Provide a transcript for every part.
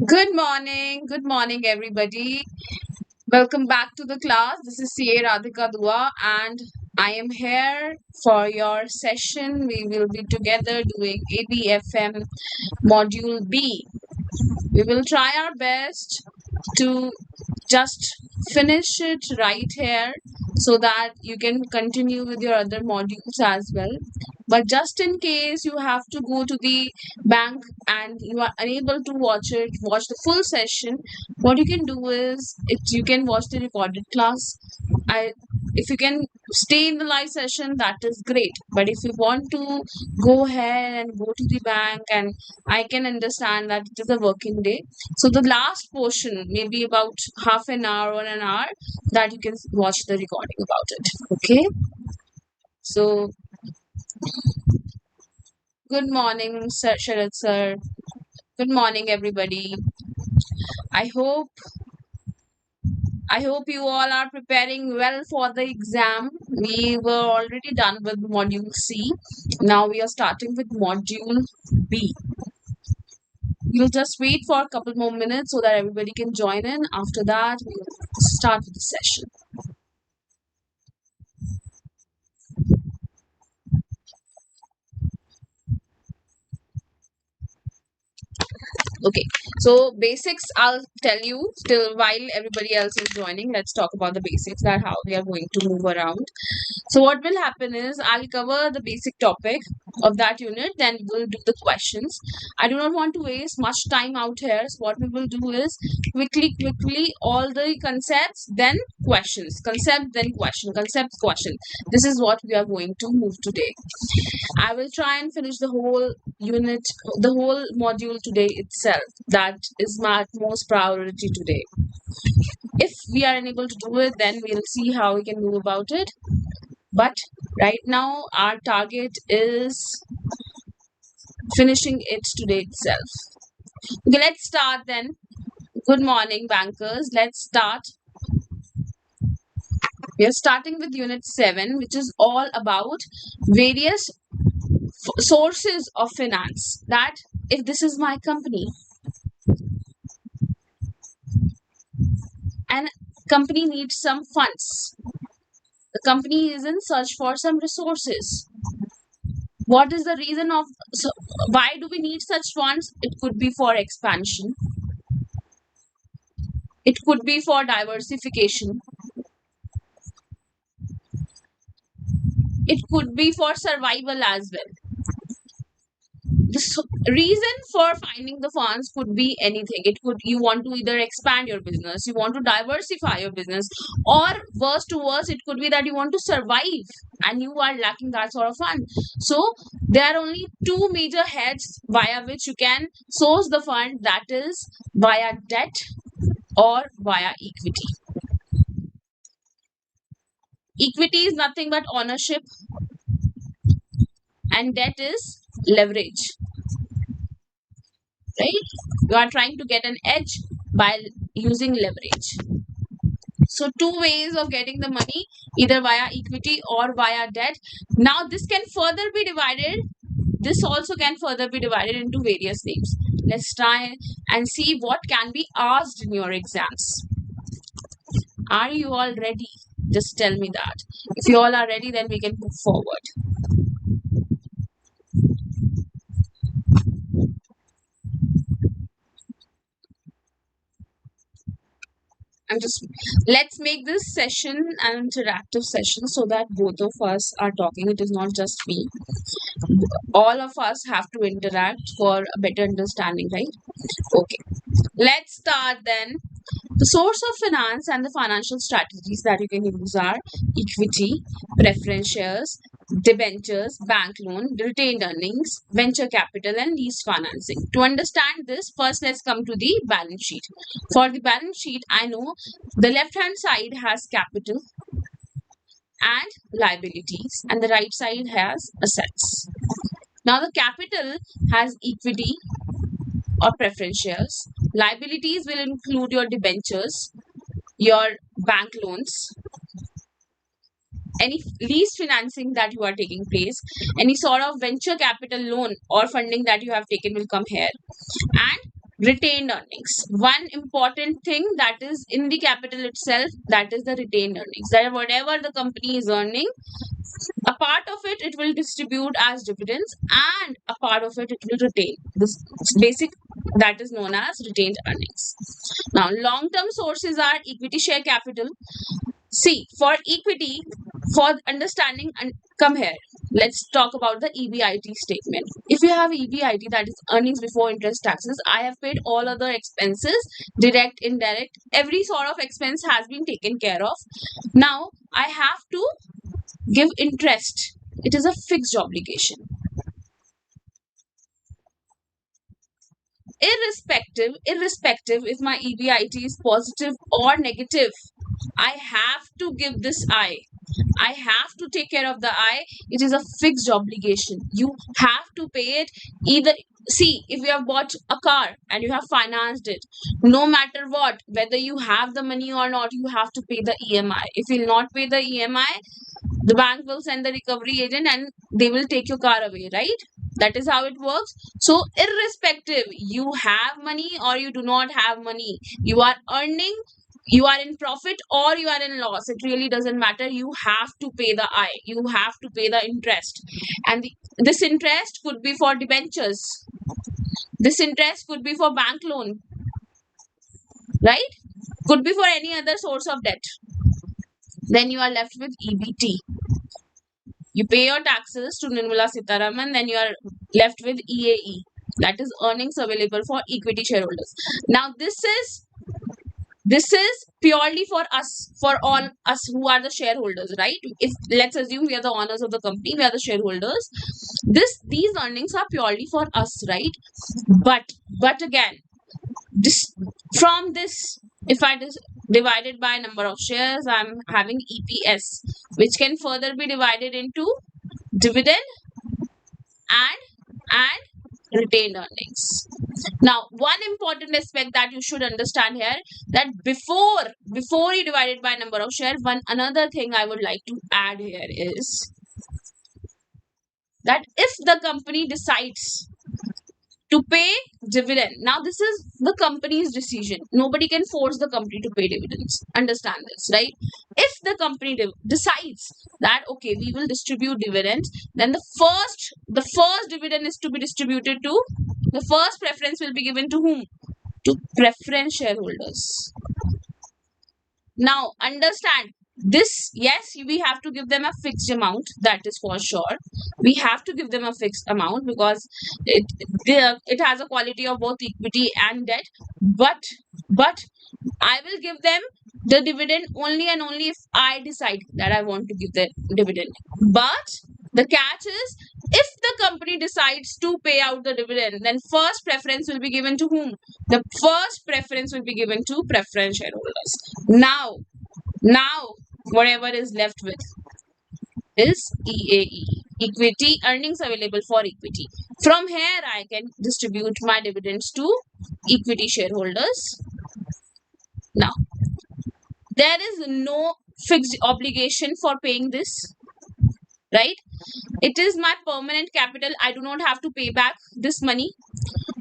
Good morning, everybody. Welcome back to the class. This is CA Radhika Dua, and I am here for your session. We will be together doing ABFM Module B. We will try our best to just finish it right here so that you can continue with your other modules as well. But just in case you have to go to the bank and you are unable to watch the full session, what you can do is you can watch the recorded class. I If you can stay in the live session, that is great. But if you want to go ahead and go to the bank, and I can understand that it is a working day, so the last portion, maybe about half an hour or an hour, that you can watch the recording about it. Okay. So good morning, Sir Sharad sir. Good morning, everybody. I hope I hope you all are preparing well for the exam. We were already done with module C. Now we are starting with module B. We'll just wait for a couple more minutes so that everybody can join in. After that, we'll start with the session. Okay, so basics I'll tell you till while everybody else is joining. Let's talk about the basics, that how we are going to move around. So what will happen is I'll cover the basic topic of that unit, then we'll do the questions. I do not want to waste much time out here. So what we will do is quickly all the concepts, then questions, concept, then question, concept, question. This is what we are going to move today. I will try and finish the whole unit, the whole module today itself. That is my utmost priority today. If we are unable to do it, then we'll see how we can move about it. But right now, our target is finishing it today itself. Okay, let's start then. Good morning, bankers. Let's start. We are starting with Unit 7, which is all about various sources of finance. That if this is my company and company needs some funds, the company is in search for some resources. What is the reason of, so why do we need such funds? It could be for expansion, it could be for diversification, it could be for survival as well. The reason for finding the funds could be anything. It could, you want to either expand your business, you want to diversify your business, or worst to worst, it could be that you want to survive and you are lacking that sort of fund. So there are only two major heads via which you can source the fund, that is via debt or via equity. Equity is nothing but ownership, and debt is leverage, right? You are trying to get an edge by using leverage. So two ways of getting the money, either via equity or via debt. Now this can further be divided, this also can further be divided into various names. Let's try and see what can be asked in your exams. Are you all ready? Just tell me that. If you all are ready, then we can move forward. Let's make this session an interactive session so that both of us are talking. It is not just me. All of us have to interact for a better understanding, right? Okay. Let's start then. The source of finance and the financial strategies that you can use are equity, preference shares, debentures, bank loan, retained earnings, venture capital, and lease financing. To understand this, first let's come to the balance sheet. For the balance sheet, I know the left hand side has capital and liabilities, and the right side has assets. Now, the capital has equity or preference shares. Liabilities will include your debentures, your bank loans, any lease financing that you are taking place, any sort of venture capital loan or funding that you have taken will come here, and retained earnings. One important thing that is in the capital itself, that is the retained earnings. That whatever the company is earning, a part of it will distribute as dividends, and a part of it will retain. This basic, that is known as retained earnings. Now, long-term sources are equity share capital. See, for equity, for understanding, and come here, let's talk about the EBIT statement. If you have EBIT, that is earnings before interest taxes, I have paid all other expenses, direct, indirect, every sort of expense has been taken care of. Now, I have to give interest. It is a fixed obligation. Irrespective if my EBIT is positive or negative, I have to give this I have to take care of the It is a fixed obligation. You have to pay it either. See, if you have bought a car and you have financed it, no matter what, whether you have the money or not, you have to pay the EMI. If you will not pay the EMI, the bank will send the recovery agent and they will take your car away, right? That is how it works. So irrespective, you have money or you do not have money, you are earning, you are in profit or you are in loss, it really doesn't matter. You have to pay the you have to pay the interest. And this interest could be for debentures, this interest could be for bank loan, right? Could be for any other source of debt. Then you are left with EBT. You pay your taxes to Nirmala Sitharaman, then you are left with EAE, that is earnings available for equity shareholders. Now this is purely for us, for all us who are the shareholders, right? If let's assume we are the owners of the company, we are the shareholders, these earnings are purely for us, right? But again, from this, if I divide it by number of shares, I'm having EPS, which can further be divided into dividend and retained earnings. Now, one important aspect that you should understand here, that before you divide it by number of shares, another thing I would like to add here is that if the company decides to pay dividend, now this is the company's decision. Nobody can force the company to pay dividends. Understand this, right? If the company decides that okay, we will distribute dividends, then the first dividend is to be distributed to, the first preference will be given to whom? To preference shareholders. Now understand this, yes, we have to give them a fixed amount, that is for sure. We have to give them a fixed amount because it has a quality of both equity and debt. But I will give them the dividend only and only if I decide that I want to give the dividend. But the catch is, if the company decides to pay out the dividend, then first preference will be given to whom? The first preference will be given to preference shareholders. Now, whatever is left with is EAE, equity, earnings available for equity. From here, I can distribute my dividends to equity shareholders. Now, there is no fixed obligation for paying this, right? It is my permanent capital. I do not have to pay back this money.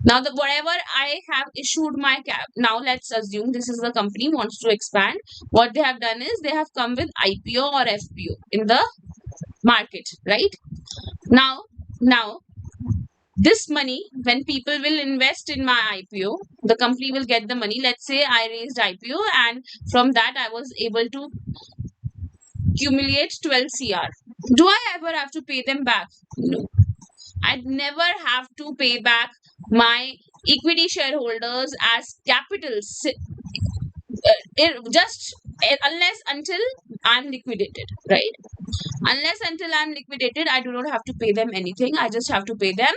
Now, whatever I have issued my cap. Now, let's assume this is the company wants to expand. What they have done is they have come with IPO or FPO in the market, right? Now, this money, when people will invest in my IPO, the company will get the money. Let's say I raised IPO and from that I was able to accumulate 12 CR. Do I ever have to pay them back? No. I'd never have to pay back my equity shareholders as capital, unless until I'm liquidated, right? Unless until I'm liquidated, I do not have to pay them anything. I just have to pay them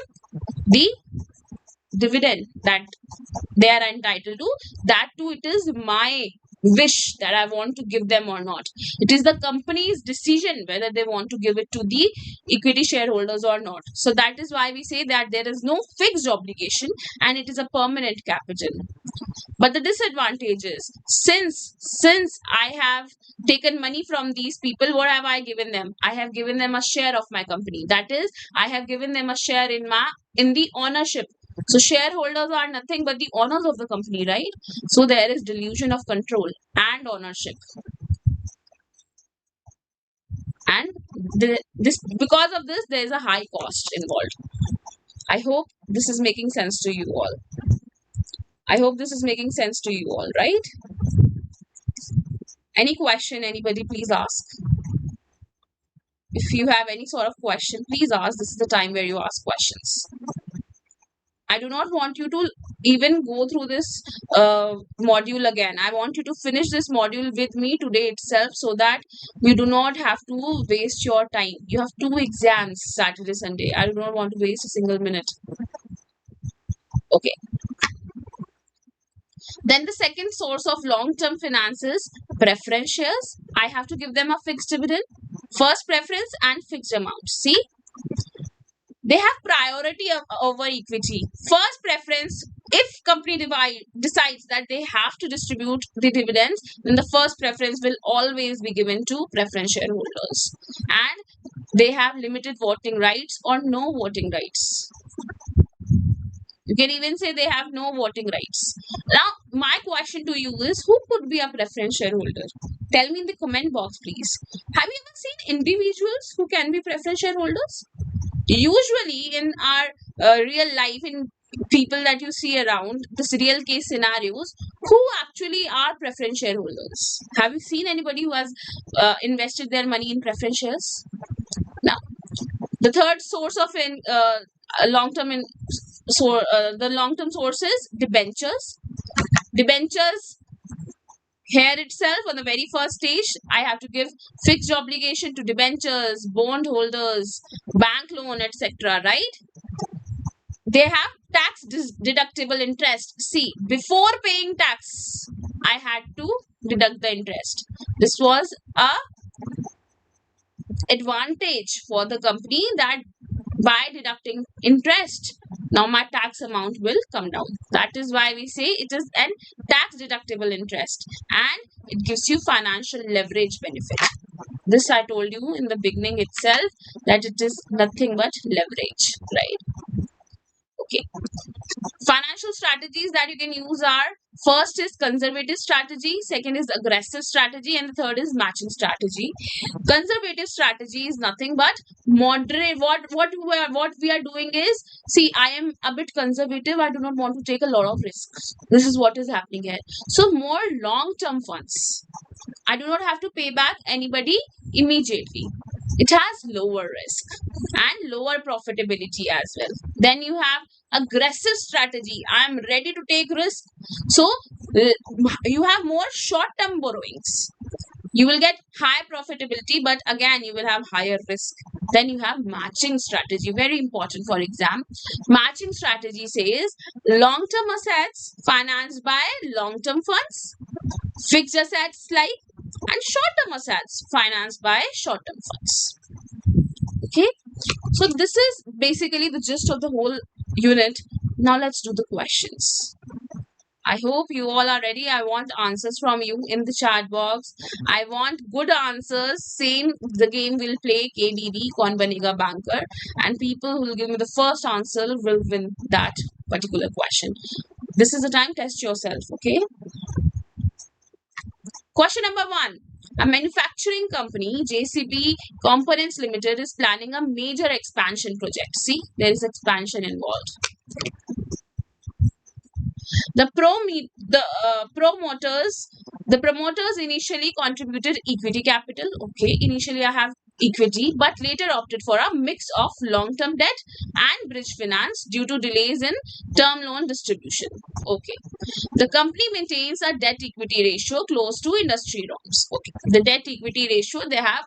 the dividend that they are entitled to. That too, it is my wish that I want to give them or not. It is the company's decision whether they want to give it to the equity shareholders or not. So that is why we say that there is no fixed obligation and it is a permanent capital. But the disadvantage is, since I have taken money from these people, what have I given them? I have given them a share of my company. That is, I have given them a share in the ownership. So shareholders are nothing but the owners of the company, right? So there is delusion of control and ownership. And this because of this, there is a high cost involved. I hope this is making sense to you all. I hope this is making sense to you all, right? Any question, anybody, please ask. If you have any sort of question, please ask. This is the time where you ask questions. I do not want you to even go through this module again. I want you to finish this module with me today itself so that you do not have to waste your time. You have 2 exams Saturday, Sunday. I do not want to waste a single minute. Okay. Then the second source of long-term finances, preference shares. I have to give them a fixed dividend, first preference and fixed amount. See? They have priority over equity. First preference, if company decides that they have to distribute the dividends, then the first preference will always be given to preference shareholders. And they have limited voting rights or no voting rights. You can even say they have no voting rights. Now, my question to you is, who could be a preference shareholder? Tell me in the comment box, please. Have you ever seen individuals who can be preference shareholders? Usually in our real life, in people that you see around, this real case scenarios, who actually are preference shareholders? Have you seen anybody who has invested their money in preference shares? Now, the third source of long-term the long-term sources, debentures. Debentures, here itself on the very first stage, I have to give fixed obligation to debentures, bond holders, bank loan, etc. Right? They have tax deductible interest. See, before paying tax, I had to deduct the interest. This was a advantage for the company, that by deducting interest, now my tax amount will come down. That is why we say it is an tax deductible interest, and it gives you financial leverage benefit. This I told you in the beginning itself, that it is nothing but leverage, right? Okay. Financial strategies that you can use are, first is conservative strategy, second is aggressive strategy, and the third is matching strategy. Conservative strategy is nothing but moderate. What we are doing is, see, I am a bit conservative. I do not want to take a lot of risks. This is what is happening here. So more long-term funds. I do not have to pay back anybody immediately. It has lower risk and lower profitability as well. Then you have aggressive strategy. I am ready to take risk. So you have more short-term borrowings. You will get high profitability, but again you will have higher risk. Then you have matching strategy, very important for exam. Matching strategy says long-term assets financed by long-term funds, fixed assets like, and short-term assets financed by short-term funds. Okay, so this is basically the gist of the whole unit. Now let's do the questions. I hope you all are ready. I want answers from you in the chat box. I want good answers. Same, the game will play KBB, Kaun Banega Banker, and people who will give me the first answer will win that particular question. This is the time, test yourself, okay? Question number 1. A manufacturing company, JCB Components Limited, is planning a major expansion project. See, there is expansion involved. The promoters initially contributed equity capital. Okay, initially I have equity, but later opted for a mix of long-term debt and bridge finance due to delays in term loan distribution. Okay, the company maintains a debt equity ratio close to industry norms. Okay, the debt equity ratio they have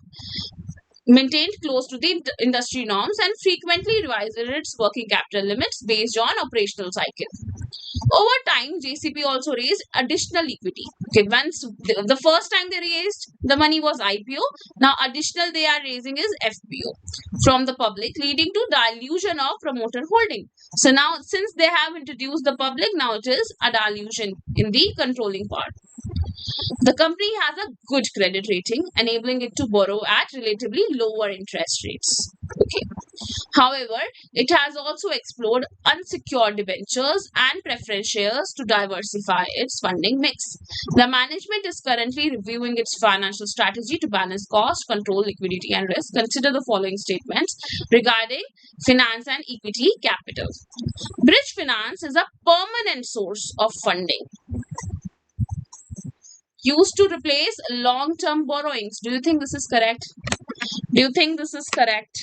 maintained close to the industry norms and frequently revises its working capital limits based on operational cycle. Over time, JCP also raised additional equity. Okay, once the first time they raised the money was IPO. Now additional they are raising is FPO from the public, leading to dilution of promoter holding. So now, since they have introduced the public, now it is a dilution in the controlling part. The company has a good credit rating, enabling it to borrow at relatively lower interest rates. Okay. However, it has also explored unsecured debentures and preference shares to diversify its funding mix. The management is currently reviewing its financial strategy to balance cost, control liquidity, and risk. Consider the following statements regarding finance and equity capital. Bridge finance is a permanent source of funding used to replace long term borrowings. Do you think this is correct? Do you think this is correct?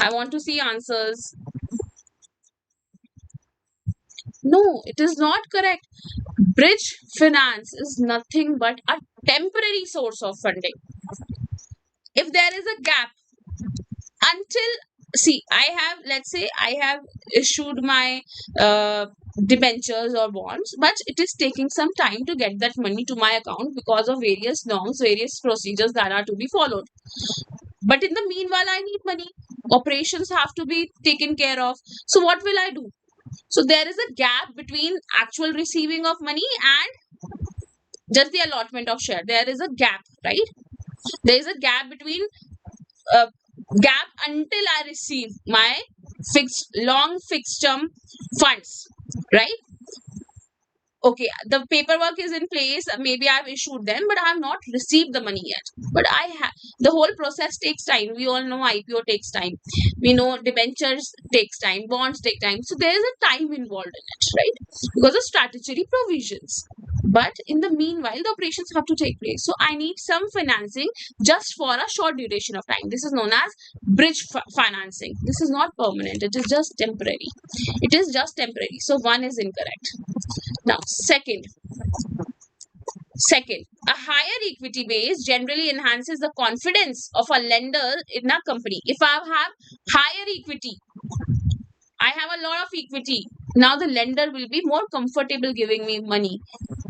I want to see answers. No, it is not correct. Bridge finance is nothing but a temporary source of funding. If there is a gap until, see, let's say I have issued my debentures or bonds, but it is taking some time to get that money to my account because of various norms, various procedures that are to be followed. But in the meanwhile, I need money. Operations have to be taken care of. So what will I do? So there is a gap between actual receiving of money and just the allotment of share. There is a gap, right? There is a gap between gap until I receive my long fixed term funds, right? Okay, the paperwork is in place, maybe I've issued them, but I have not received the money yet. But I have, the whole process takes time. We all know IPO takes time, we know debentures takes time, bonds take time, so there is a time involved in it, right? Because of statutory provisions. But in the meanwhile, the operations have to take place, so I need some financing just for a short duration of time. This is known as bridge financing. This is not permanent, it is just temporary. It is just temporary, so one is incorrect. Now, second, a higher equity base generally enhances the confidence of a lender in a company. If I have higher equity, I have a lot of equity, now the lender will be more comfortable giving me money.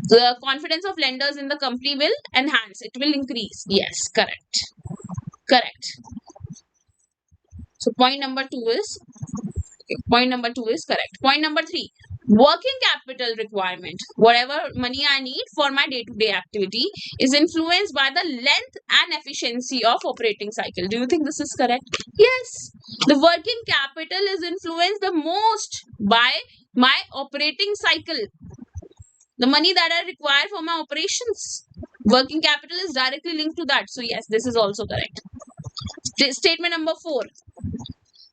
The confidence of lenders in the company will enhance, it will increase. Yes, correct. So point number 2 is correct. Point number 3, working capital requirement. Whatever money I need for my day-to-day activity is influenced by the length and efficiency of operating cycle. Do you think this is correct? Yes. The working capital is influenced the most by my operating cycle. The money that I require for my operations. Working capital is directly linked to that. So yes, this is also correct. Statement number 4.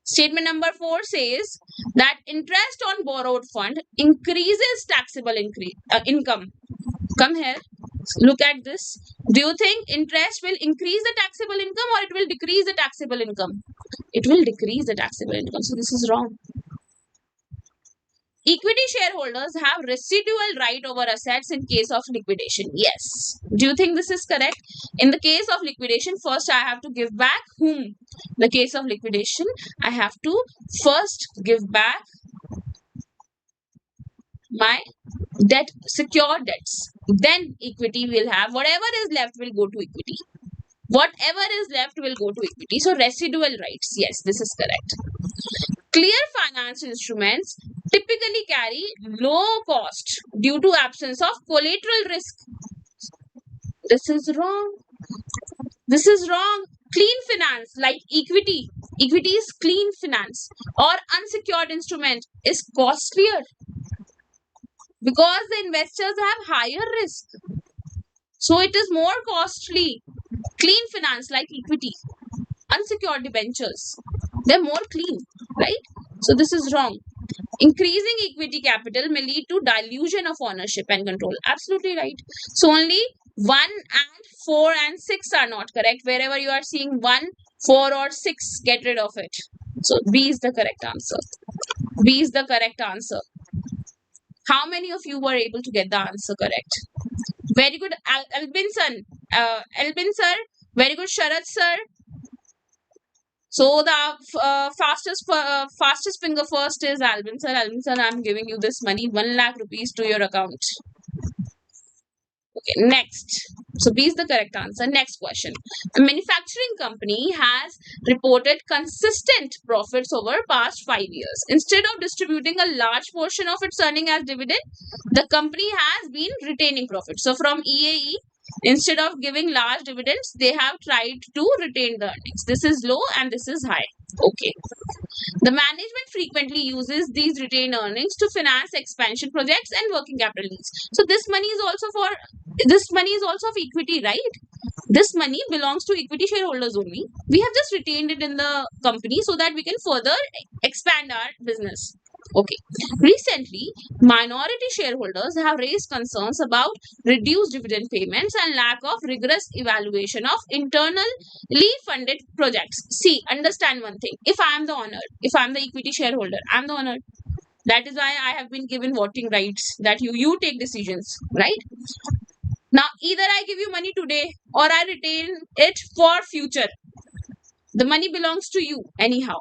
Statement number 4 says that interest on borrowed fund increases taxable income. Come here. Look at this. Do you think interest will increase the taxable income or it will decrease the taxable income? It will decrease the taxable income. So this is wrong. Equity shareholders have residual right over assets in case of liquidation. Yes. Do you think this is correct? In the case of liquidation, first I have to give back whom? In the case of liquidation, I have to first give back my debt, secure debts. Then equity will have, whatever is left will go to equity. Whatever is left will go to equity. So residual rights. Yes, this is correct. Clear finance instruments typically carry low cost due to absence of collateral risk. This is wrong. This is wrong. Clean finance like equity. Equity is clean finance, or unsecured instrument is costlier because the investors have higher risk. So it is more costly. Clean finance like equity. Unsecured debentures, they're more clean, right? So this is wrong. Increasing equity capital may lead to dilution of ownership and control. Absolutely right. So only 1 and 4 and 6 are not correct. Wherever you are seeing 1, 4 or 6, get rid of it. So B is the correct answer. B is the correct answer. How many of you were able to get the answer correct? Very good, Albin sir. Very good, Sharad sir. So the fastest finger first is Albin sir. Albin sir, I'm giving you this money, 1 lakh rupees to your account. Okay, next. So B is the correct answer. Next question. A manufacturing company has reported consistent profits over past 5 years. Instead of distributing a large portion of its earning as dividend, the company has been retaining profits. So from EAE, instead of giving large dividends, they have tried to retain the earnings. This is low and this is high. Okay. The management frequently uses these retained earnings to finance expansion projects and working capital needs. So this money is also of equity, right? This money belongs to equity shareholders only. We have just retained it in the company so that we can further expand our business. Okay. Recently, minority shareholders have raised concerns about reduced dividend payments and lack of rigorous evaluation of internally funded projects. See, understand one thing. If I am the owner, if I am the equity shareholder, I am the owner. That is why I have been given voting rights, that you take decisions, right? Now, either I give you money today or I retain it for future. The money belongs to you anyhow.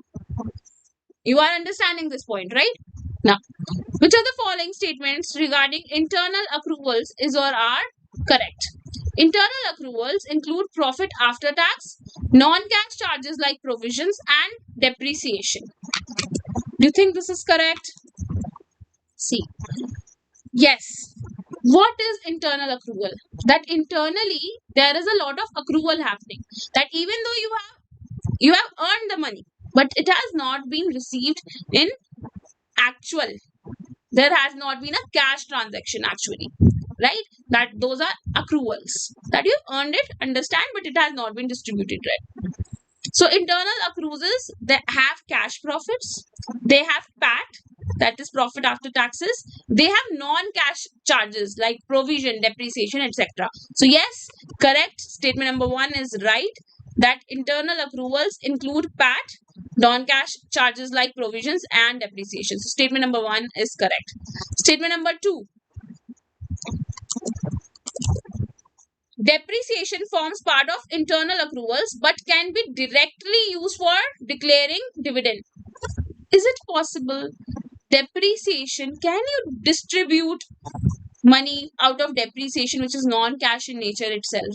You are understanding this point, right? Now, which of the following statements regarding internal accruals is or are correct? Internal accruals include profit after tax, non-cash charges like provisions and depreciation. Do you think this is correct? See, yes. What is internal accrual? That internally there is a lot of accrual happening. That even though you have earned the money, but it has not been received in actual. There has not been a cash transaction actually, right? That those are accruals that you've earned it, understand, but it has not been distributed, right? So internal accruals, they have cash profits, they have PAT, that is profit after taxes, they have non-cash charges like provision, depreciation, etc. So yes, correct. Statement number 1 is right, that internal accruals include PAT, non-cash charges like provisions and depreciation. So statement number 1 is correct. Statement number 2. Depreciation forms part of internal accruals but can be directly used for declaring dividend. Is it possible? Depreciation, can you distribute money out of depreciation which is non-cash in nature itself?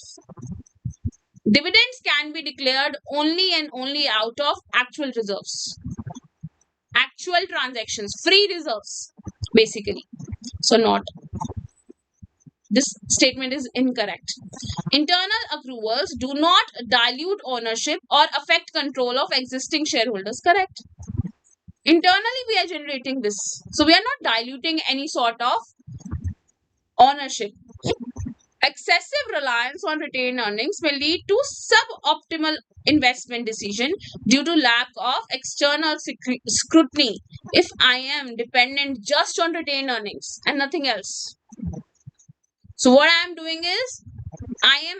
Dividends can be declared only and only out of actual reserves, actual transactions, free reserves basically. So not. This statement is incorrect. Internal accruals do not dilute ownership or affect control of existing shareholders. Correct. Internally we are generating this, so we are not diluting any sort of ownership. Excessive reliance on retained earnings may lead to suboptimal investment decision due to lack of external scrutiny. If I am dependent just on retained earnings and nothing else, so what I am doing is I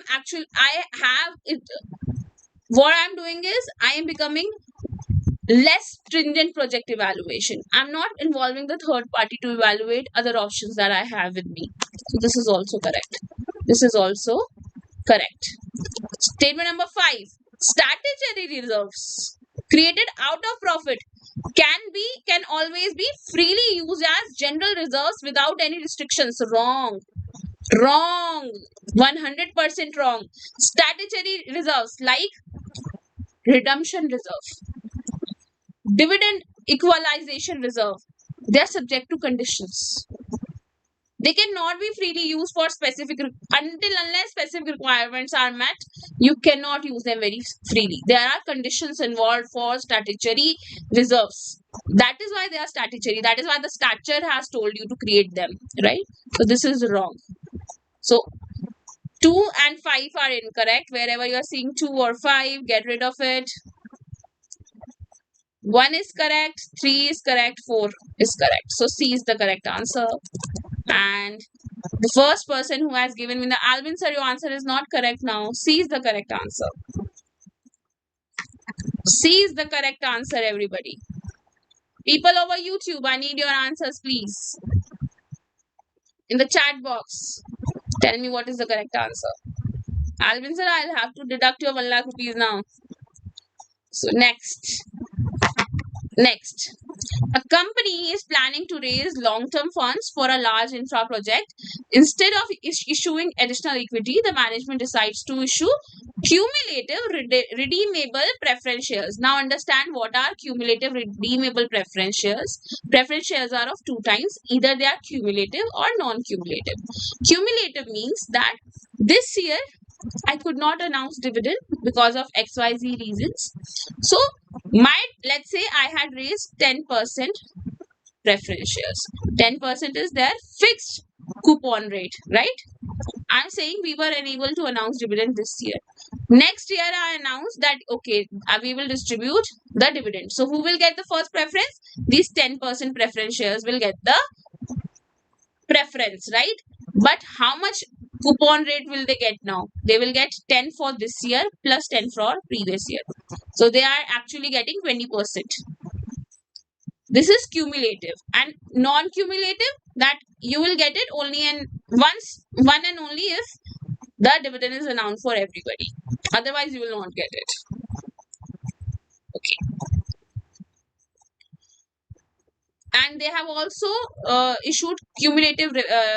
am becoming less stringent project evaluation. I'm not involving the third party to evaluate other options that I have with me. So this is also correct. This is also correct. Statement number 5. Statutory reserves created out of profit can always be freely used as general reserves without any restrictions. Wrong. 100% wrong. Statutory reserves like redemption reserve, dividend equalization reserve, they are subject to conditions. They cannot be freely used for unless specific requirements are met. You cannot use them very freely. There are conditions involved for statutory reserves. That is why they are statutory. That is why the statute has told you to create them, right? So this is wrong. So 2 and 5 are incorrect. Wherever you are seeing 2 or 5, get rid of it. 1 is correct, 3 is correct, 4 is correct. So C is the correct answer. And the first person who has given me the Alvin sir, your answer is not correct now. C is the correct answer. C is the correct answer, everybody. People over YouTube, I need your answers, please. In the chat box, tell me what is the correct answer. Alvin sir, I'll have to deduct your 1 lakh rupees now. So next. A company is planning to raise long-term funds for a large infra project. Instead of issuing additional equity, the management decides to issue cumulative redeemable preference shares. Now understand what are cumulative redeemable preference shares. Preference shares are of two kinds. Either they are cumulative or non-cumulative. Cumulative means that this year I could not announce dividend because of XYZ reasons. So let's say I had raised 10% preference shares. 10% is their fixed coupon rate, right? I'm saying we were unable to announce dividend this year. Next year, I announced that okay, we will distribute the dividend. So, who will get the first preference? These 10% preference shares will get the preference, right? But how much coupon rate will they get now? They will get 10 for this year plus 10 for previous year. So, they are actually getting 20%. This is cumulative, and non-cumulative, that you will get it only in one and only if the dividend is announced for everybody. Otherwise, you will not get it. Okay. And they have also issued cumulative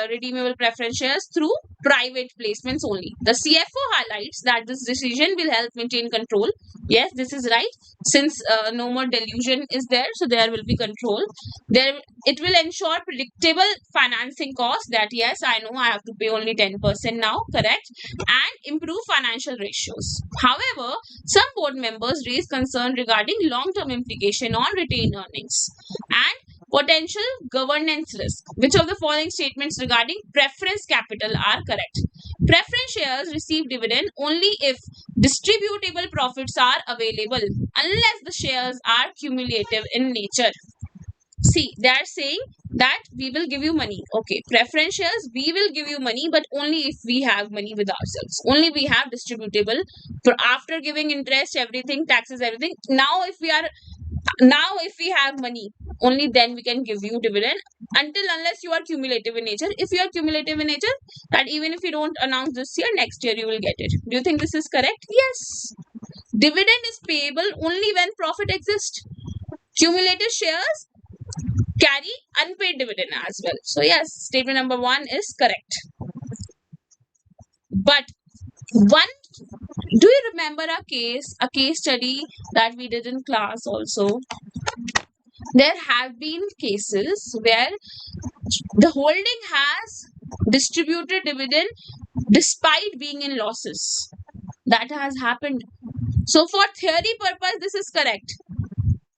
redeemable preference shares through private placements only. The CFO highlights that this decision will help maintain control. Yes, this is right. Since no more delusion is there, so there will be control. It will ensure predictable financing costs. That yes, I know I have to pay only 10% now, correct, and improve financial ratios. However, some board members raise concern regarding long-term implication on retained earnings and potential governance risk. Which of the following statements regarding preference capital are correct? Preference shares receive dividend only if distributable profits are available, unless the shares are cumulative in nature. See, they are saying that we will give you money. Okay, preference shares, we will give you money, but only if we have money with ourselves. Only we have distributable. For after giving interest, everything, taxes, everything. Now if we have money, only then we can give you dividend, unless you are cumulative in nature. If you are cumulative in nature, that even if you don't announce this year, next year you will get it. Do you think this is correct? Yes. Dividend is payable only when profit exists. Cumulative shares carry unpaid dividend as well. So yes, statement number 1 is correct. But do you remember a case study that we did in class also? There have been cases where the holding has distributed dividend despite being in losses. That has happened. So for theory purpose, this is correct.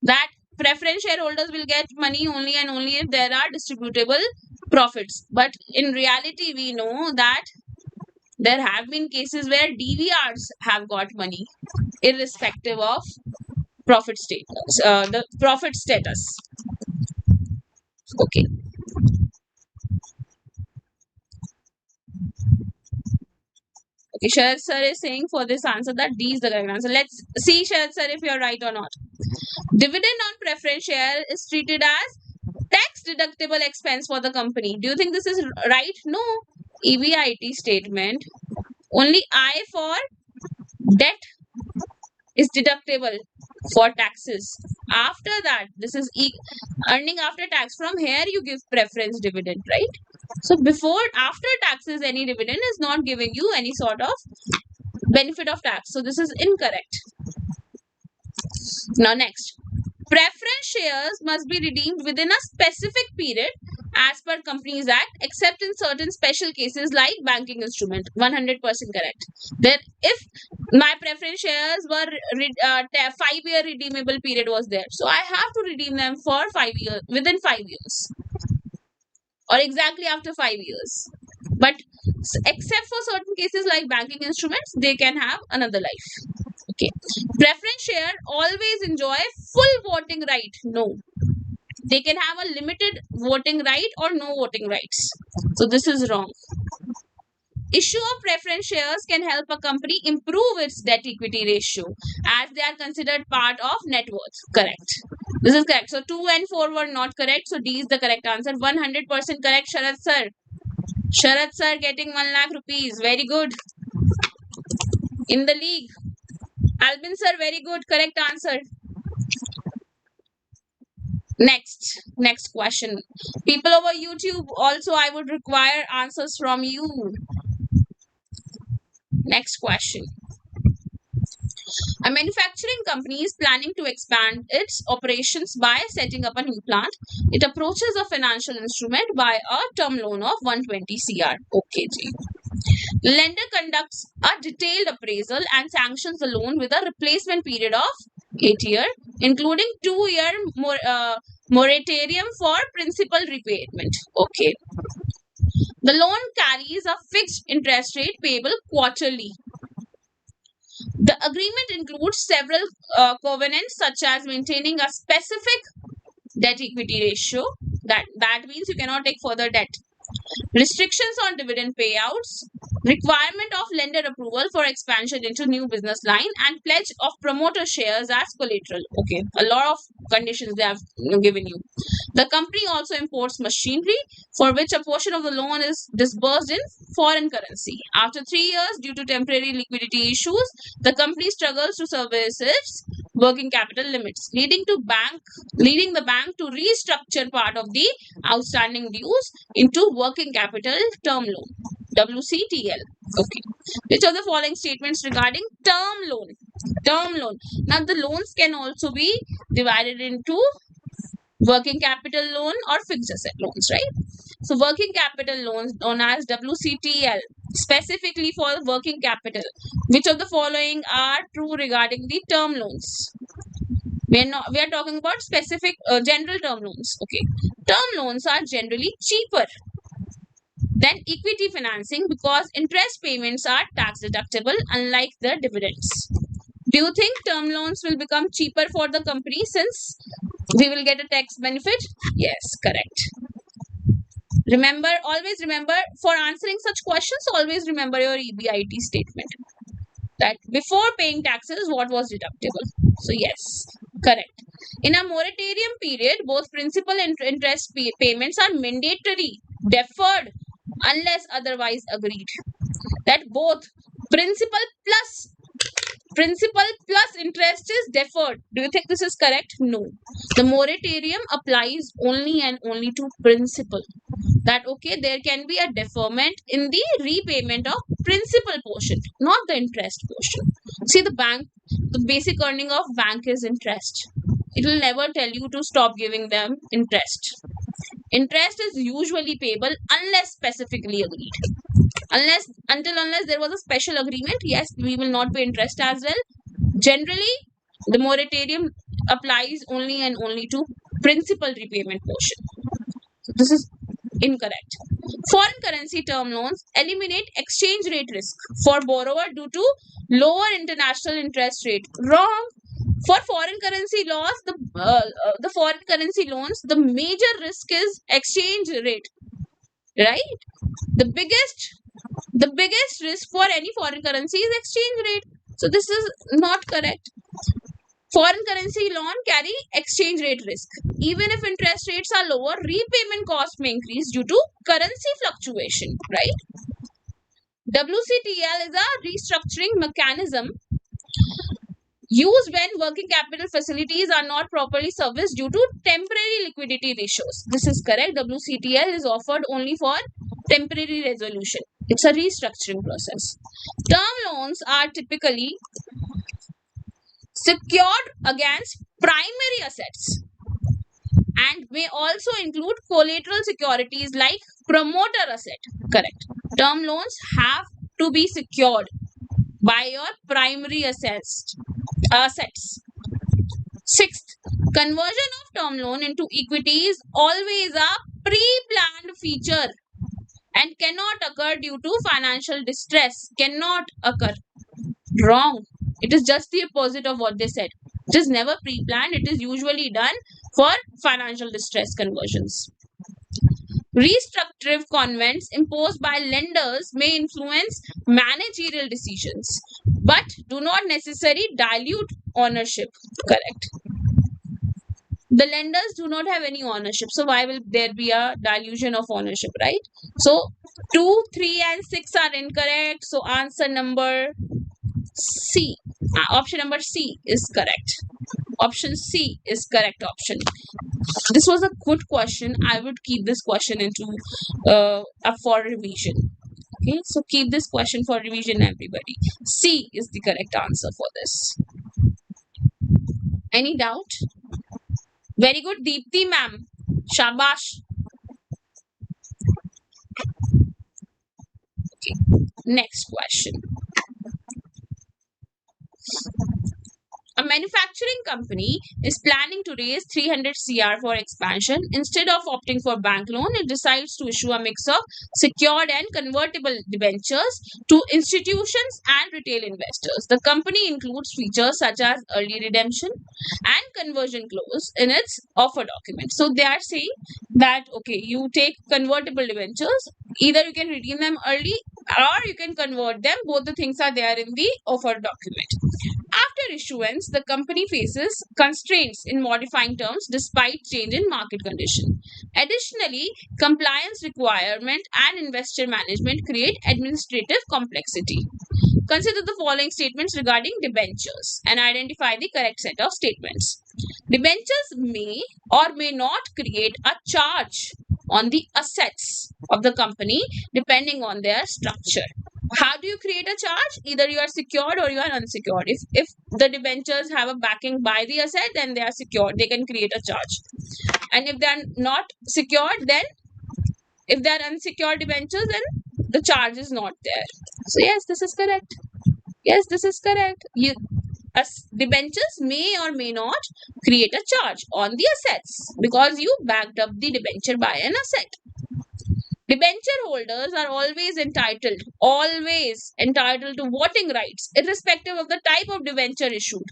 That preference shareholders will get money only and only if there are distributable profits. But in reality, we know that there have been cases where DVRs have got money, irrespective of profit status. The profit status. Okay. Okay, Sharad sir is saying for this answer that D is the correct answer. Let's see, Sharad sir, if you're right or not. Dividend on preference share is treated as tax deductible expense for the company. Do you think this is right? No. EBIT statement. Only I for debt is deductible for taxes. After that, this is earning after tax. From here, you give preference dividend, right? So after taxes, any dividend is not giving you any sort of benefit of tax. So this is incorrect. Now next, preference shares must be redeemed within a specific period as per Companies Act, except in certain special cases like banking instrument. 100% correct. Then if my preference shares were 5-year redeemable period was there, so I have to redeem them for 5 years, within 5 years, or exactly after 5 years. But except for certain cases like banking instruments, they can have another life. Okay. Preference share always enjoy full voting right. No. They can have a limited voting right or no voting rights. So this is wrong. Issue of preference shares can help a company improve its debt equity ratio as they are considered part of net worth. Correct. This is correct. So 2 and 4 were not correct. So D is the correct answer. 100% correct, Sharad sir. Sharad sir getting 1 lakh rupees. Very good. In the league. Albin sir, very good. Correct answer. Next question. People over YouTube also, I would require answers from you. Next question. A manufacturing company is planning to expand its operations by setting up a new plant. It approaches a financial instrument by a term loan of 120 crore. Okay, Ji. Lender conducts a detailed appraisal and sanctions the loan with a replacement period of 8 years, including 2-year moratorium for principal repayment. Okay. The loan carries a fixed interest rate payable quarterly. The agreement includes several covenants such as maintaining a specific debt equity ratio. That means you cannot take further debt. Restrictions on dividend payouts, requirement of lender approval for expansion into new business line, and pledge of promoter shares as collateral. Okay, a lot of conditions they have given you. The company also imports machinery for which a portion of the loan is disbursed in foreign currency. After 3 years, due to temporary liquidity issues, the company struggles to service its working capital limits, leading the bank to restructure part of the outstanding dues into working capital term loan, WCTL. Okay. Which of the following statements regarding term loan? Term loan. Now the loans can also be divided into working capital loan or fixed asset loans, right? So working capital loans known as WCTL, specifically for working capital. Which of the following are true regarding the term loans? We are talking about specific general term loans. Okay. Term loans are generally cheaper than equity financing because interest payments are tax deductible, unlike the dividends. Do you think term loans will become cheaper for the company since we will get a tax benefit? Yes, correct. Always remember, for answering such questions, always remember your EBIT statement. That before paying taxes, what was deductible? So yes, correct. In a moratorium period, both principal and interest payments are mandatory, deferred, unless otherwise agreed. That both principal plus interest is deferred. Do you think this is correct? No. The moratorium applies only and only to principal. That okay, there can be a deferment in the repayment of principal portion, not the interest portion. See, the basic earning of bank is interest. It will never tell you to stop giving them interest. Interest is usually payable unless specifically agreed. Unless there was a special agreement, yes, we will not pay interest as well. Generally, the moratorium applies only and only to principal repayment portion. So this is incorrect. Foreign currency term loans eliminate exchange rate risk for borrower due to lower international interest rate. Wrong. For foreign currency the foreign currency loans, the major risk is exchange rate, right? The biggest risk for any foreign currency is exchange rate. So this is not correct. Foreign currency loan carry exchange rate risk. Even if interest rates are lower, repayment cost may increase due to currency fluctuation, right? WCTL is a restructuring mechanism used when working capital facilities are not properly serviced due to temporary liquidity ratios. This is correct. WCTL is offered only for temporary resolution. It's a restructuring process. Term loans are typically secured against primary assets and may also include collateral securities like promoter asset. Correct. Term loans have to be secured by your primary assets. Sixth, conversion of term loan into equity is always a pre-planned feature and cannot occur due to financial distress. Cannot occur. Wrong. It is just the opposite of what they said. It is never pre-planned. It is usually done for financial distress conversions. Restructuring convents imposed by lenders may influence managerial decisions, but do not necessarily dilute ownership. Correct. The lenders do not have any ownership, so why will there be a dilution of ownership, right? So 2, 3 and 6 are incorrect. So answer number C, option number C is correct. Option C is correct option. This was a good question. I would keep this question into up for revision. Okay, so keep this question for revision, everybody. C is the correct answer for this. Any doubt? Very good, Deepthi ma'am. Shabash. Okay. Next question. A manufacturing company is planning to raise 300 CR for expansion. Instead of opting for bank loan, it decides to issue a mix of secured and convertible debentures to institutions and retail investors. The company includes features such as early redemption and conversion clause in its offer document. So they are saying that okay, you take convertible debentures, either you can redeem them early or you can convert them. Both the things are there in the offer document. After issuance, the company faces constraints in modifying terms despite change in market condition. Additionally, compliance requirement and investor management create administrative complexity. Consider the following statements regarding debentures and identify the correct set of statements. Debentures may or may not create a charge on the assets of the company depending on their structure. How do you create a charge? Either you are secured or you are unsecured. If the debentures have a backing by the asset, then they are secured. They can create a charge. And if they are not secured, then if they are unsecured debentures, then the charge is not there. So yes, this is correct. Yes, this is correct. Debentures may or may not create a charge on the assets because you backed up the debenture by an asset. Debenture holders are always entitled to voting rights, irrespective of the type of debenture issued.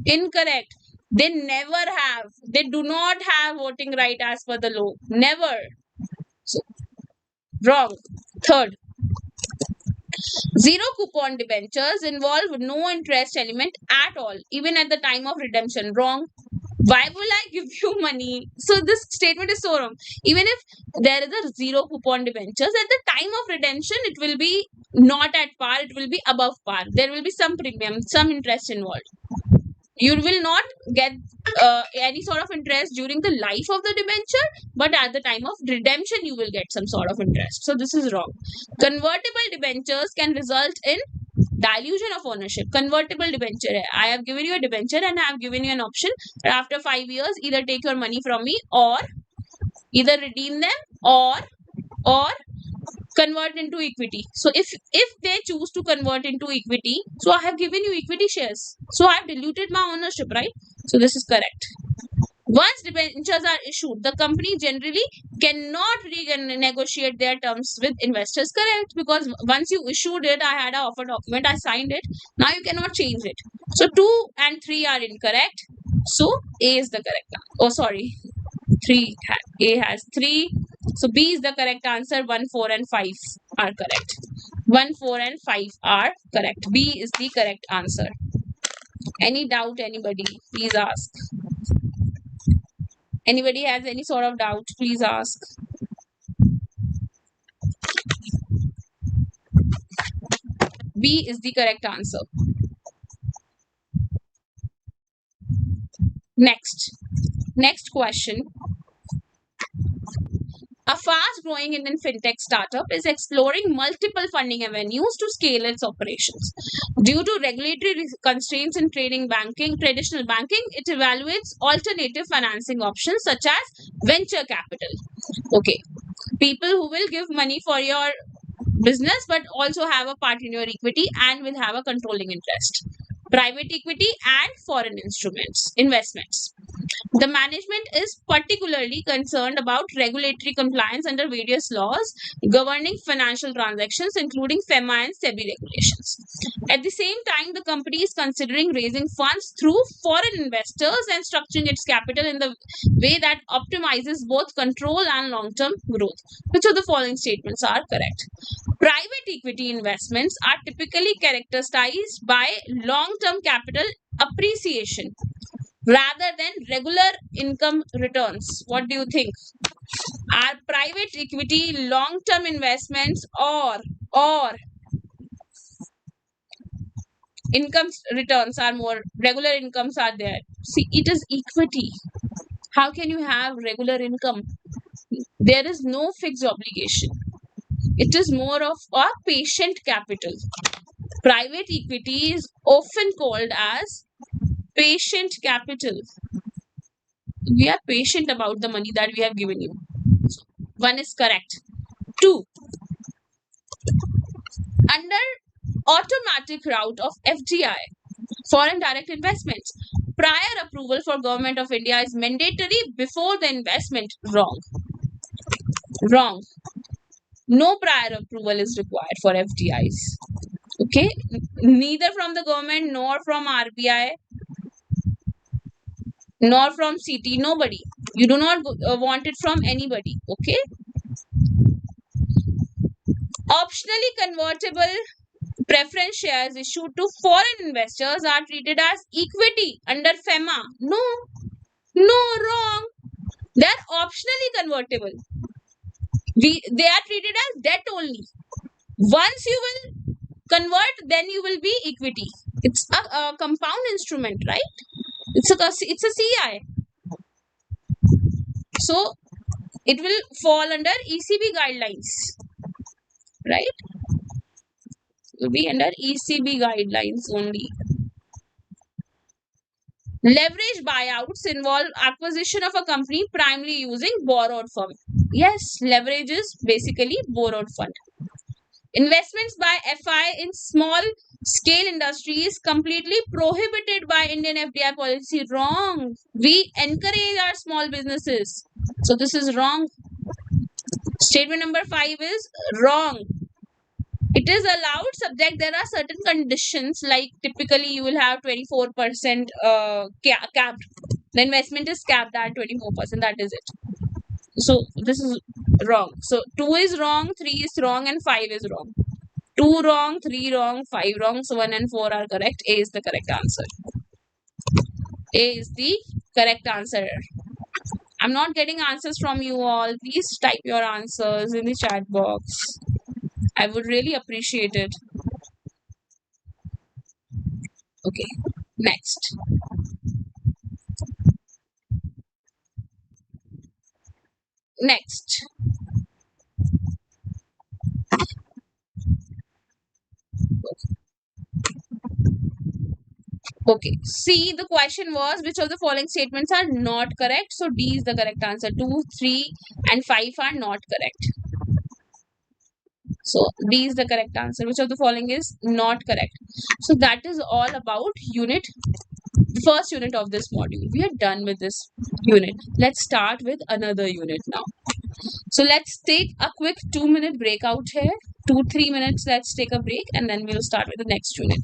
Incorrect. They never have. They do not have voting right as per the law. Never. So, wrong. Third, zero coupon debentures involve no interest element at all, even at the time of redemption. Wrong. Why will I give you money? So this statement is so wrong. Even if there is a zero coupon debentures, at the time of redemption, it will be not at par, it will be above par. There will be some premium, some interest involved. You will not get any sort of interest during the life of the debenture, but at the time of redemption, you will get some sort of interest. So this is wrong. Convertible debentures can result in dilution of ownership. Convertible debenture. I have given you a debenture and I have given you an option that after 5 years, either take your money from me or either redeem them or convert into equity. So if they choose to convert into equity, so I have given you equity shares. So I have diluted my ownership, right? So this is correct. Once debentures are issued, the company generally cannot renegotiate their terms with investors. Correct, because once you issued it, I had an offer document, I signed it. Now you cannot change it. So 2 and 3 are incorrect. So A is the correct answer. Oh, sorry. A has 3. So B is the correct answer. 1, 4, and 5 are correct. 1, 4, and 5 are correct. B is the correct answer. Any doubt, anybody? Please ask. Anybody has any sort of doubt, please ask. B is the correct answer. Next question. A fast-growing Indian fintech startup is exploring multiple funding avenues to scale its operations. Due to regulatory constraints in traditional banking, it evaluates alternative financing options such as venture capital. Okay, people who will give money for your business but also have a part in your equity and will have a controlling interest. Private equity and foreign investments. The management is particularly concerned about regulatory compliance under various laws governing financial transactions, including FEMA and SEBI regulations. At the same time, the company is considering raising funds through foreign investors and structuring its capital in the way that optimizes both control and long-term growth. Which of the following statements are correct? Private equity investments are typically characterized by long-term capital appreciation rather than regular income returns. What do you think? Are private equity long-term investments or income returns are more, regular incomes are there. See, it is equity. How can you have regular income? There is no fixed obligation. It is more of a patient capital. Private equity is often called as patient capital. We are patient about the money that we have given you. So, one is correct. Two, under automatic route of FDI, foreign direct investments, prior approval for Government of India is mandatory before the investment. Wrong. Wrong. No prior approval is required for FDIs. Okay, neither from the government nor from RBI nor from CT. Nobody. You do not want it from anybody. Okay. Optionally convertible preference shares issued to foreign investors are treated as equity under FEMA. No, no, wrong. They are optionally convertible. They are treated as debt only. Once you will convert, then you will be equity. It's a compound instrument, right? It's a CI. So it will fall under ECB guidelines, right? It will be under ECB guidelines only. Leverage buyouts involve acquisition of a company primarily using borrowed fund. Yes, leverage is basically borrowed fund. Investments by FI in small scale industry is completely prohibited by Indian FDI policy. Wrong. We encourage our small businesses. So this is wrong. Statement number 5 is wrong. It is allowed subject, there are certain conditions, like typically you will have 24% capped. The investment is capped at 24%. That is it. So this is wrong. So 2 is wrong, 3 is wrong, and 5 is wrong. 2 wrong, 3 wrong, 5 wrong. So 1 and 4 are correct. A is the correct answer. A is the correct answer. I'm not getting answers from you all. Please type your answers in the chat box. I would really appreciate it. Okay, next. Next. Okay, see, the question was which of the following statements are not correct. So D is the correct answer. 2, 3, and 5 are not correct. So D is the correct answer. Which of the following is not correct? So that is all about the first unit of this module. We are done with this unit. Let's start with another unit now. So let's take a quick 2-minute break out here. 2-3 minutes. Let's take a break and then we'll start with the next unit.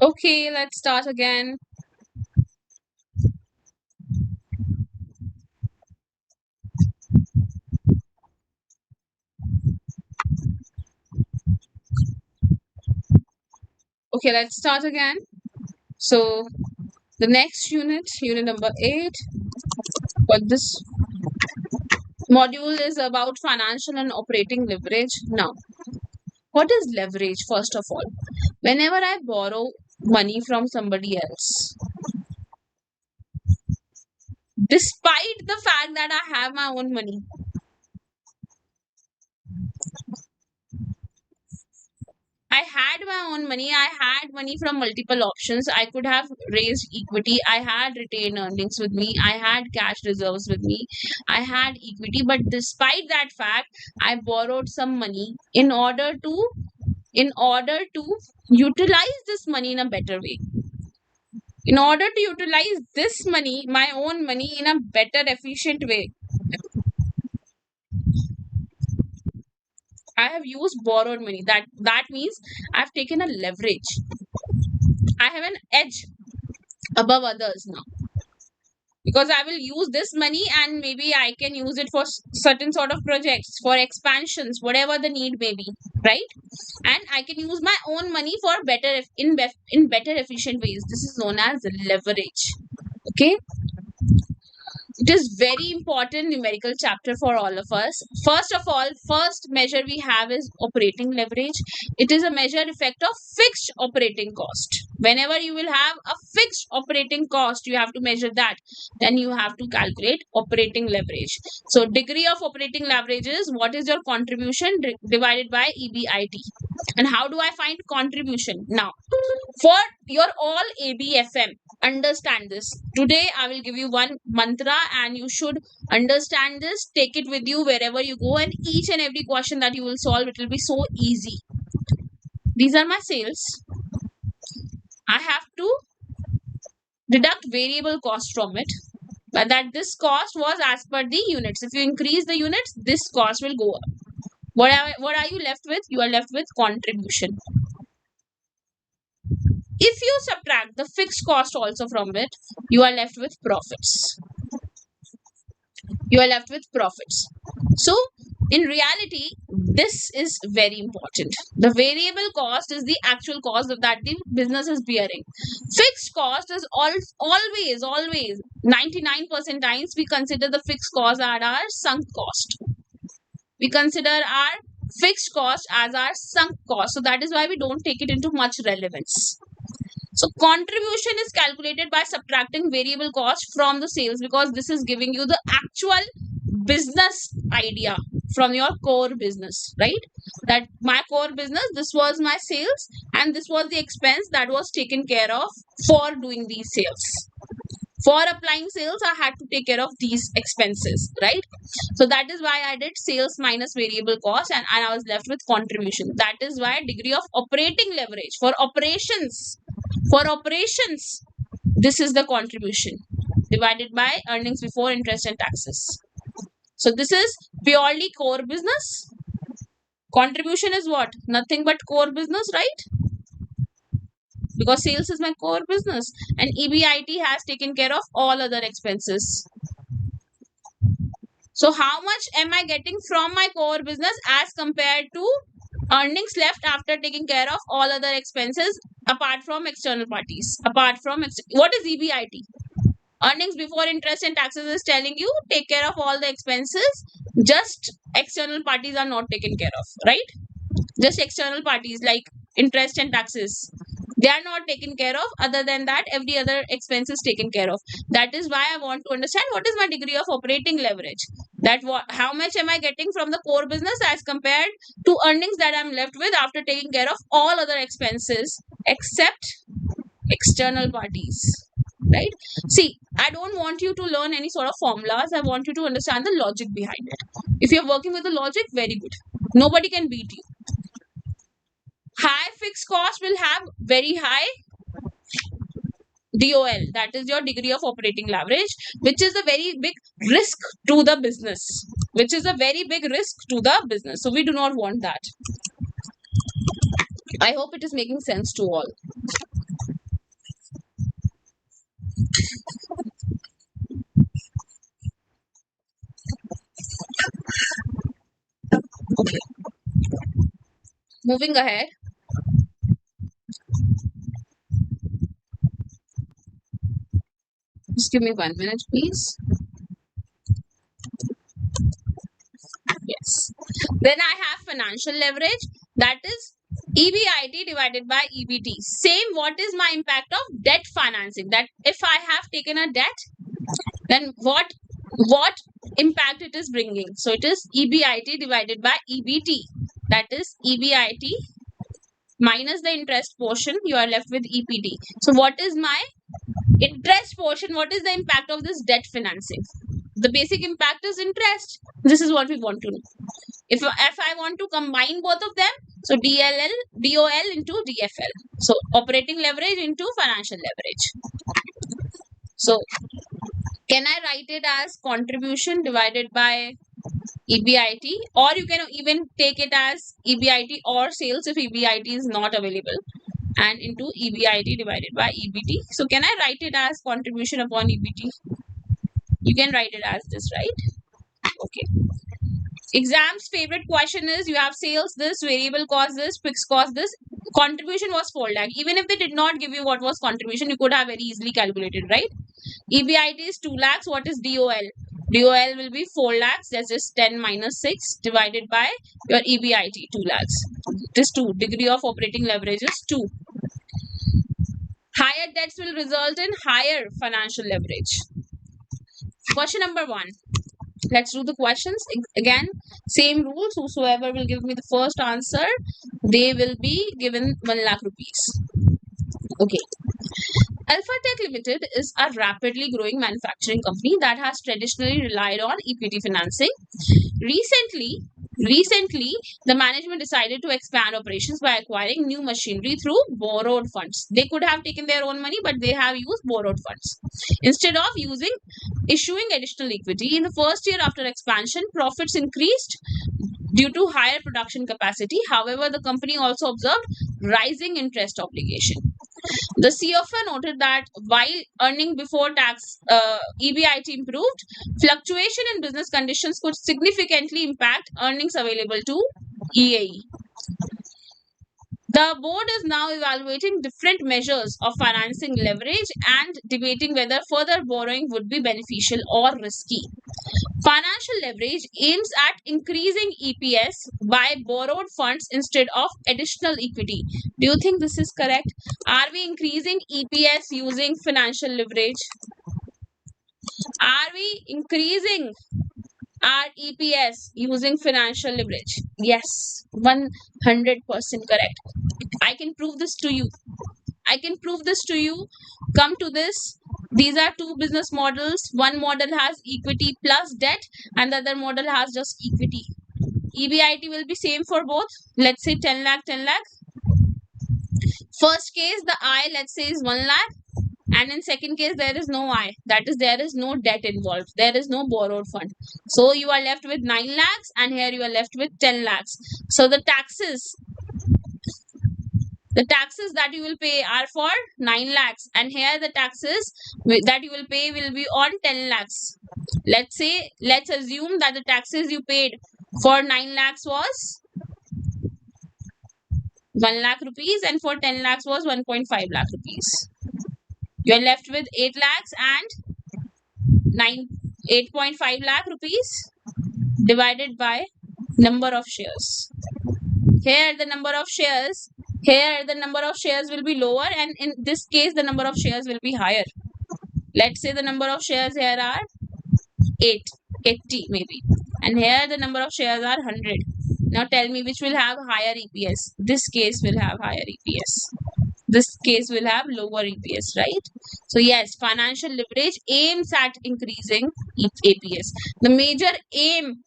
Okay, let's start again. Okay, let's start again. So, the next unit, unit number 8, what this module is about financial and operating leverage. Now, what is leverage, first of all? Whenever I borrow money from somebody else, despite the fact that I have my own money, I had my own money. I had money from multiple options. I could have raised equity. I had retained earnings with me. I had cash reserves with me. I had equity. But despite that fact, I borrowed some money in order to utilize this money in a better way. In order to utilize this money, my own money, in a better, efficient way, I have used borrowed money. That means I've taken a leverage. I have an edge above others now, because I will use this money and maybe I can use it for certain sort of projects, for expansions, whatever the need may be, right? And I can use my own money for in better efficient ways. This is known as leverage. Okay, it is very important numerical chapter for all of us. First of all, first measure we have is operating leverage. It is a measure effect of fixed operating cost. Whenever you will have a fixed operating cost, you have to measure that. Then you have to calculate operating leverage. So degree of operating leverage is what is your contribution divided by EBIT. And how do I find contribution? Now, for your all ABFM, understand this. Today I will give you one mantra and you should understand this. Take it with you wherever you go, and each and every question that you will solve, it will be so easy. These are my sales. I have to deduct variable cost from it, but that this cost was as per the units. If you increase the units, this cost will go up. What are you left with? You are left with contribution. If you subtract the fixed cost also from it, you are left with profits. You are left with profits. So, in reality, this is very important. The variable cost is the actual cost that the business is bearing. Fixed cost is always 99% times we consider the fixed cost as our sunk cost. We consider our fixed cost as our sunk cost. So that is why we don't take it into much relevance. So contribution is calculated by subtracting variable cost from the sales, because this is giving you the actual business idea from your core business, right? That my core business, this was my sales and this was the expense that was taken care of for doing these sales. For applying sales, I had to take care of these expenses, right? So that is why I did sales minus variable cost, and I was left with contribution. That is why degree of operating leverage for operations. For operations, this is the contribution divided by earnings before interest and taxes. So this is purely core business. Contribution is what? Nothing but core business, right? Because sales is my core business and EBIT has taken care of all other expenses. So how much am I getting from my core business as compared to earnings left after taking care of all other expenses apart from external parties? What is EBIT? Earnings before interest and taxes is telling you take care of all the expenses. Just external parties are not taken care of, right? Just external parties like interest and taxes, they are not taken care of. Other than that, every other expense is taken care of. That is why I want to understand what is my degree of operating leverage. How much am I getting from the core business as compared to earnings that I'm left with after taking care of all other expenses except external parties, right? See, I don't want you to learn any sort of formulas. I want you to understand the logic behind it. If you're working with the logic, very good. Nobody can beat you. High fixed cost will have very high DOL, that is your degree of operating leverage, which is a very big risk to the business. So we do not want that. I hope it is making sense to all. Okay, moving ahead. Just give me 1 minute, please. Yes. Then I have financial leverage, that is EBIT divided by EBT. Same, what is my impact of debt financing? That if I have taken a debt, then what impact it is bringing? So it is EBIT divided by EBT. That is EBIT minus the interest portion, you are left with EPT. So what is my interest portion? What is the impact of this debt financing? The basic impact is interest. This is what we want to know. If I want to combine both of them, so DOL into DFL. So operating leverage into financial leverage. So can I write it as contribution divided by EBIT, or you can even take it as EBIT or sales if EBIT is not available, and into EBIT divided by EBT. So can I write it as contribution upon EBT? You can write it as this, right? Okay. Exam's favorite question is, you have sales this, variable cost this, fixed cost this. Contribution was 4 lakh. Even if they did not give you what was contribution, you could have very easily calculated, right? EBIT is 2 lakhs. What is DOL? DOL will be 4 lakhs. That's just 10 minus 6 divided by your EBIT, 2 lakhs. This 2. Degree of operating leverage is 2. Higher debts will result in higher financial leverage. Question number 1. Let's do the questions. Again, same rules. Whosoever will give me the first answer, they will be given 1 lakh rupees. Okay. Alpha Tech Limited is a rapidly growing manufacturing company that has traditionally relied on equity financing. Recently, the management decided to expand operations by acquiring new machinery through borrowed funds. They could have taken their own money, but they have used borrowed funds. Instead of issuing additional equity, in the first year after expansion, profits increased due to higher production capacity. However, the company also observed rising interest obligation. The CFO noted that while earning before tax EBIT improved, fluctuation in business conditions could significantly impact earnings available to EAE. The board is now evaluating different measures of financing leverage and debating whether further borrowing would be beneficial or risky. Financial leverage aims at increasing EPS by borrowed funds instead of additional equity. Do you think this is correct? Are we increasing EPS using financial leverage? Are we increasing our EPS using financial leverage? Yes, 100% correct. I can prove this to you. Come to this. These are two business models. One model has equity plus debt, and the other model has just equity. EBIT will be same for both. Let's say 10 lakh, 10 lakh. First case, the I, let's say, is 1 lakh. And in second case, there is no I. That is, there is no debt involved. There is no borrowed fund. So you are left with 9 lakhs, and here you are left with 10 lakhs. So the taxes that you will pay are for 9 lakhs, and here the taxes that you will pay will be on 10 lakhs. Let's assume that the taxes you paid for 9 lakhs was 1 lakh rupees, and for 10 lakhs was 1.5 lakh rupees. You are left with 8 lakhs and 8.5 lakh rupees divided by number of shares. Here the number of shares will be lower, and in this case the number of shares will be higher. Let's say the number of shares here are 80 maybe, and here the number of shares are 100. Now tell me which will have higher EPS. This case will have higher EPS. This case will have lower EPS, right? So yes, financial leverage aims at increasing EPS. The major aim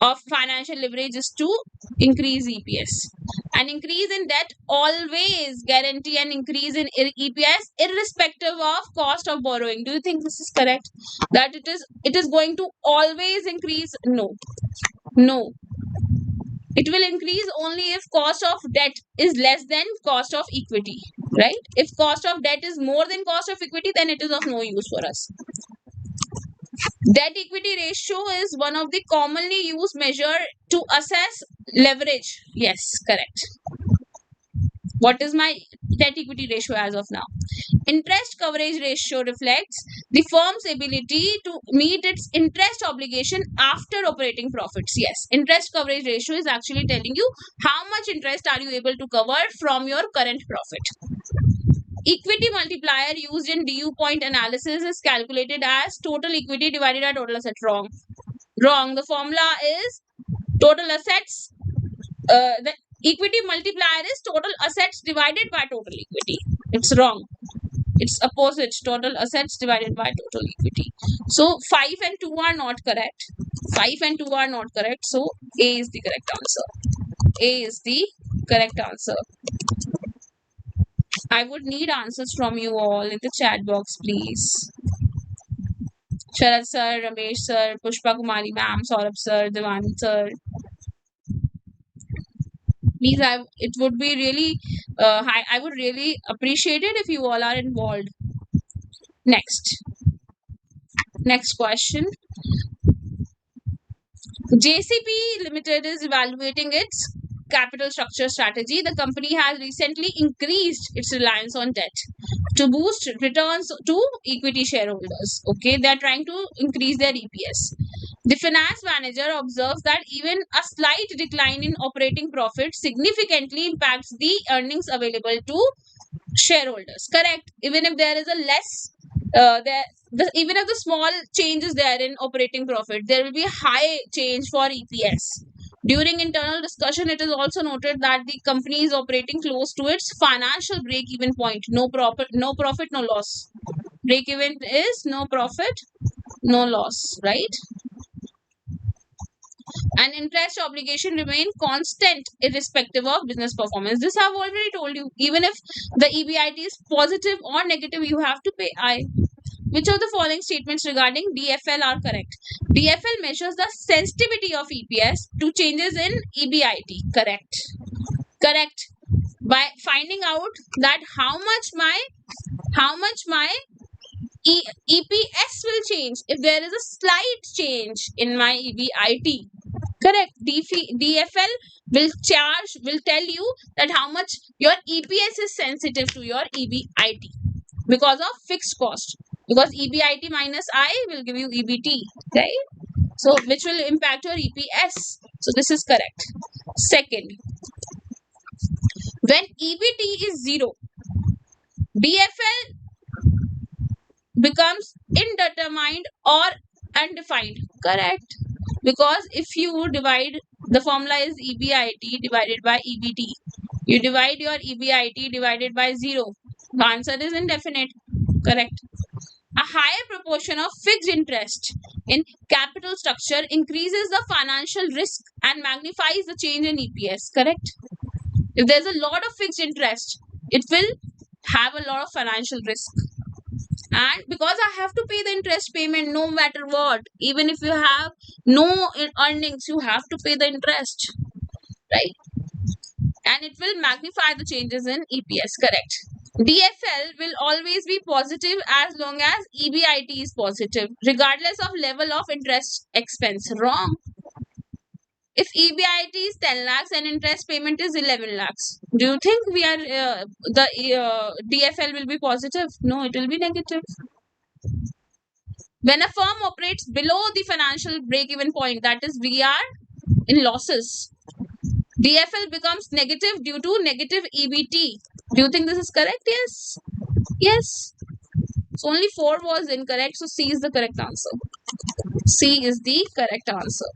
of financial leverage is to increase EPS. An increase in debt always guarantee an increase in EPS irrespective of cost of borrowing. Do you think this is correct? That it is going to always increase? No. It will increase only if cost of debt is less than cost of equity, right? If cost of debt is more than cost of equity, then it is of no use for us. Debt equity ratio is one of the commonly used measure to assess leverage. Yes, correct. What is my debt equity ratio as of now? Interest coverage ratio reflects the firm's ability to meet its interest obligation after operating profits. Yes, interest coverage ratio is actually telling you how much interest are you able to cover from your current profit. Equity multiplier used in DU point analysis is calculated as total equity divided by total asset. Wrong. Wrong. The formula is total assets. The equity multiplier is total assets divided by total equity. It's wrong. It's opposite. Total assets divided by total equity. So 5 and 2 are not correct. 5 and 2 are not correct. So A is the correct answer. A is the correct answer. I would need answers from you all in the chat box, please. Sharad sir, Ramesh sir, Pushpa Kumari ma'am, Saurabh sir, Devan sir. Please, it would be really, I would really appreciate it if you all are involved. Next question. JCP Limited is evaluating its capital structure strategy. The company has recently increased its reliance on debt to boost returns to equity shareholders. Okay, they are trying to increase their EPS. The finance manager observes that even a slight decline in operating profit significantly impacts the earnings available to shareholders. Correct. Even if there is a less, even if the small change is there in operating profit, there will be high change for EPS. During internal discussion, it is also noted that the company is operating close to its financial break-even point. No profit, no loss. Break-even is no profit, no loss, right? And interest obligation remain constant irrespective of business performance. This I've already told you. Even if the EBIT is positive or negative, you have to pay I. Which of the following statements regarding DFL are correct? DFL measures the sensitivity of EPS to changes in EBIT. Correct. Correct. By finding out that how much my EPS will change if there is a slight change in my EBIT. Correct. DFL will tell you that how much your EPS is sensitive to your EBIT because of fixed cost. Because EBIT minus I will give you EBT, right? So which will impact your EPS. So this is correct. Second, when EBT is 0, DFL becomes indeterminate or undefined. Correct. Because if you divide, the formula is EBIT divided by EBT. You divide your EBIT divided by 0. The answer is indefinite. Correct. A higher proportion of fixed interest in capital structure increases the financial risk and magnifies the change in EPS. Correct. If there's a lot of fixed interest, it will have a lot of financial risk. And because I have to pay the interest payment no matter what, even if you have no earnings, you have to pay the interest, right? And it will magnify the changes in EPS. Correct. DFL will always be positive as long as EBIT is positive, regardless of level of interest expense. Wrong. If EBIT is 10 lakhs and interest payment is 11 lakhs, do you think the DFL will be positive? No, it will be negative. When a firm operates below the financial break-even point, that is, we are in losses, DFL becomes negative due to negative EBT. Do you think this is correct? Yes. Yes. So only 4 was incorrect. So C is the correct answer. C is the correct answer.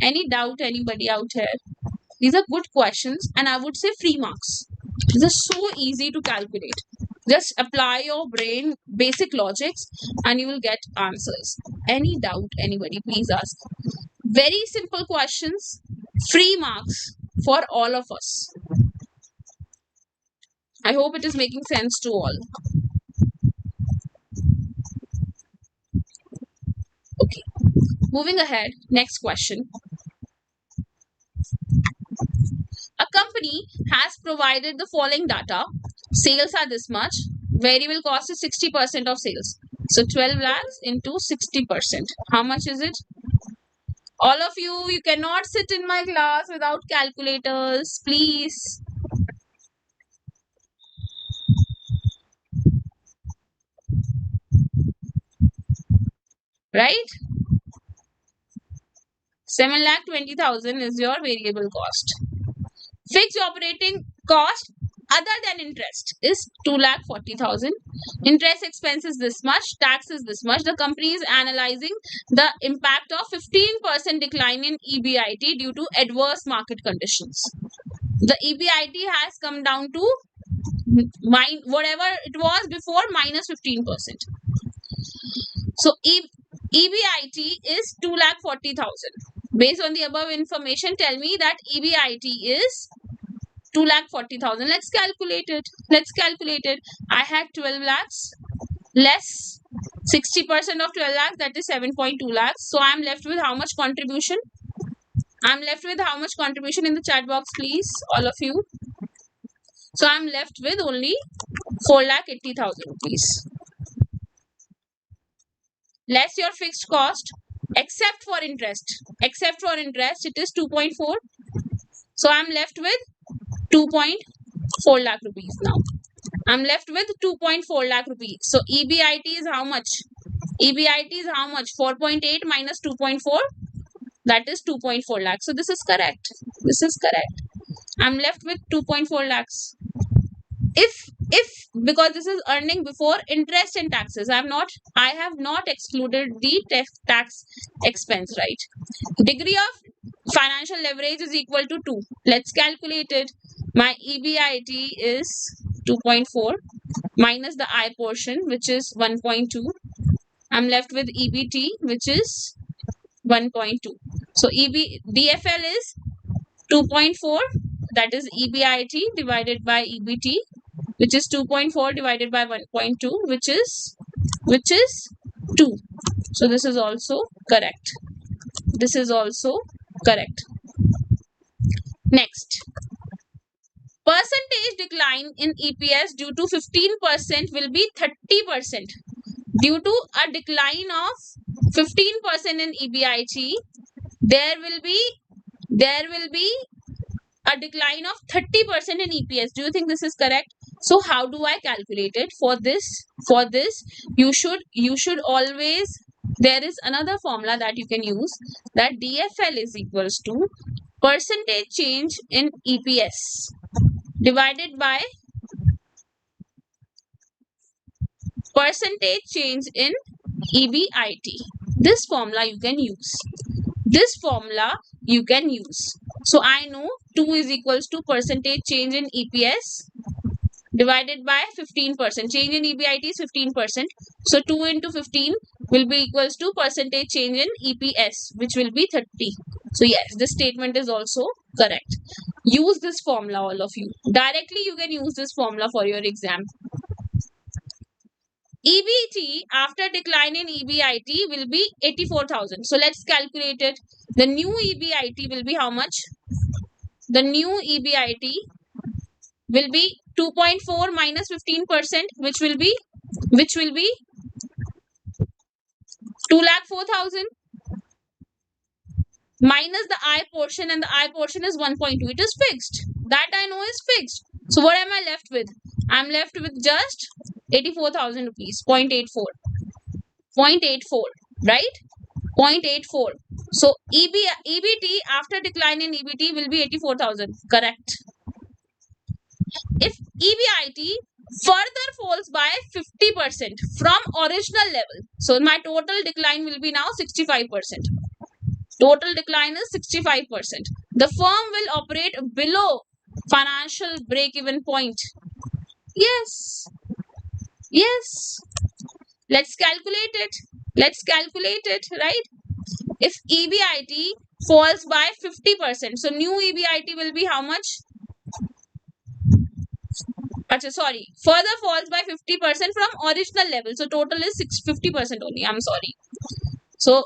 Any doubt, anybody out here? These are good questions and I would say free marks. These are so easy to calculate. Just apply your brain basic logics and you will get answers. Any doubt, anybody, please ask. Very simple questions, free marks for all of us. I hope it is making sense to all. Okay, moving ahead, next question. company has provided the following data. Sales are this much. Variable cost is 60% of sales. So 12 lakhs into 60%. How much is it? All of you cannot sit in my class without calculators, please. Right? 7,20,000 is your variable cost. Fixed operating cost other than interest is 2,40,000. Interest expense is this much, tax is this much. The company is analyzing the impact of 15% decline in EBIT due to adverse market conditions. The EBIT has come down to whatever it was before, minus 15%. So EBIT is 2,40,000. Based on the above information, tell me that EBIT is 2,40,000. Let's calculate it. I had 12 lakhs less 60% of 12 lakhs, that is 7.2 lakhs. So I'm left with how much contribution? I'm left with how much contribution in the chat box, please, all of you. So I'm left with only 4,80,000 rupees. Less your fixed cost, except for interest. It is 2.4. So I'm left with 2.4 lakh rupees now. I'm left with 2.4 lakh rupees. So EBIT is how much? 4.8 minus 2.4. That is 2.4 lakhs. So this is correct. I'm left with 2.4 lakhs. If because this is earning before interest and taxes, I have not excluded the tax expense, right? Degree of financial leverage is equal to 2. Let's calculate it. My EBIT is 2.4 minus the I portion, which is 1.2. I'm left with EBT, which is 1.2. So DFL is 2.4, that is EBIT divided by EBT, which is 2.4 divided by 1.2, which is 2. So this is also correct. Next, percentage decline in EPS due to 15% will be 30%. Due to a decline of 15% in EBIT, there will be a decline of 30% in EPS. Do you think this is correct? So how do I calculate it? For this you should always, there is another formula that you can use, that DFL is equals to percentage change in EPS divided by percentage change in EBIT. This formula you can use. So I know 2 is equals to percentage change in EPS divided by 15%. Change in EBIT is 15%. So 2 into 15 will be equals to percentage change in EPS, which will be 30. So yes, this statement is also correct. Use this formula, all of you. Directly you can use this formula for your exam. EBT after decline in EBIT will be 84,000. So let's calculate it. The new EBIT will be how much? The new EBIT will be 2.4 minus 15%, which will be 2,04,000 minus the I portion, and the I portion is 1.2. It is fixed. That I know is fixed. So what am I left with? I'm left with just 84,000 rupees, 0.84, right? 0.84. So EBT after decline in EBT will be 84,000. Correct. If EBIT further falls by 50% from original level, so my total decline will be now 65%. Total decline is 65%. The firm will operate below financial break-even point. Yes. Let's calculate it, right? If EBIT falls by 50%, so new EBIT will be how much? Further falls by 50% from original level. So total is 50% only. I'm sorry. So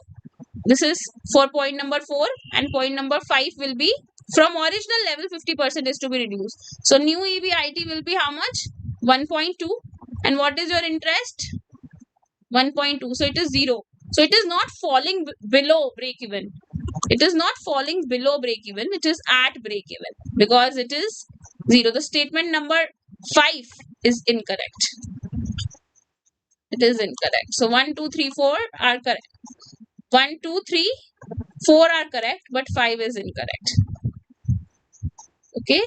this is for point number 4, and point number 5 will be From original level, 50% is to be reduced. So new EBIT will be how much? 1.2. And what is your interest? 1.2. So it is 0. So it is not falling below break even. It is not falling below break even. It is at break even because it is 0. The statement number 5 is incorrect. It is incorrect. So 1, 2, 3, 4 are correct. 1, 2, 3, 4 are correct, but 5 is incorrect. Okay.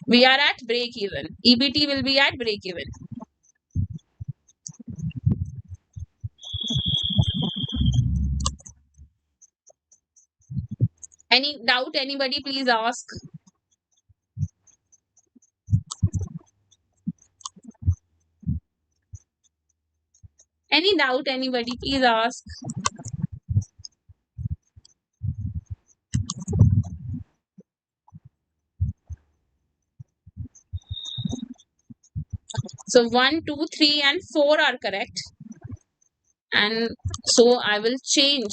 We are at break even. EBT will be at break even. Any doubt, anybody, please ask. Any doubt, anybody, please ask. So 1, 2, 3 and 4 are correct. And so I will change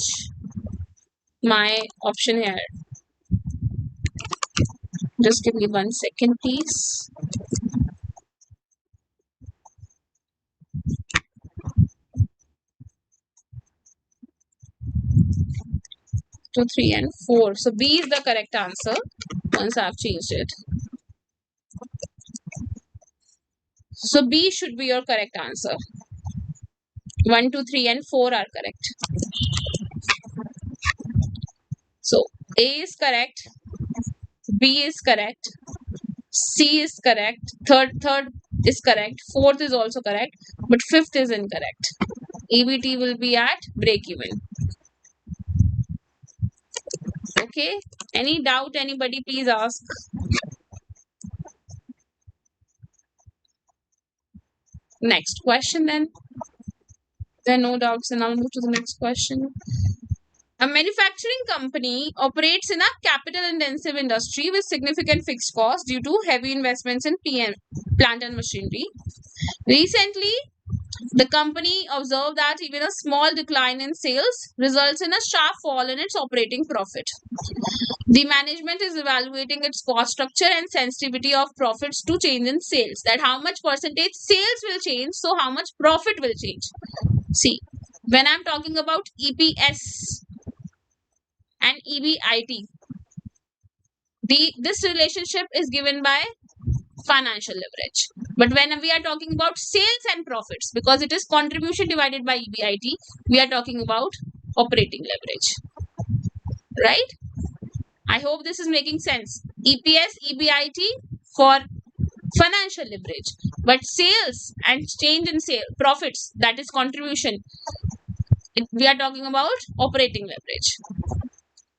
my option here. Just give me 1 second, please. 2, 3 and 4. So B is the correct answer once I've changed it. So B should be your correct answer. 1, 2, 3 and 4 are correct. So A is correct, B is correct, C is correct, third is correct, fourth is also correct, but fifth is incorrect. EBT will be at break even. Okay. Any doubt, anybody, please ask. Next question then. There are no doubts, and I'll move to the next question. A manufacturing company operates in a capital intensive industry with significant fixed costs due to heavy investments in plant and machinery. Recently, the company observed that even a small decline in sales results in a sharp fall in its operating profit. The management is evaluating its cost structure and sensitivity of profits to change in sales. That how much percentage sales will change, so how much profit will change. See, when I'm talking about EPS and EBIT, this relationship is given by financial leverage. But when we are talking about sales and profits, because it is contribution divided by EBIT, we are talking about operating leverage. Right? I hope this is making sense. EPS, EBIT for financial leverage. But sales and change in sale profits, that is contribution, we are talking about operating leverage.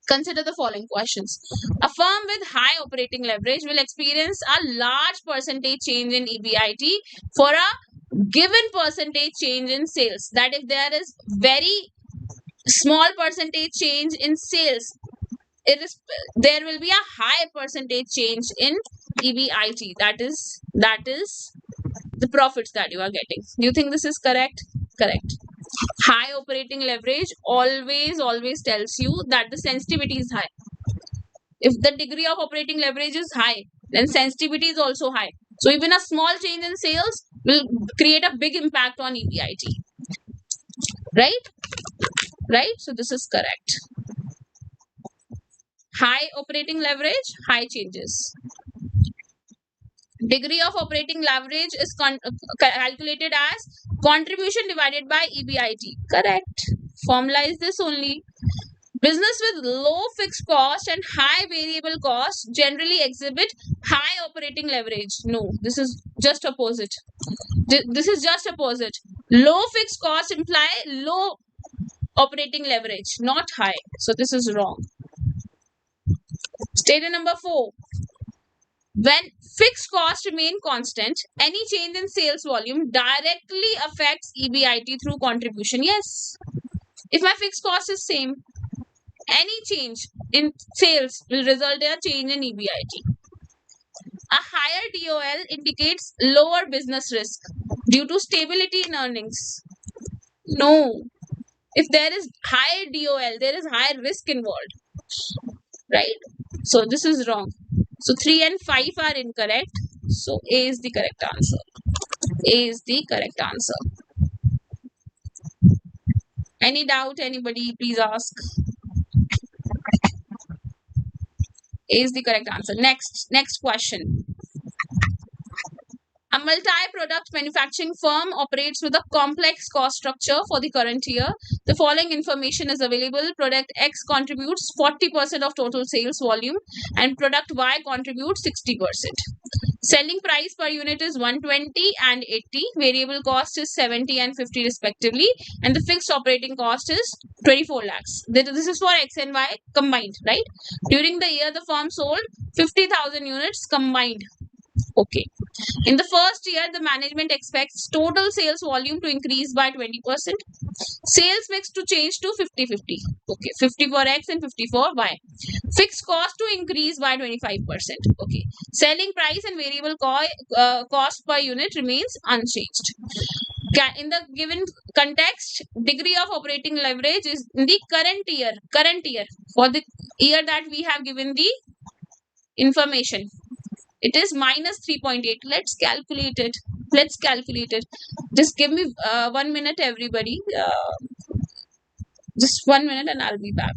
Consider the following questions. A firm with high operating leverage will experience a large percentage change in EBIT for a given percentage change in sales. That if there is very small percentage change in sales, there will be a high percentage change in EBIT. That is the profits that you are getting. Do you think this is correct? Correct. High operating leverage always tells you that the sensitivity is high. If the degree of operating leverage is high, then sensitivity is also high. So even a small change in sales will create a big impact on EBIT. Right? Right? So this is correct. High operating leverage, high changes. Degree of operating leverage is calculated as contribution divided by EBIT. Correct. Formula is this only. Business with low fixed cost and high variable cost generally exhibit high operating leverage. No, this is just opposite. This is just opposite. Low fixed cost imply low operating leverage, not high. So this is wrong. Statement number 4. When fixed costs remain constant, any change in sales volume directly affects EBIT through contribution. Yes. If my fixed cost is same, any change in sales will result in a change in EBIT. A higher DOL indicates lower business risk due to stability in earnings. No. If there is high DOL, there is high risk involved, right? So this is wrong. So 3 and 5 are incorrect. So A is the correct answer. A is the correct answer. Any doubt, anybody, please ask. A is the correct answer. Next question. A multi-product manufacturing firm operates with a complex cost structure for the current year. The following information is available. Product X contributes 40% of total sales volume and product Y contributes 60%. Selling price per unit is 120 and 80. Variable cost is 70 and 50 respectively. And the fixed operating cost is 24 lakhs. This is for X and Y combined, right? During the year, the firm sold 50,000 units combined. Okay. In the first year, the management expects total sales volume to increase by 20%. Sales mix to change to 50-50. Okay, 50 for X and 50 for Y. Fixed cost to increase by 25%. Okay. Selling price and variable cost per unit remains unchanged. In the given context, degree of operating leverage is in the current year, for the year that we have given the information. It is minus 3.8. Let's calculate it. Just give me 1 minute, everybody. Just 1 minute and I'll be back.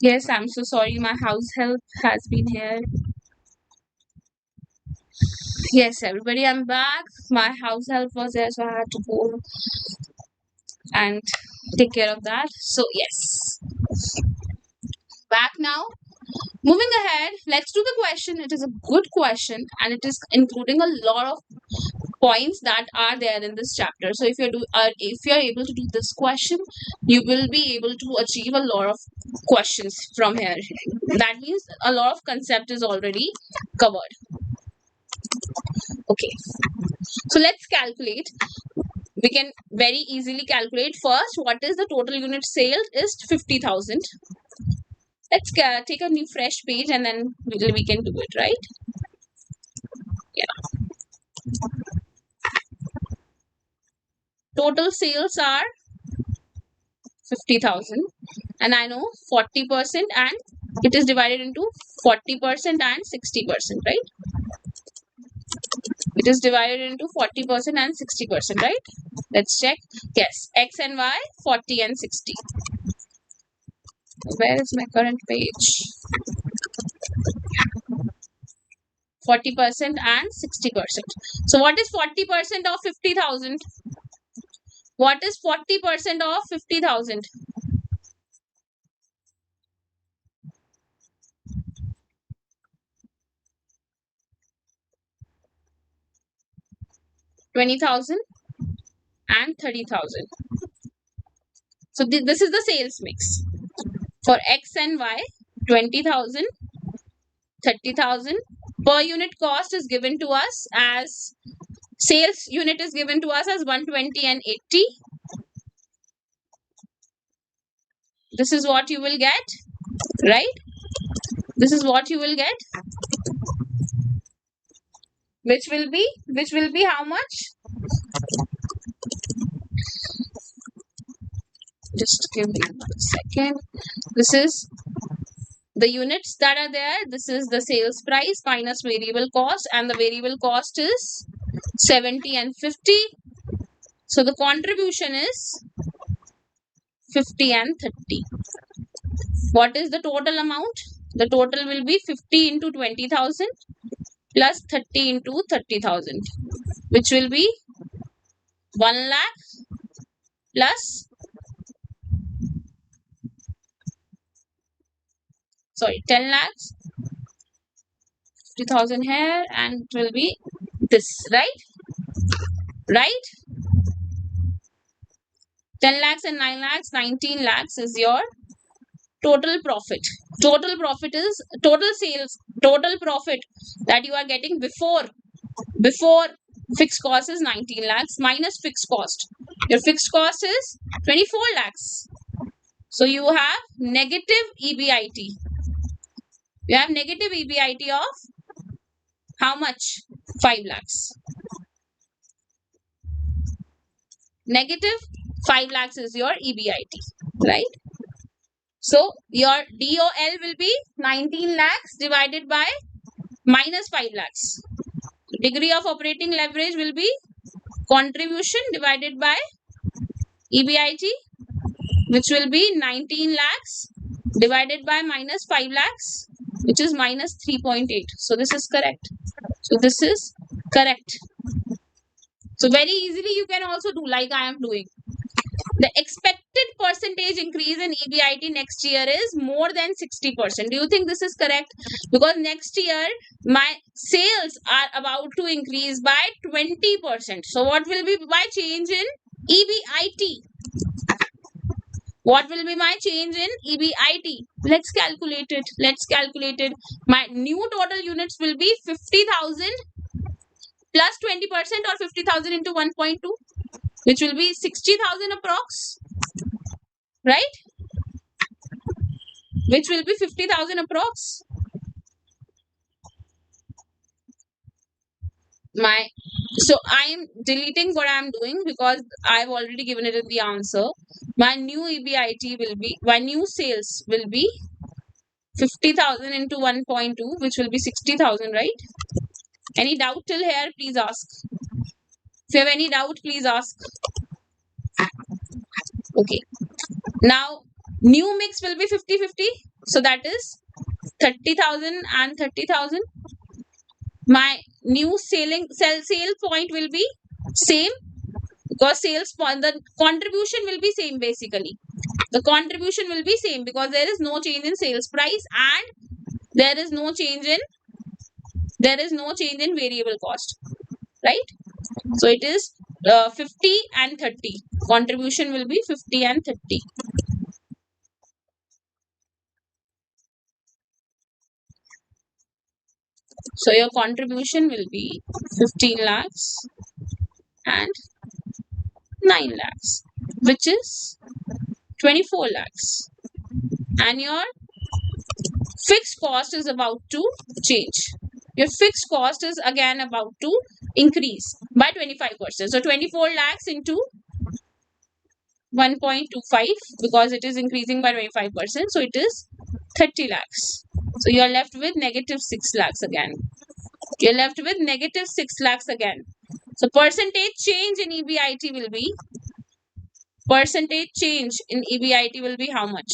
Yes, I'm so sorry. My house help has been here. Yes, everybody, I'm back. My house help was there, so I had to go and take care of that. So, yes, back now. Moving ahead, let's do the question. It is a good question and it is including a lot of points that are there in this chapter. So if you're able to do this question, you will be able to achieve a lot of questions from here. That means a lot of concept is already covered. Okay, so let's calculate. We can very easily calculate. First, what is the total unit sales is 50,000. Let's take a new fresh page and then we can do it, right? Yeah. Total sales are 50,000 and I know 40% and it is divided into 40% and 60%, right? It is divided into 40% and 60%, right? Let's check. Yes, X and Y, 40 and 60. Where is my current page? 40% and 60%. So what is 40% of 50,000? What is 40% of 50,000? 20,000 and 30,000. So this is the sales mix. For X and Y, 20,000, 30,000. Per unit cost is given to us as sales unit is given to us as 120 and 80. This is what you will get, right? This is what you will get. Which will be how much? Just give me a second. This is The units that are there, this is the sales price minus variable cost, and the variable cost is 70 and 50. So the contribution is 50 and 30. What is the total amount? The total will be 50 into 20,000 plus 30 into 30,000, which will be 1 lakh plus, 10 lakhs, 50,000 here, and it will be this, right? Right? 10 lakhs and 9 lakhs, 19 lakhs is your total profit. Total profit is total sales, total profit that you are getting before fixed cost is 19 lakhs minus fixed cost. Your fixed cost is 24 lakhs. So you have negative EBIT. You have negative EBIT of how much? 5 lakhs. Negative 5 lakhs is your EBIT, right? So your DOL will be 19 lakhs divided by minus 5 lakhs. Degree of operating leverage will be contribution divided by EBIT, which will be 19 lakhs divided by minus 5 lakhs, which is minus 3.8. So this is correct. So this is correct. So very easily you can also do like I am doing. The expected percentage increase in EBIT next year is more than 60%. Do you think this is correct? Because next year my sales are about to increase by 20%. So what will be my change in EBIT? What will be my change in EBIT? Let's calculate it. Let's calculate it. My new total units will be 50,000 plus 20% or 50,000 into 1.2, which will be 60,000 approx, right? Which will be 50,000 approx. So I am deleting what I am doing because I have already given it in the answer. My new EBIT will be, my new sales will be 50,000 into 1.2, which will be 60,000, right? Any doubt till here? Please ask. If you have any doubt, please ask. Okay. Now, new mix will be 50-50. So that is 30,000 and 30,000. My new sale point will be same because sales point, the contribution will be same basically. The contribution will be same because there is no change in sales price and there is no change in variable cost, right? So it is 50 and 30. Contribution will be 50 and 30. So your contribution will be 15 lakhs and 9 lakhs, which is 24 lakhs. And your fixed cost is about to change. Your fixed cost is again about to increase by 25%. So 24 lakhs into 1.25 because it is increasing by 25%. So it is 30 lakhs. So you are left with negative 6 lakhs again. You're left with negative 6 lakhs again. So percentage change in EBIT will be, how much?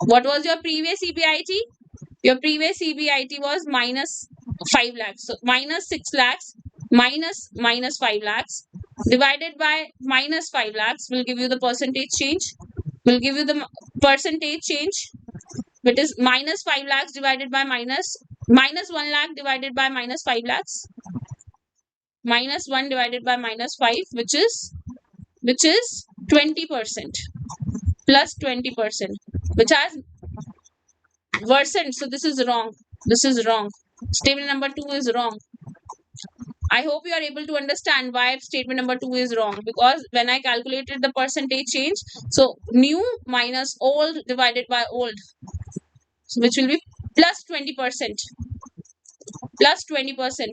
What was your previous EBIT? Your previous EBIT was minus 5 lakhs. So minus 6 lakhs minus 5 lakhs divided by minus 5 lakhs will give you the percentage change. Will give you the percentage change, which is minus 5 lakhs divided by minus 1 lakh divided by minus 5 lakhs. Minus 1 divided by minus 5, which is 20% plus 20%, which has worsened. So this is wrong. This is wrong. Statement number 2 is wrong. I hope you are able to understand why statement number 2 is wrong, because when I calculated the percentage change, so new minus old divided by old, so which will be plus 20%. Plus 20%.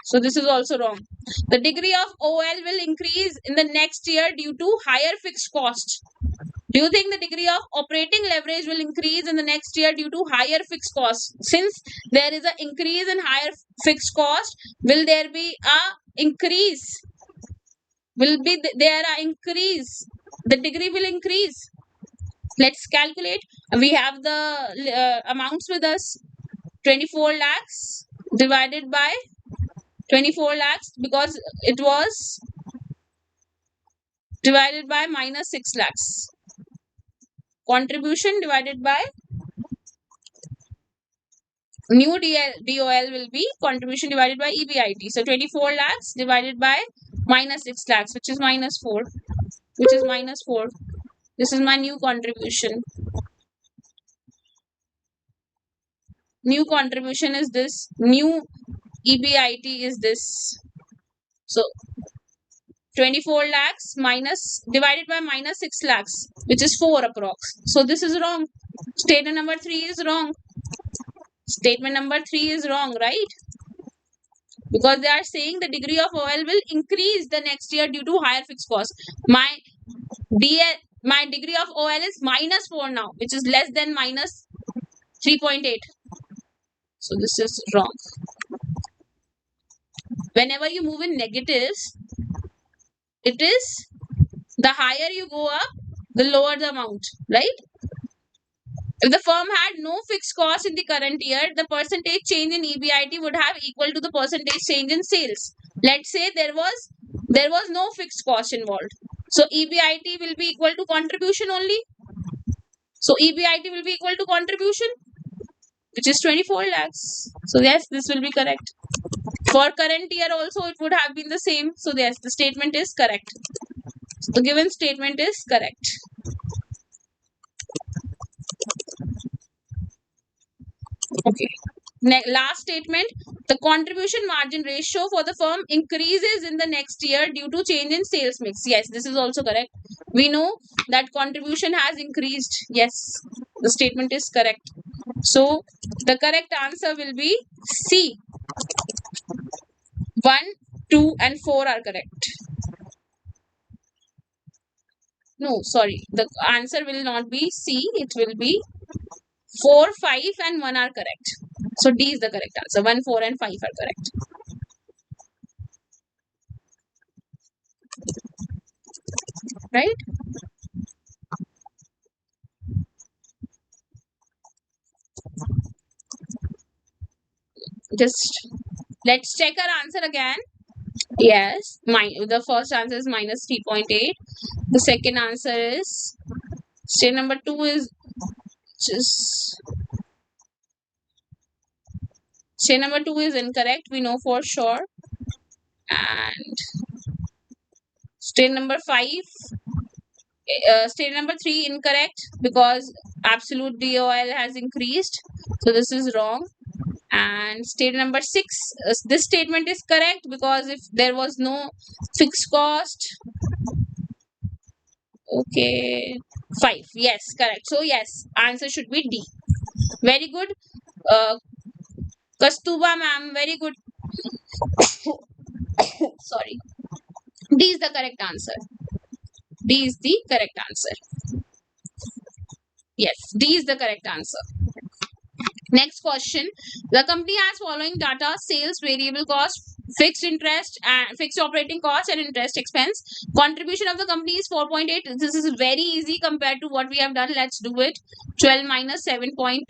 So this is also wrong. The degree of OL will increase in the next year due to higher fixed cost. Do you think the degree of operating leverage will increase in the next year due to higher fixed costs? Since there is an increase in higher fixed cost, will there be a increase? Will be there a increase? The degree will increase. Let's calculate. We have the amounts with us. 24 lakhs divided by 24 lakhs because it was divided by minus 6 lakhs. Contribution divided by new DOL will be contribution divided by EBIT. So 24 lakhs divided by minus 6 lakhs, which is minus 4. Which is minus 4. This is my new contribution. New contribution is this. New EBIT is this. So 24 lakhs minus divided by minus 6 lakhs, which is 4 approx. So this is wrong. Statement number 3 is wrong. Statement number 3 is wrong, right? Because they are saying the degree of OL will increase the next year due to higher fixed cost. My degree of OL is minus 4 now, which is less than minus 3.8. So this is wrong. Whenever you move in negatives, it is the higher you go up, the lower the amount, right? If the firm had no fixed cost in the current year, the percentage change in EBIT would have equal to the percentage change in sales. Let's say there was no fixed cost involved. So EBIT will be equal to contribution only. So EBIT will be equal to contribution, which is 24 lakhs. So yes, this will be correct. For current year also it would have been the same. So yes, the statement is correct. So the given statement is correct. Okay. Last statement, the contribution margin ratio for the firm increases in the next year due to change in sales mix. Yes, this is also correct. We know that contribution has increased. Yes, the statement is correct. So the correct answer will be C. 1, 2 and 4 are correct. No, sorry. The answer will not be C. It will be 4, 5 and 1 are correct. So D is the correct answer. 1, 4 and 5 are correct. Right? Just let's check our answer again. Yes, the first answer is minus 3.8. The second answer is state number 2 is just state number 2 is incorrect. We know for sure. And state number 5, state number 3 incorrect because absolute DOL has increased. So this is wrong. And state number 6, this statement is correct because if there was no fixed cost. Okay, 5. Yes, correct. So yes, answer should be D. Very good. Kastuba ma'am, very good. Sorry. D is the correct answer. D is the correct answer. Yes, D is the correct answer. Next question. The company has following data: sales, variable cost, fixed interest, and fixed operating cost and interest expense. Contribution of the company is 4.8. This is very easy compared to what we have done. Let's do it. 12 minus 7.2.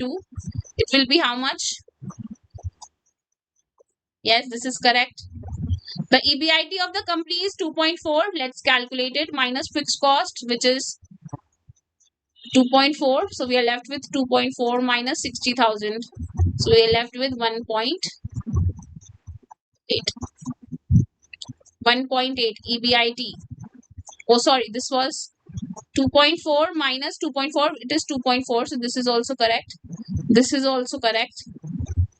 It will be how much? Yes, this is correct. The EBIT of the company is 2.4. Let's calculate it. Minus fixed cost, which is 2.4. So we are left with 2.4 minus 60,000. So we are left with 1.8. 1.8 EBIT. Oh, sorry. This was 2.4 minus 2.4. It is 2.4. So this is also correct. This is also correct.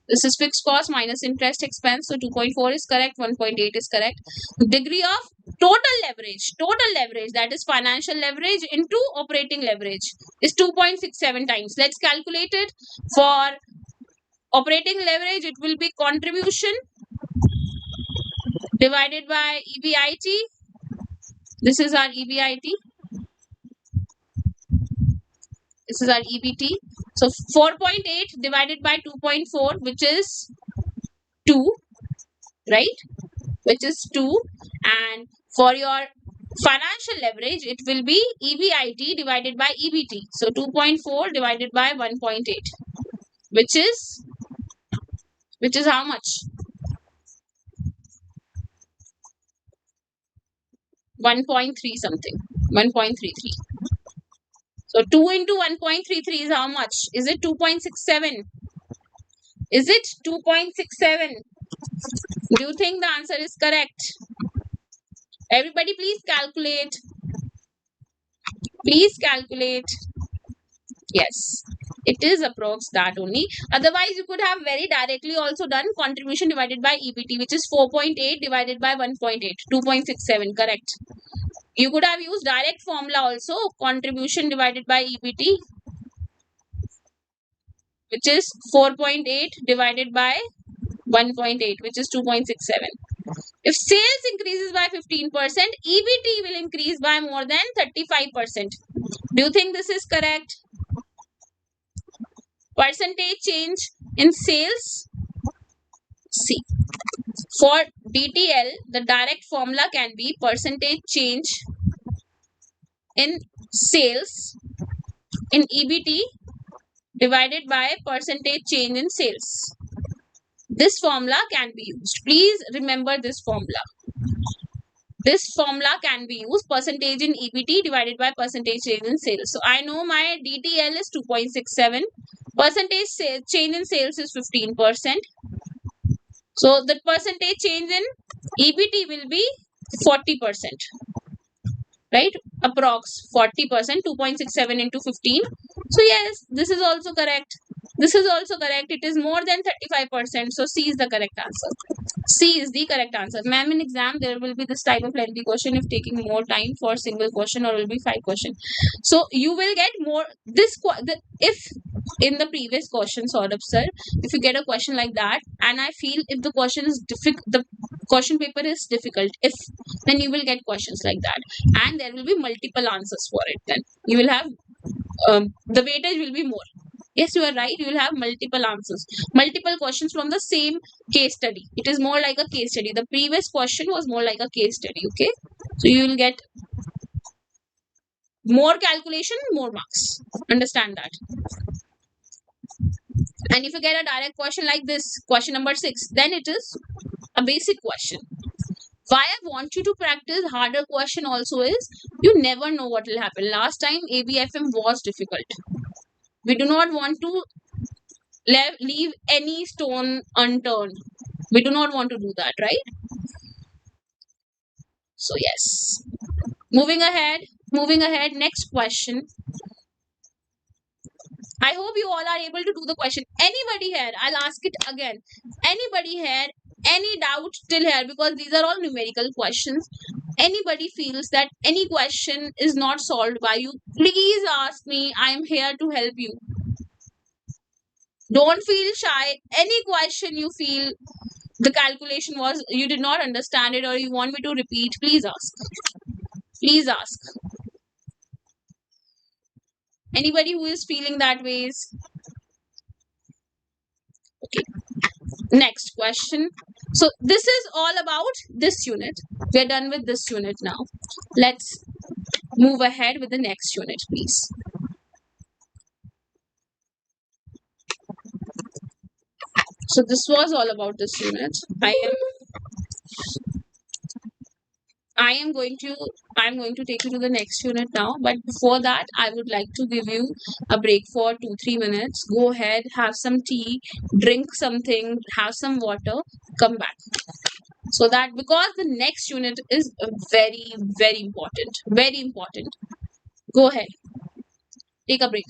This is fixed cost minus interest expense. So 2.4 is correct. 1.8 is correct. Degree of total leverage, that is financial leverage into operating leverage, is 2.67 times. Let's calculate it. For operating leverage, it will be contribution divided by EBIT. This is our EBIT. This is our EBT. So 4.8 divided by 2.4, which is 2, right? Which is 2. And for your financial leverage, it will be EBIT divided by EBT. So 2.4 divided by 1.8, which is how much? 1.3 something. 1.33. So 2 into 1.33 is how much? Is it 2.67? Is it 2.67? Do you think the answer is correct? Everybody please calculate. Please calculate. Yes, it is approx that only. Otherwise, you could have very directly also done contribution divided by EBT, which is 4.8 divided by 1.8, 2.67, correct. You could have used direct formula also, contribution divided by EBT, which is 4.8 divided by 1.8, which is 2.67. If sales increases by 15%, EBT will increase by more than 35%. Do you think this is correct? Percentage change in sales. See, for DTL, the direct formula can be percentage change in sales in EBT divided by percentage change in sales. This formula can be used. Please remember this formula. This formula can be used, percentage in EBT divided by percentage change in sales. So I know my DTL is 2.67. Percentage change in sales is 15%. So the percentage change in EBT will be 40%. Right? Approx 40%, 2.67 into 15. So yes, this is also correct. This is also correct. It is more than 35%. So C is the correct answer. C is the correct answer. Ma'am, in exam, there will be this type of lengthy question if taking more time for single question, or will be 5 questions. So you will get more if in the previous question sort of, sir, if you get a question like that, and I feel if the question is difficult, the question paper is difficult, if then you will get questions like that, and there will be multiple answers for it. Then you will have the weightage will be more. Yes, you are right. You will have multiple answers, multiple questions from the same case study. It is more like a case study. The previous question was more like a case study. Okay, so you will get more calculation, more marks. Understand that. And if you get a direct question like this, question number 6, then it is a basic question. Why I want you to practice harder question also is, you never know what will happen. Last time ABFM was difficult. We do not want to leave any stone unturned. We do not want to do that, right? So yes, moving ahead, next question. I hope you all are able to do the question. Anybody here, I'll ask it again. Anybody here, any doubt till here, because these are all numerical questions. Anybody feels that any question is not solved by you, please ask me. I am here to help you. Don't feel shy. Any question you feel the calculation was, you did not understand it, or you want me to repeat, please ask. Please ask. Anybody who is feeling that ways? Okay. Next question. So this is all about this unit. We're done with this unit now. Let's move ahead with the next unit, please. So this was all about this unit. I'm going to take you to the next unit now, but before that I would like to give you a break for 2-3 minutes. Go ahead, have some tea, drink something, have some water, come back, so that, because the next unit is very, very important. Go ahead, take a break.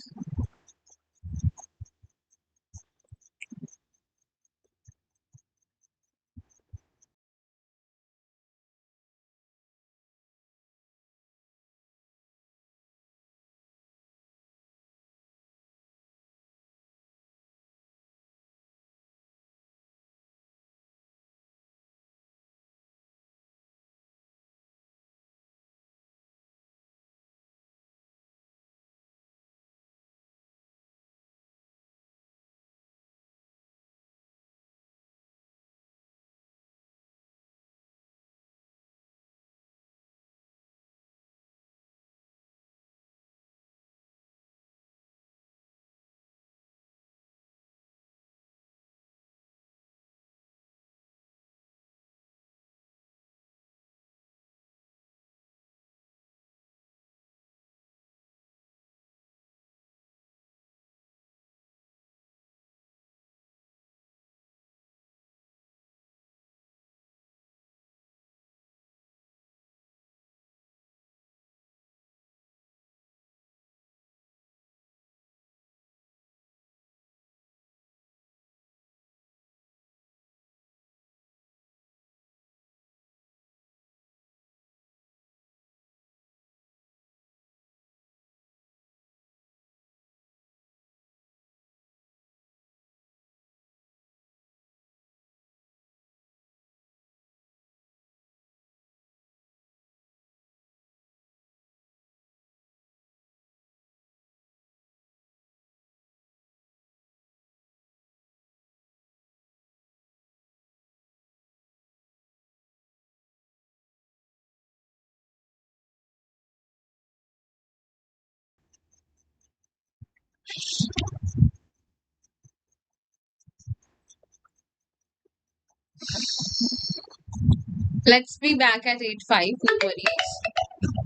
Let's be back at 8:05. No worries.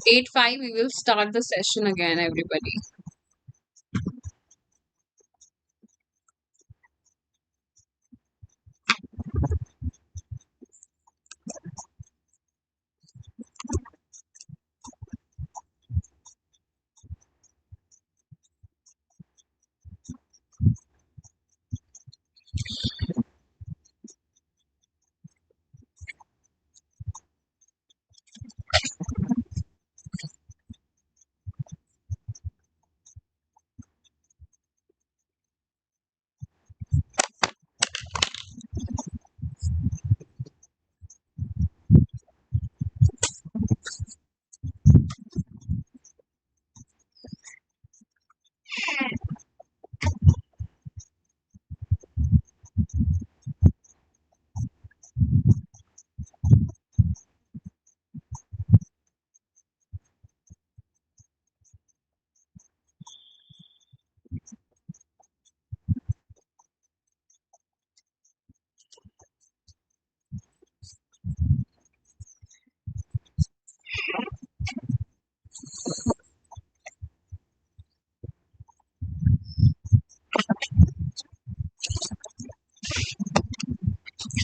8:05, we will start the session again, everybody.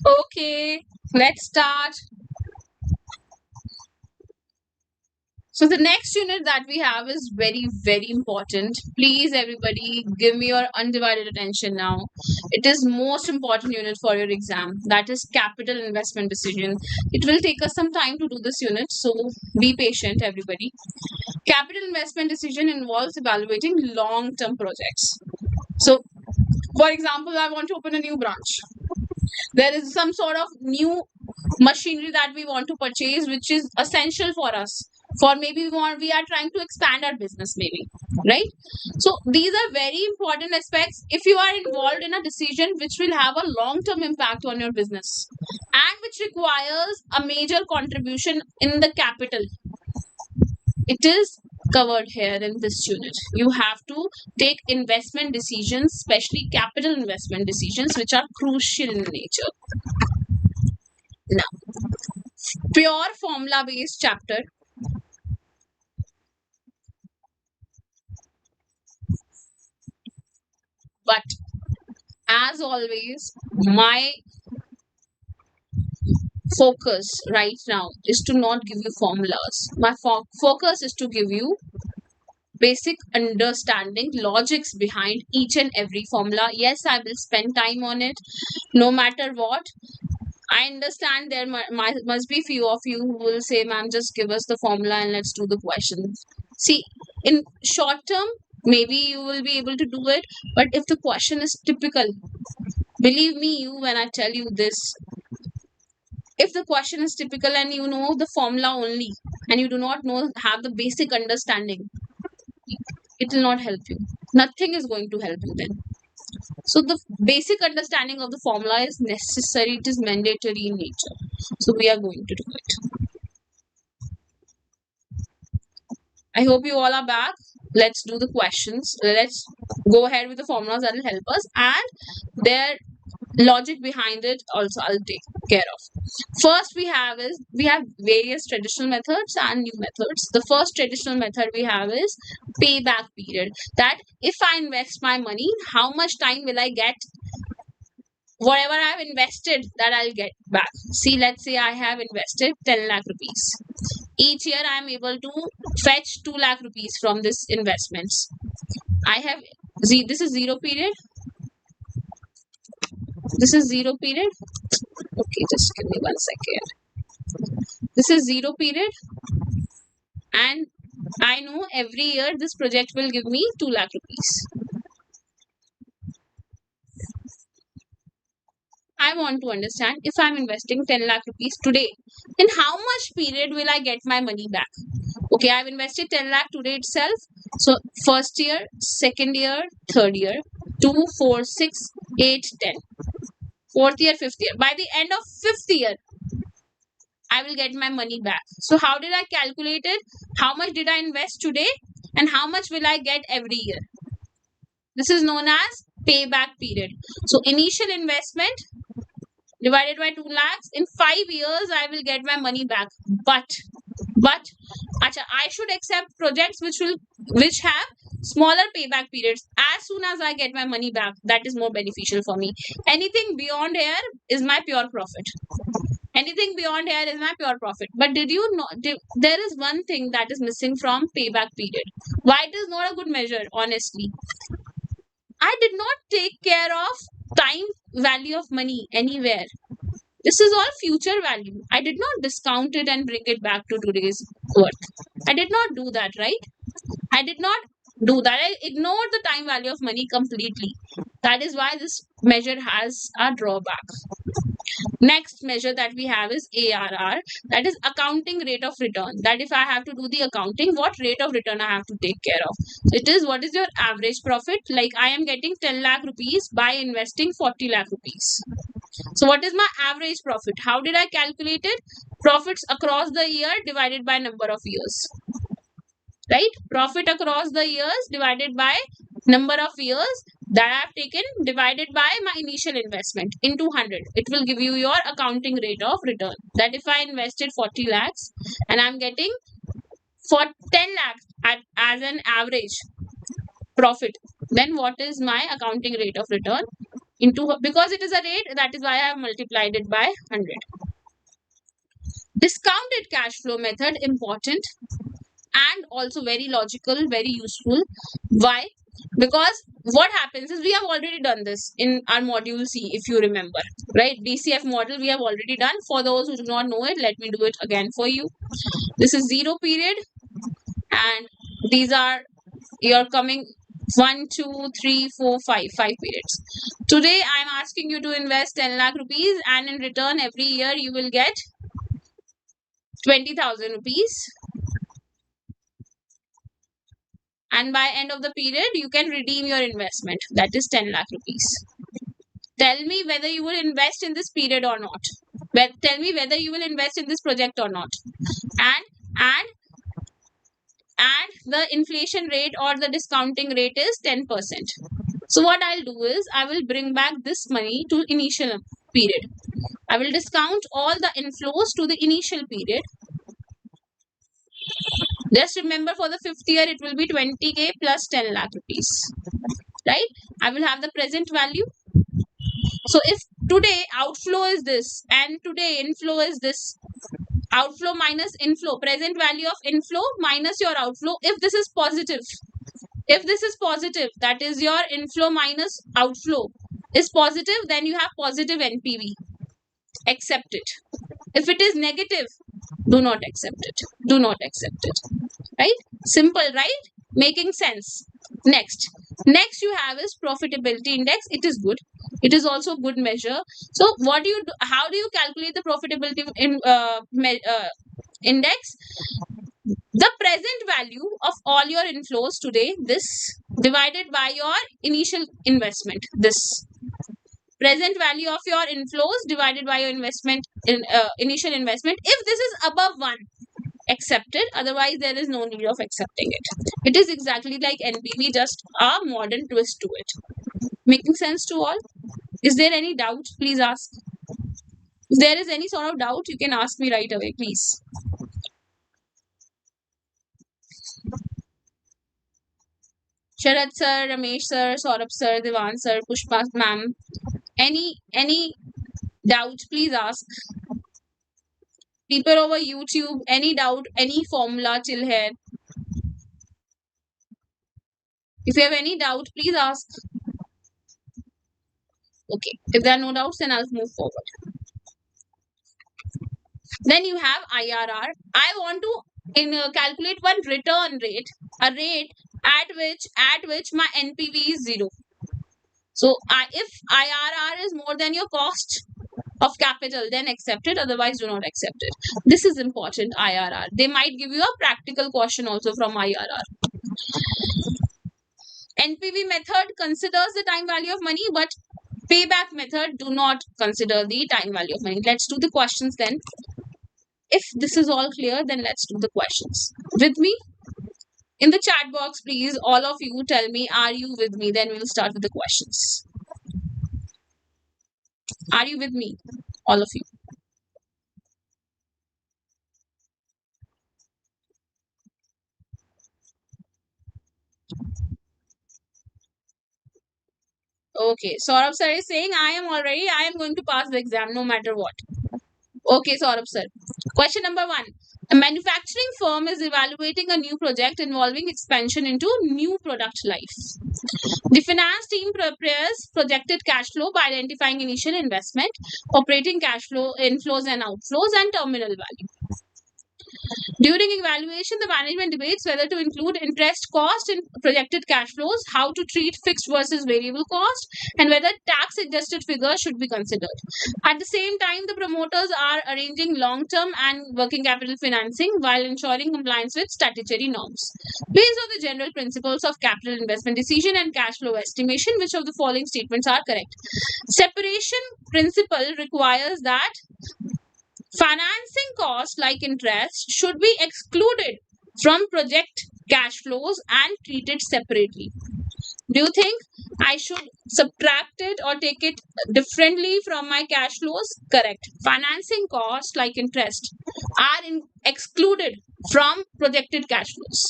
Okay, let's start. So the next unit that we have is very, very important. Please, everybody, give me your undivided attention now. It is most important unit for your exam. That is capital investment decision. It will take us some time to do this unit, so be patient, everybody. Capital investment decision involves evaluating long-term projects. So, for example, I want to open a new branch. There is some sort of new machinery that we want to purchase, which is essential for us. For maybe we are trying to expand our business, maybe, right? So these are very important aspects if you are involved in a decision which will have a long-term impact on your business and which requires a major contribution in the capital. It is covered here in this unit. You have to take investment decisions, especially capital investment decisions, which are crucial in nature. Now, pure formula based chapter. But as always, my focus right now is to not give you formulas. My focus is to give you basic understanding, logics behind each and every formula. Yes, I will spend time on it no matter what. I understand there must be few of you who will say, ma'am, just give us the formula and let's do the questions. See, in short term, maybe you will be able to do it, but if the question is typical, believe me, you when I tell you this, if the question is typical and you know the formula only and you do not know have the basic understanding, it will not help you. Nothing is going to help you then. So the basic understanding of the formula is necessary, it is mandatory in nature. So we are going to do it. I hope you all are back. Let's do the questions. Let's go ahead with the formulas that will help us and their logic behind it also I'll take care of. First we have various traditional methods and new methods. The first traditional method we have is payback period. That if I invest my money, how much time will I get whatever I have invested that I'll get back. See, let's say I have invested 10 lakh rupees. Each year I am able to fetch 2 lakh rupees from this investments. I have this is zero period. This is zero period. Okay, just give me 1 second. This is zero period and I know every year this project will give me 2 lakh rupees. I want to understand if I'm investing 10 lakh rupees today, in how much period will I get my money back? Okay, I've invested 10 lakh today itself. So, first year, second year, third year, 2, 4, 6, 8, 10. Fourth year, fifth year. By the end of fifth year, I will get my money back. So, how did I calculate it? How much did I invest today? And how much will I get every year? This is known as payback period. So initial investment divided by 2 lakhs, in 5 years I will get my money back. But acha, I should accept projects which have smaller payback periods as soon as I get my money back. That is more beneficial for me. Anything beyond here is my pure profit. Anything beyond here is my pure profit. But did you know there is one thing that is missing from payback period? Why it is not a good measure? Honestly, I did not take care of time value of money anywhere. This is all future value. I did not discount it and bring it back to today's worth. I did not do that, right? I did not do that. I ignored the time value of money completely. That is why this measure has a drawback. Next measure that we have is ARR, that is accounting rate of return. That if I have to do the accounting, what rate of return I have to take care of. It is what is your average profit. Like I am getting 10 lakh rupees by investing 40 lakh rupees. So what is my average profit? How did I calculate it? Profits across the year divided by number of years. Right? Profit across the years divided by number of years that I have taken divided by my initial investment into 100. It will give you your accounting rate of return. That if I invested 40 lakhs and I'm getting for 10 lakhs as an average profit, then what is my accounting rate of return? Because it is a rate, that is why I have multiplied it by 100. Discounted cash flow method, important and also very logical, very useful. Why? Because what happens is we have already done this in our module C, if you remember, right? DCF model we have already done. For those who do not know it, let me do it again for you. This is 0 period and these are your coming 1, 2, 3, 4, 5 periods. Today I am asking you to invest 10 lakh rupees and in return every year you will get 20,000 rupees. And by end of the period, you can redeem your investment. That is 10 lakh rupees. Tell me whether you will invest in this period or not. Tell me whether you will invest in this project or not. And the inflation rate or the discounting rate is 10%. So what I'll do is, I will bring back this money to initial period. I will discount all the inflows to the initial period. Just remember, for the 5th year, it will be 20k plus 10 lakh rupees. Right? I will have the present value. So if today outflow is this and today inflow is this, outflow minus inflow, present value of inflow minus your outflow, if this is positive, that is your inflow minus outflow is positive, then you have positive NPV. Accept it. If it is negative, do not accept it. Right? Simple, right? Making sense. Next you have is profitability index. It is good. It is also good measure. So what do you do? How do you calculate the profitability index? The present value of all your inflows today, this divided by your initial investment, this present value of your inflows divided by your investment in initial investment. If this is above 1, accept it. Otherwise there is no need of accepting it. It is exactly like NPV, just a modern twist to it. Making sense to all? Is there any doubt? Please ask. If there is any sort of doubt, you can ask me right away, please. Sharad sir, Ramesh sir, Saurabh sir, Devan sir, Pushpa ma'am, any doubt, please ask. People over YouTube, any doubt, any formula till here? If you have any doubt, please ask. Okay, if there are no doubts, then I'll move forward. Then you have IRR. I want to calculate one return rate, a rate at which my NPV is 0. So if IRR is more than your cost of capital, then accept it. Otherwise, do not accept it. This is important, IRR. They might give you a practical question also from IRR. NPV method considers the time value of money, but payback method do not consider the time value of money. Let's do the questions then. If this is all clear, then let's do the questions. With me? In the chat box, please, all of you tell me, are you with me? Then we'll start with the questions. Are you with me? All of you. Okay, Saurabh sir is saying, I am going to pass the exam no matter what. Okay, Saurabh sir. Question number 1. A manufacturing firm is evaluating a new project involving expansion into new product life. The finance team prepares projected cash flow by identifying initial investment, operating cash flow, inflows and outflows, and terminal value. During evaluation, the management debates whether to include interest cost in projected cash flows, how to treat fixed versus variable cost, and whether tax adjusted figures should be considered. At the same time, the promoters are arranging long term and working capital financing while ensuring compliance with statutory norms. Based on the general principles of capital investment decision and cash flow estimation, which of the following statements are correct? Separation principle requires that financing costs like interest should be excluded from project cash flows and treated separately. Do you think I should subtract it or take it differently from my cash flows? Correct. Financing costs like interest are excluded from projected cash flows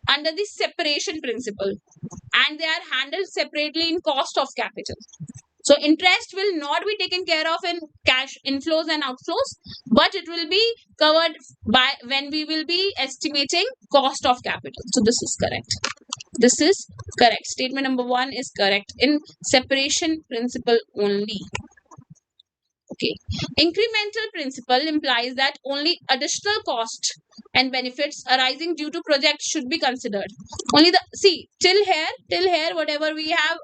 under the separation principle, and they are handled separately in cost of capital. So interest will not be taken care of in cash inflows and outflows, but it will be covered by when we will be estimating cost of capital. So this is correct. This is correct. Statement number 1 is correct in separation principle only. Okay. Incremental principle implies that only additional cost and benefits arising due to projects should be considered. Only till here, whatever we have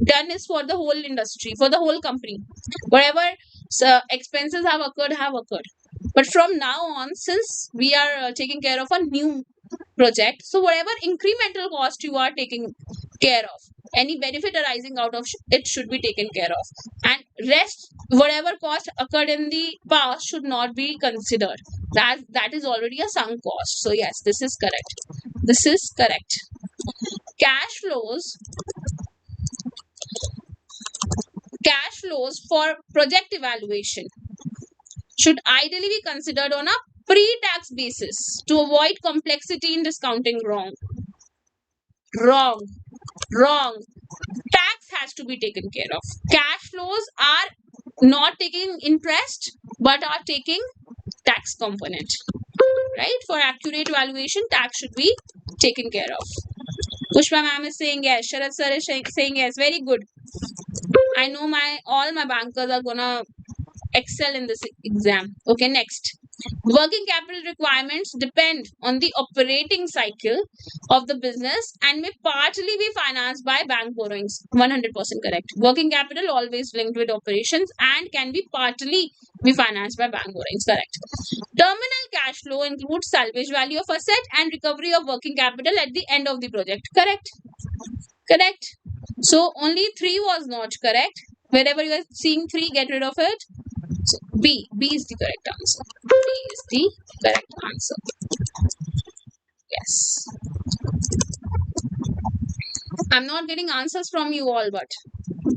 done is for the whole industry, for the whole company. Whatever expenses have occurred. But from now on, since we are taking care of a new project, so whatever incremental cost you are taking care of, any benefit arising out of it should be taken care of, and rest whatever cost occurred in the past should not be considered. That is already a sunk cost. So yes, this is correct. Cash flows for project evaluation should ideally be considered on a pre-tax basis to avoid complexity in discounting. Wrong. Tax has to be taken care of. Cash flows are not taking interest but are taking tax component. Right? For accurate valuation, tax should be taken care of. Pushpa ma'am is saying yes. Sharad sir is saying yes. Very good. I know all my bankers are gonna excel in this exam. Okay, next. Working capital requirements depend on the operating cycle of the business and may partly be financed by bank borrowings. 100% correct. Working capital always linked with operations and can be partly be financed by bank borrowings. Correct. Terminal cash flow includes salvage value of asset and recovery of working capital at the end of the project. Correct. So only 3 was not correct. Wherever you are seeing 3, get rid of it. So B is the correct answer. B is the correct answer. Yes. I'm not getting answers from you all, but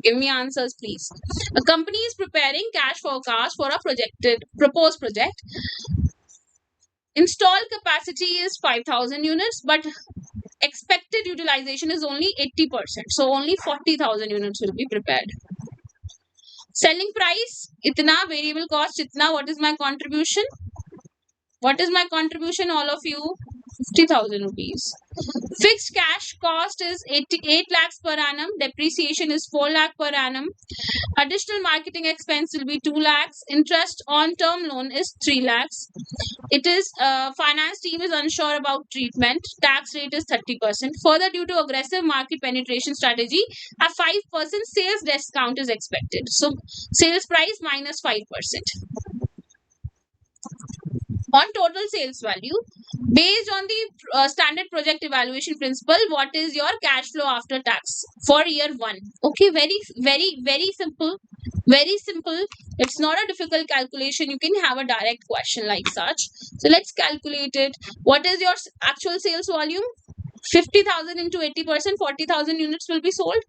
give me answers, please. A company is preparing cash forecast for a proposed project. Installed capacity is 5,000 units, but expected utilization is only 80%. So only 40,000 units will be prepared. Selling price, itna, variable cost, itna. What is my contribution? All of you? 50,000 rupees. Fixed cash cost is 8 lakhs per annum. Depreciation is 4 lakh per annum. Additional marketing expense will be 2 lakhs. Interest on term loan is 3 lakhs. It is finance team is unsure about treatment. Tax rate is 30%. Further, due to aggressive market penetration strategy, a 5% sales discount is expected. So sales price minus 5%. On total sales value, based on the standard project evaluation principle, what is your cash flow after tax for year 1? Okay, very simple. Very simple. It's not a difficult calculation. You can have a direct question like such. So let's calculate it. What is your actual sales volume? 50,000 into 80%, 40,000 units will be sold.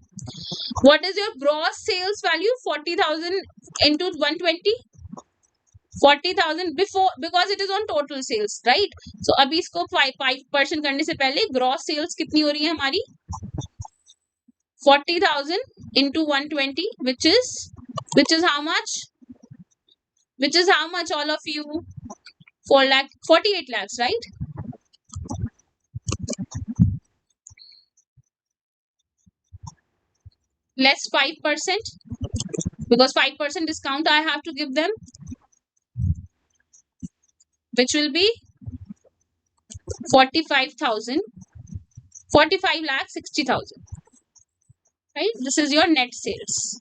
What is your gross sales value? 40,000 into 120. 40,000 before, because it is on total sales, right? So अभी इसको 5% करने से पहले gross sales कितनी हो रही है हमारी? 40,000 into 120, which is how much? Which is how much, all of you? 48 lakhs, right? Less 5%, because 5% discount I have to give them, which will be 45,000, 45 lakh 60,000, right? This is your net sales.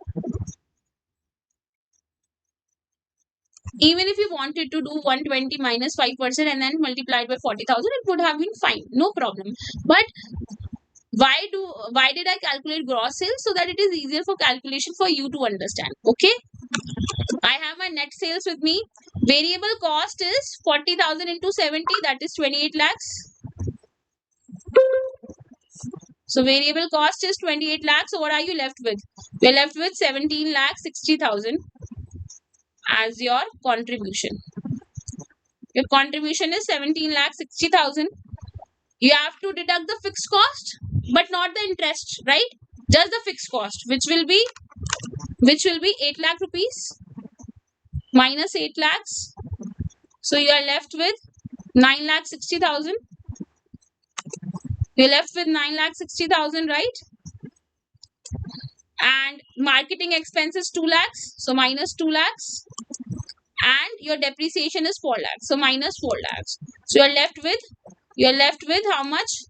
Even if you wanted to do 120 minus 5% and then multiply it by 40,000, it would have been fine, no problem. But why did I calculate gross sales? So that it is easier for calculation for you to understand. Okay, I have my net sales with me. Variable cost is 40,000 into 70, that is 28 lakhs. So variable cost is 28 lakhs. So what are you left with? We're left with 17 lakh 60,000 as your contribution. Your contribution is 17 lakh 60,000. You have to deduct the fixed cost, but not the interest, right? Just the fixed cost, which will be 8 lakh rupees minus 8 lakhs. So you are left with 9 lakh 60,000. You're left with 9 lakh 60,000, right? And marketing expenses 2 lakhs, so minus 2 lakhs. And your depreciation is 4 lakhs, so minus 4 lakhs. So you're left with how much?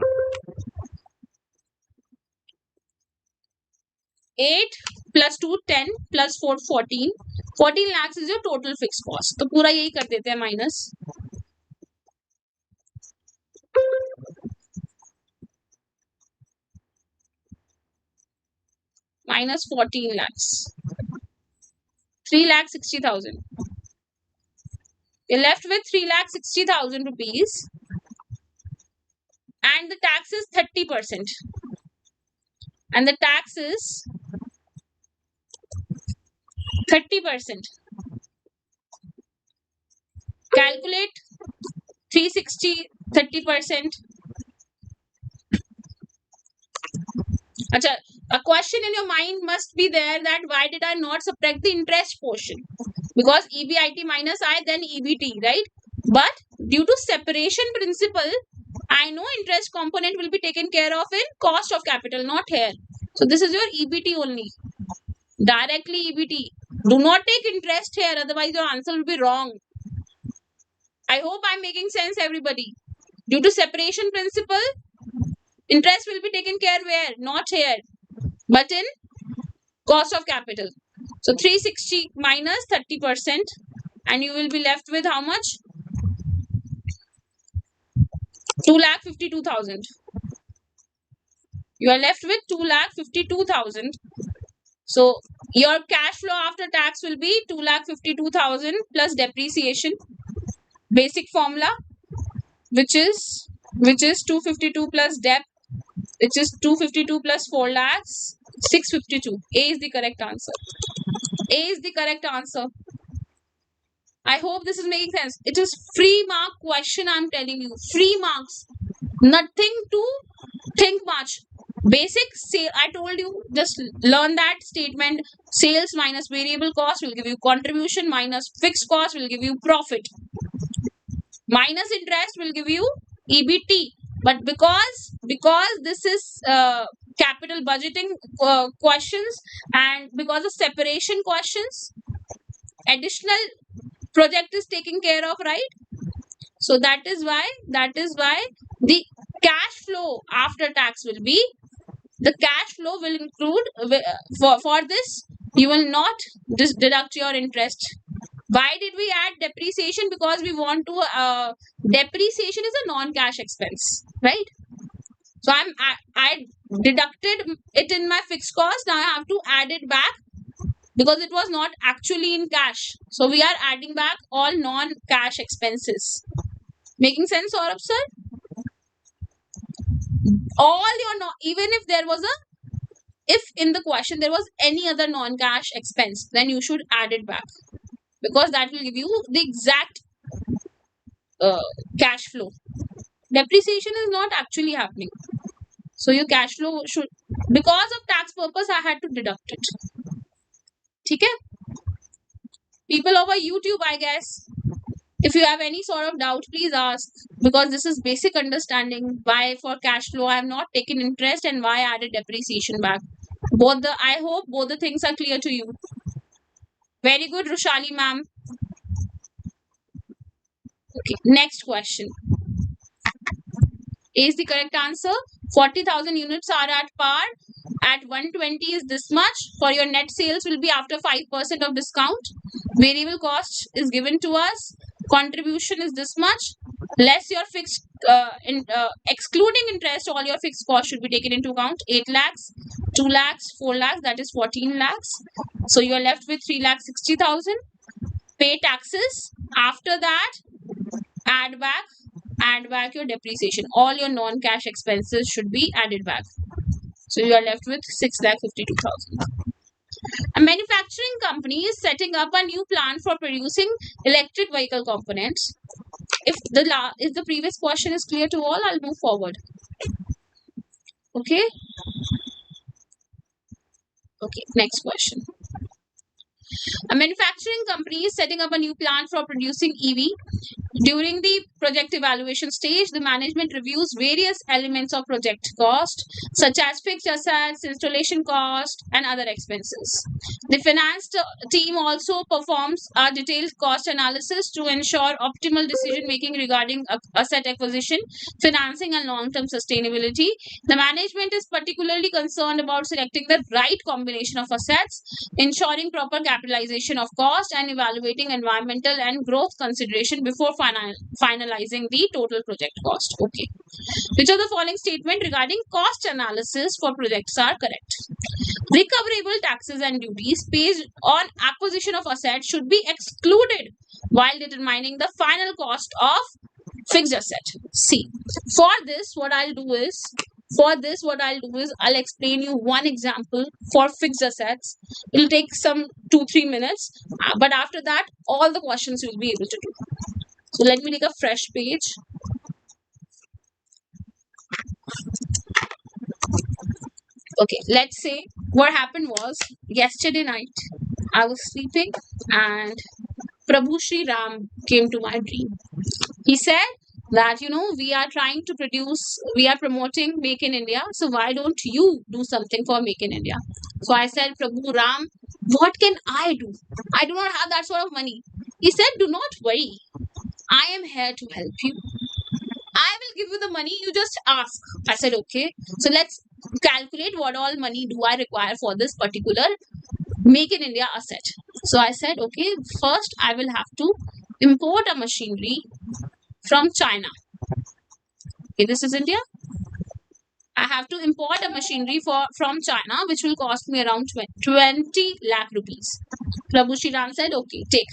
8 plus 2 10 plus 4 14. 14 lakhs is your total fixed cost. तो पूरा यही कर देते हैं minus. Minus 14 lakhs. 3 lakh 60,000. You're left with 3 lakh 60,000 rupees. And the tax is 30%. And the tax is 30%. Calculate 360, 30%. Achha, a question in your mind must be there that why did I not subtract the interest portion? Because EBIT minus I, then EBT, right? But due to separation principle, I know interest component will be taken care of in cost of capital, not here. So this is your EBT only. Directly EBT. Do not take interest here, otherwise your answer will be wrong. I hope I'm making sense, everybody. Due to separation principle, interest will be taken care where? Not here, but in cost of capital. So 360 minus 30%, and you will be left with how much? 2,52,000. You are left with 2,52,000. So your cash flow after tax will be 2,52,000 plus depreciation. Basic formula, which is 252 plus debt, which is 252 plus 4 lakhs, 652. A is the correct answer. A is the correct answer. I hope this is making sense. It is free mark question, I'm telling you. Free marks. Nothing to think much. Basic sale, I told you, just learn that statement. Sales minus variable cost will give you contribution, minus fixed cost will give you profit. Minus interest will give you EBT. But because this is capital budgeting questions, and because of separation questions, additional project is taken care of, right? So that is why the cash flow after tax will be, the cash flow will include, for this you will not deduct your interest. Why did we add depreciation? Because we want to, depreciation is a non-cash expense, right? So I deducted it in my fixed cost. Now I have to add it back because it was not actually in cash. So we are adding back all non-cash expenses. Making sense, Saurabh sir? All your even if there was if in the question there was any other non-cash expense, then you should add it back, because that will give you the exact cash flow. Depreciation is not actually happening, so your cash flow should, because of tax purpose I had to deduct it. Okay, people over YouTube, I guess, if you have any sort of doubt, please ask, because this is basic understanding why for cash flow I have not taken interest and why I added depreciation back. I hope both the things are clear to you. Very good, Rushali ma'am. Okay, next question. A is the correct answer. 40,000 units are at par. At 120 is this much. For your net sales will be after 5% of discount. Variable cost is given to us. Contribution is this much. Less your fixed, excluding interest, all your fixed costs should be taken into account. 8 lakhs, 2 lakhs, 4 lakhs, that is 14 lakhs. So you are left with 3,60,000. Pay taxes. After that, add back your depreciation. All your non-cash expenses should be added back. So you are left with 6,52,000. A manufacturing company is setting up a new plant for producing electric vehicle components. If the previous question is clear to all, I'll move forward. Okay. Okay, next question. A manufacturing company is setting up a new plant for producing EV. During the project evaluation stage, the management reviews various elements of project cost, such as fixed assets, installation cost, and other expenses. The finance team also performs a detailed cost analysis to ensure optimal decision making regarding asset acquisition, financing, and long-term sustainability. The management is particularly concerned about selecting the right combination of assets, ensuring proper capitalization of cost, and evaluating environmental and growth consideration before finalizing the total project cost. Okay. Which of the following statement regarding cost analysis for projects are correct? Recoverable taxes and duties paid on acquisition of assets should be excluded while determining the final cost of fixed asset. See, for this what I'll do is I'll explain you one example for fixed assets. It'll take some 2-3 minutes, but after that all the questions you'll be able to do. So let me take a fresh page. Okay, let's say what happened was, yesterday night I was sleeping and Prabhu Shri Ram came to my dream. He said that, we are promoting Make in India, so why don't you do something for Make in India? So I said, Prabhu Ram, what can I do? I do not have that sort of money. He said, do not worry, I am here to help you. I will give you the money, you just ask. I said, okay, so let's calculate what all money do I require for this particular Make in India asset. So I said, okay, first I will have to import a machinery from China. Okay, this is India. I have to import a machinery from China, which will cost me around 20 lakh rupees. Prabhu Shri Ram said, okay, take.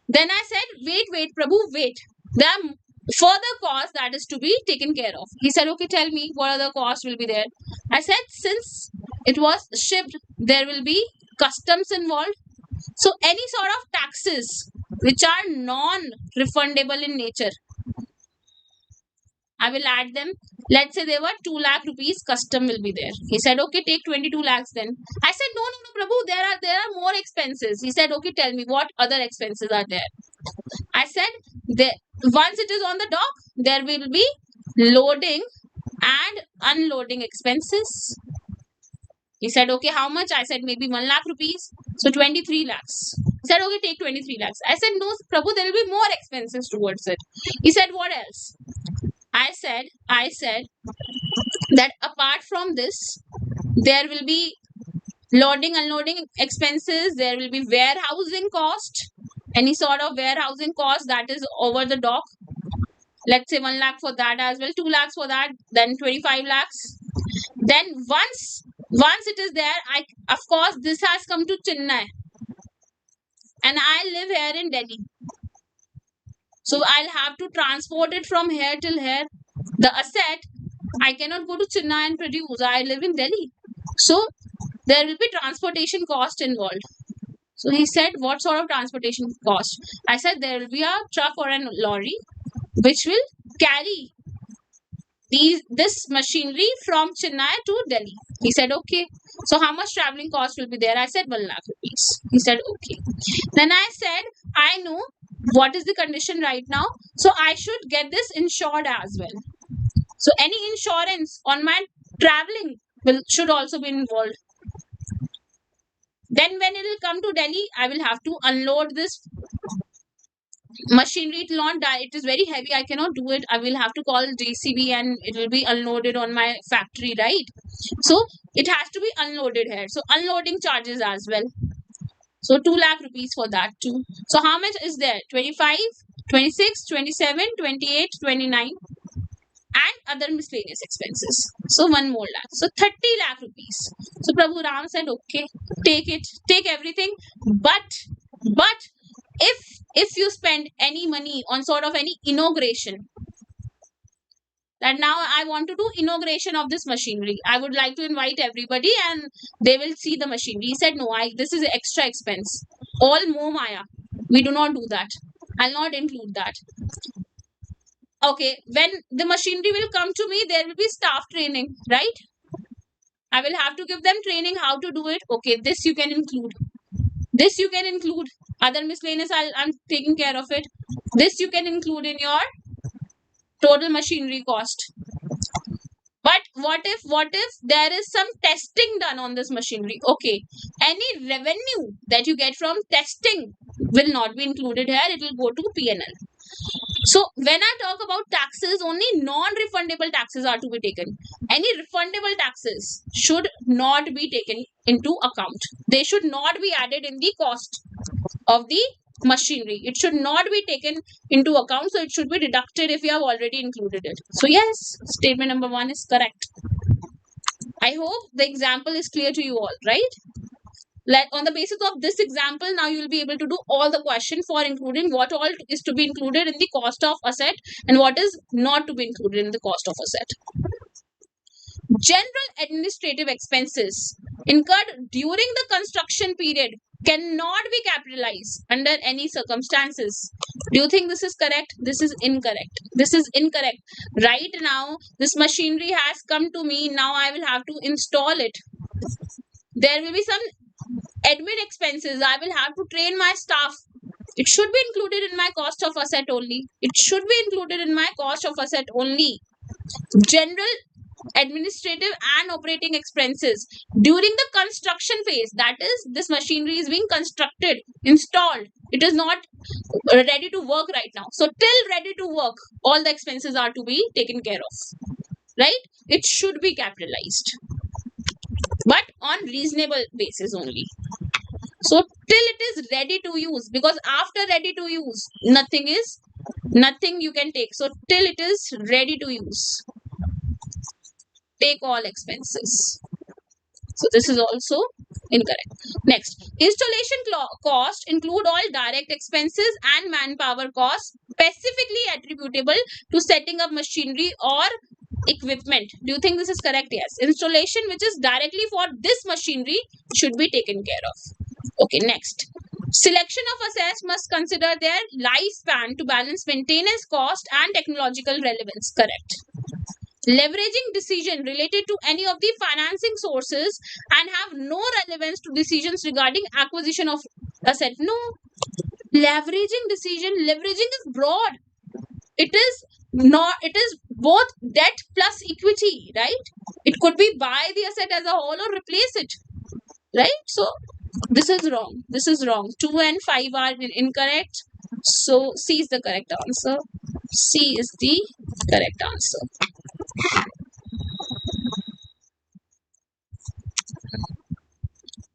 Then I said, wait, Prabhu, wait. There are further costs that is to be taken care of. He said, okay, tell me what other costs will be there. I said, since it was shipped, there will be customs involved. So any sort of taxes which are non-refundable in nature, I will add them. Let's say there were 2 lakh rupees custom will be there. He said, okay, take 22 lakhs then. I said, no, Prabhu, there are more expenses. He said, okay, tell me what other expenses are there. I said, once it is on the dock, there will be loading and unloading expenses. He said, okay, how much? I said, maybe 1 lakh rupees. So 23 lakhs. He said, okay, take 23 lakhs. I said, no, Prabhu, there will be more expenses towards it. He said, what else? I said that apart from this, there will be loading, unloading expenses. There will be warehousing cost. Any sort of warehousing cost that is over the dock. Let's say 1 lakh for that as well, 2 lakhs for that, then 25 lakhs. Then once Once it is there, of course this has come to Chennai and I live here in Delhi. So I'll have to transport it from here till here. The asset, I cannot go to Chennai and produce. I live in Delhi. So there will be transportation cost involved. So he said, what sort of transportation cost? I said, there will be a truck or a lorry which will carry this machinery from Chennai to Delhi. He said, okay. So how much traveling cost will be there? I said, 1 lakh rupees. He said, okay. Then I said, I know what is the condition right now. So I should get this insured as well. So any insurance on my traveling should also be involved. Then when it will come to Delhi, I will have to unload this machinery. It will not die. It is very heavy. I cannot do it. I will have to call JCB and it will be unloaded on my factory, right? So it has to be unloaded here. So unloading charges as well. So 2 lakh rupees for that too. So how much is there? 25, 26, 27, 28, 29 and other miscellaneous expenses. So 1 more lakh. So 30 lakh rupees. So Prabhu Ram said, okay, take it, take everything. But if you spend any money on sort of any inauguration, that now I want to do inauguration of this machinery, I would like to invite everybody and they will see the machinery. He said, no, this is extra expense. All Mo Maya. We do not do that. I'll not include that. Okay, when the machinery will come to me, there will be staff training, right? I will have to give them training how to do it. Okay, this you can include. This you can include. Other miscellaneous, I'm taking care of it. This you can include in your total machinery cost. But what if there is some testing done on this machinery? Okay, any revenue that you get from testing will not be included here. It will go to P&L. So when I talk about taxes, only non-refundable taxes are to be taken. Any refundable taxes should not be taken into account. They should not be added in the cost of the machinery. It should not be taken into account. So it should be deducted if you have already included it. So yes, statement number 1 is correct. I hope the example is clear to you all, right? On the basis of this example, now you will be able to do all the question for including what all is to be included in the cost of asset and what is not to be included in the cost of asset. General administrative expenses incurred during the construction period cannot be capitalized under any circumstances. Do you think this is correct? This is incorrect. This is incorrect. Right now, this machinery has come to me. Now I will have to install it. There will be some admin expenses. I will have to train my staff. It should be included in my cost of asset only. It should be included in my cost of asset only. General administrative and operating expenses during the construction phase, that is, this machinery is being constructed, installed. It is not ready to work right now. So till ready to work, all the expenses are to be taken care of, right? It should be capitalized, but on reasonable basis only. So till it is ready to use, because after ready to use, nothing you can take. So till it is ready to use, take all expenses. So this is also incorrect. Next, installation cost include all direct expenses and manpower costs specifically attributable to setting up machinery or equipment. Do you think this is correct? Yes. Installation which is directly for this machinery should be taken care of. Okay, next. Selection of assets must consider their lifespan to balance maintenance cost and technological relevance. Correct. Leveraging decision related to any of the financing sources and have no relevance to decisions regarding acquisition of asset. No. Leveraging is broad. It is both debt plus equity, right? It could be buy the asset as a whole or replace it, right? So this is wrong. 2 and 5 are incorrect. So C is the correct answer. C is the correct answer.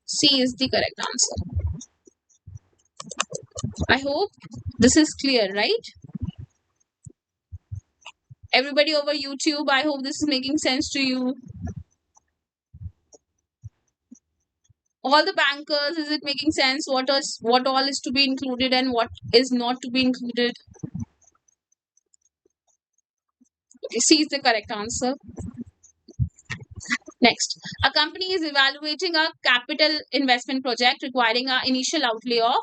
C is the correct answer. I hope this is clear, right? Everybody over YouTube, I hope this is making sense to you. all the bankers, is it making sense? What all is to be included and what is not to be included? Okay, C is the correct answer. Next, a company is evaluating a capital investment project requiring an initial outlay of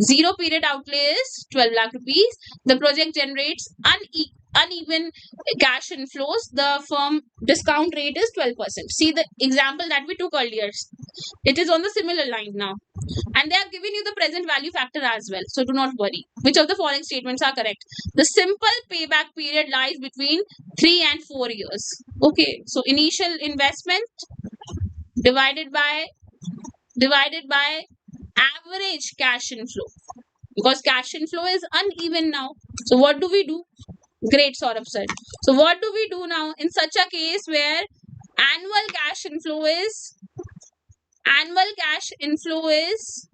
zero period outlay is 12 lakh rupees. The project generates uneven cash inflows. The firm discount rate is 12%. See the example that we took earlier. It is on the similar line now. And they are giving you the present value factor as well. So do not worry. Which of the following statements are correct? The simple payback period lies between 3 and 4 years. Okay, so initial investment divided by average cash inflow, because cash inflow is uneven now. So what do we do? Great, Saurabh sir. So what do we do now in such a case where annual cash inflow is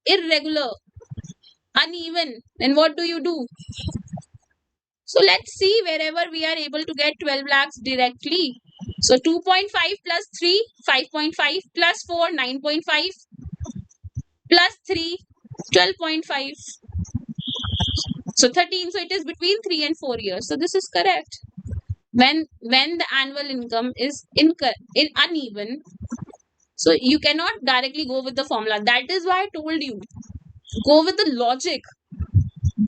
irregular, uneven? Then what do you do? So let's see, wherever we are able to get 12 lakhs directly. So 2.5 plus 3, 5.5 plus 4, 9.5 plus 3, 12.5. So 13. So it is between 3 and 4 years. So this is correct. When the annual income is uneven, so you cannot directly go with the formula. That is why I told you, go with the logic.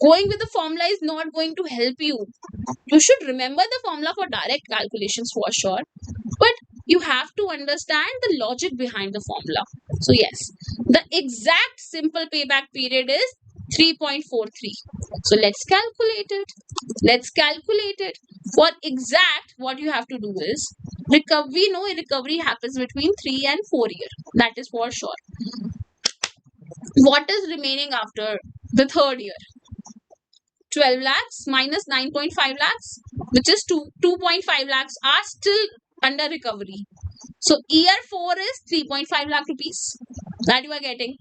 Going with the formula is not going to help you. You should remember the formula for direct calculations for sure, but you have to understand the logic behind the formula. So yes, the exact simple payback period is 3.43. So let's calculate it. For exact, what you have to do is recovery. We know recovery happens between 3 and 4 years. That is for sure. What is remaining after the third year? 12 lakhs minus 9.5 lakhs, which is 2.5 lakhs are still under recovery. So year 4 is 3.5 lakh rupees that you are getting.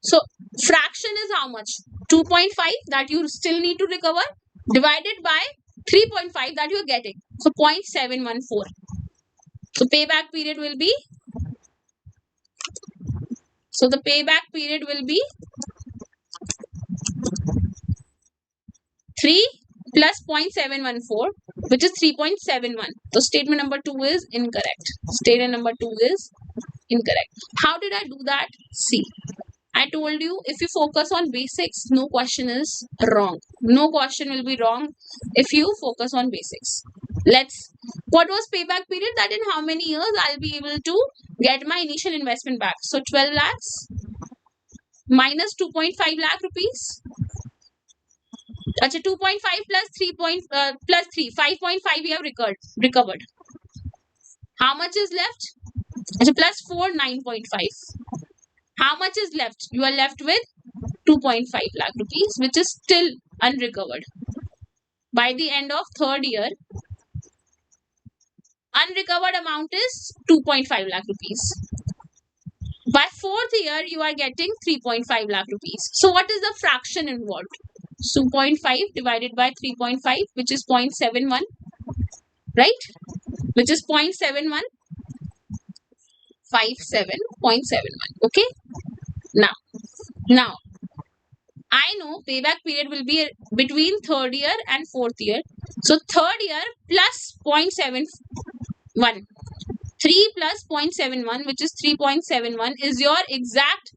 So fraction is how much? 2.5 that you still need to recover divided by 3.5 that you are getting. So 0.714. So payback period will be, the payback period will be 3 plus 0.714, which is 3.71. So statement number 2 is incorrect. How did I do that? See, I told you, if you focus on basics, no question is wrong. No question will be wrong if you focus on basics. What was payback period? That in how many years I'll be able to get my initial investment back. So 12 lakhs minus 2.5 lakh rupees. Achha, 2.5 plus 3 plus 3, 5.5 we have recovered. How much is left? Achha, plus 4, 9.5. How much is left? You are left with 2.5 lakh rupees, which is still unrecovered. By the end of third year, unrecovered amount is 2.5 lakh rupees. By fourth year, you are getting 3.5 lakh rupees. So what is the fraction involved? 2.5 divided by 3.5, which is 0.71, right? Which is 0.71, 57.71. Okay. Now, I know payback period will be between third year and fourth year. So third year plus 0.71. 3 plus 0.71, which is 3.71, is your exact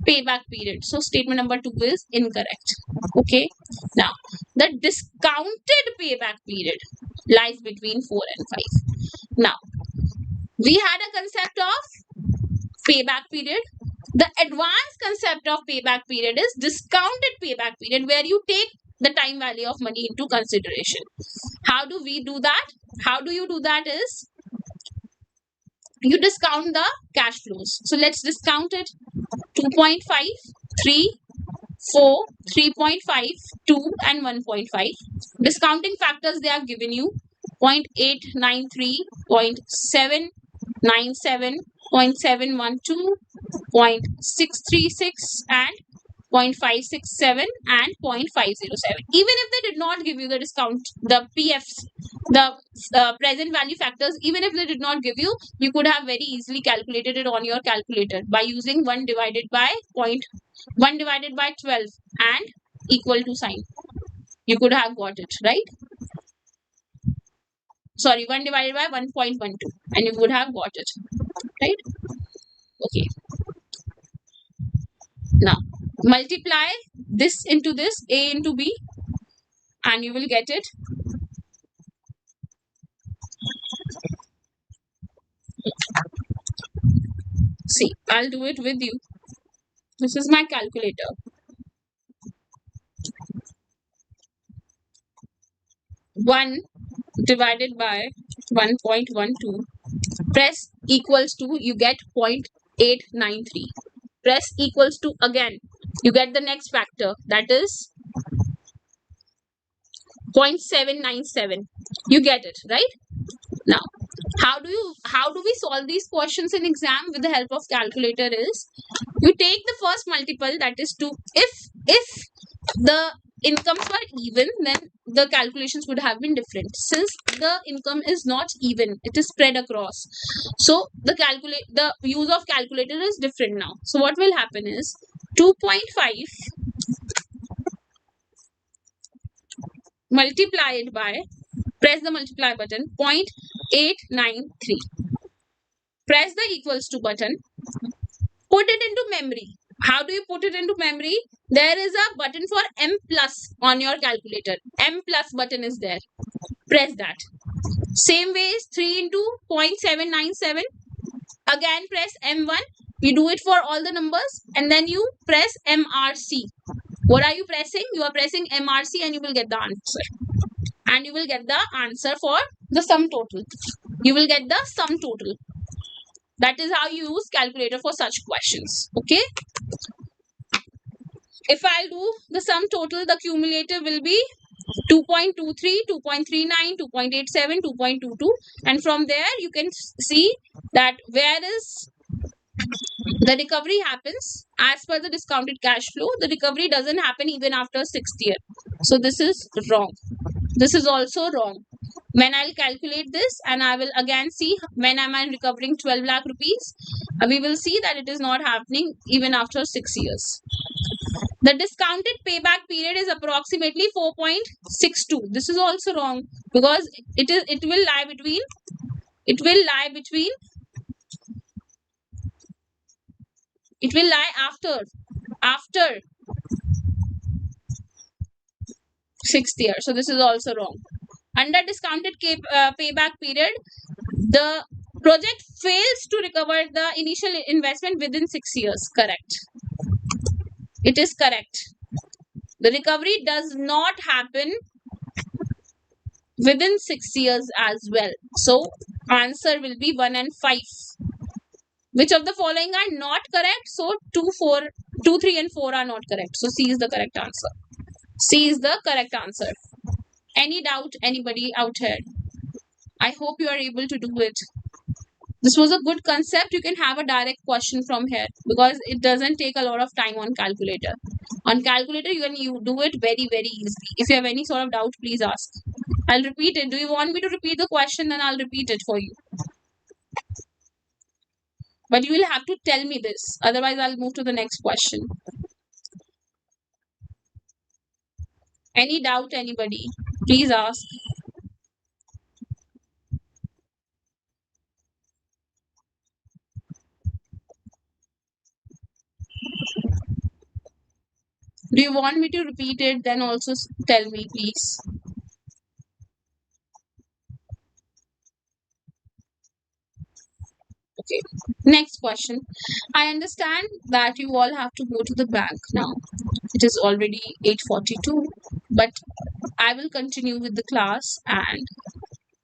payback period. So statement number 2 is incorrect. Okay. Now, the discounted payback period lies between 4 and 5. Now, we had a concept of payback period. The advanced concept of payback period is discounted payback period, where you take the time value of money into consideration. How do we do that? How do you do that is, you discount the cash flows. So let's discount it. 2.5, 3, 4, 3.5, 2 and 1.5. Discounting factors they have given you: 0.893, 0.797, 0.712, 0.636 and 0.567 and 0.507. Even if they did not give you the discount, the PFs, the present value factors, even if they did not give you, you could have very easily calculated it on your calculator by using 1 divided by 1 divided by 12 and equal to sign. You could have got it, right? Sorry, 1 divided by 1.12 and you would have got it, right? Okay. Now, multiply this into this, A into B, and you will get it. See, I'll do it with you. This is my calculator. 1 divided by 1.12. Press equals to, you get 0.893. Press equals to again. You get the next factor, that is 0.797. You get it, right? Now, how do we solve these questions in exam with the help of calculator is, you take the first multiple, that is 2. If the incomes were even, then the calculations would have been different. Since the income is not even, it is spread across, so the use of calculator is different now. So what will happen is 2.5 multiplied by, press the multiply button, 0.893. Press the equals to button, put it into memory. How do you put it into memory? There is a button for M plus on your calculator. M plus button is there. Press that. Same way is 3 into 0.797. Again press M1. You do it for all the numbers and then you press MRC. What are you pressing? You are pressing MRC and you will get the answer. And you will get the answer for the sum total. You will get the sum total. That is how you use calculator for such questions. Okay. If I'll do the sum total, the cumulative will be 2.23, 2.39, 2.87, 2.22. And from there, you can see that where is the recovery happens as per the discounted cash flow. The recovery doesn't happen even after 6th year. So this is wrong. This is also wrong. When I'll calculate this and I will again see when am I recovering 12 lakh rupees, we will see that it is not happening even after 6 years. The discounted payback period is approximately 4.62. This is also wrong because it will lie between 6th year. So this is also wrong. Under discounted payback period, the project fails to recover the initial investment within 6 years. Correct. It is correct. The recovery does not happen within 6 years as well. So answer will be 1 and 5. Which of the following are not correct? So 2, 3 and 4 are not correct. So C is the correct answer. C is the correct answer. Any doubt, anybody out here? I hope you are able to do it. This was a good concept. You can have a direct question from here because it doesn't take a lot of time on calculator. On calculator, you can do it very, very easily. If you have any sort of doubt, please ask. I'll repeat it. Do you want me to repeat the question? Then I'll repeat it for you. But you will have to tell me this. Otherwise, I'll move to the next question. Any doubt, anybody? Please ask. Do you want me to repeat it? Then also tell me, please. Okay. Next question. I understand that you all have to go to the bank now. It is already 8:42, but I will continue with the class and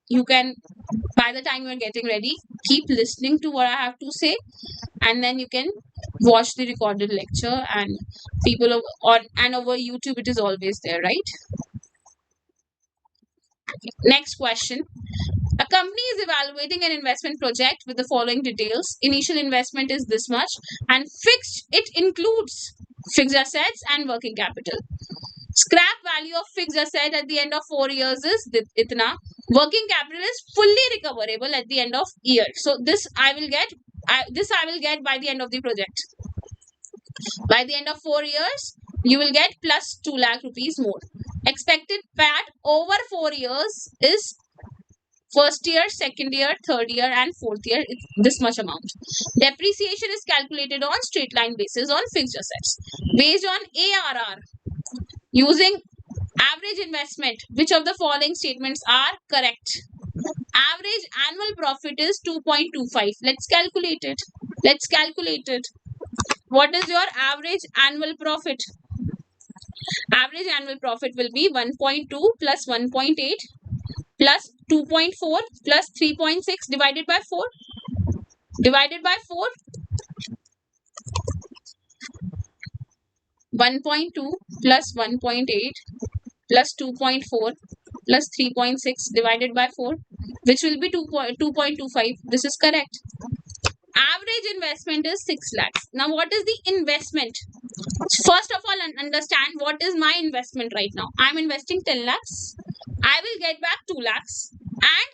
you can, by the time you are getting ready, keep listening to what I have to say and then you can watch the recorded lecture and people and over YouTube it is always there, right? Okay. Next question. A company is evaluating an investment project with the following details. Initial investment is this much and fixed it includes fixed assets and working capital. Scrap value of fixed asset at the end of 4 years is itna. Working capital is fully recoverable at the end of year. So this I will get by the end of the project. By the end of 4 years, you will get plus 2 lakh rupees more. Expected PAT over 4 years is first year, second year, third year, and fourth year. It's this much amount. Depreciation is calculated on straight line basis on fixed assets. Based on ARR, using average investment, which of the following statements are correct? Average annual profit is 2.25. Let's calculate it. Let's calculate it. What is your average annual profit? Average annual profit will be 1.2 plus 1.8 plus 2.4 plus 3.6 divided by 4. Divided by 4. 1.2 plus 1.8 plus 2.4 plus 3.6 divided by 4, which will be 2.25. This is correct. Average investment is 6 lakhs. Now, what is the investment? First of all, understand what is my investment right now. I am investing 10 lakhs. I will get back 2 lakhs. And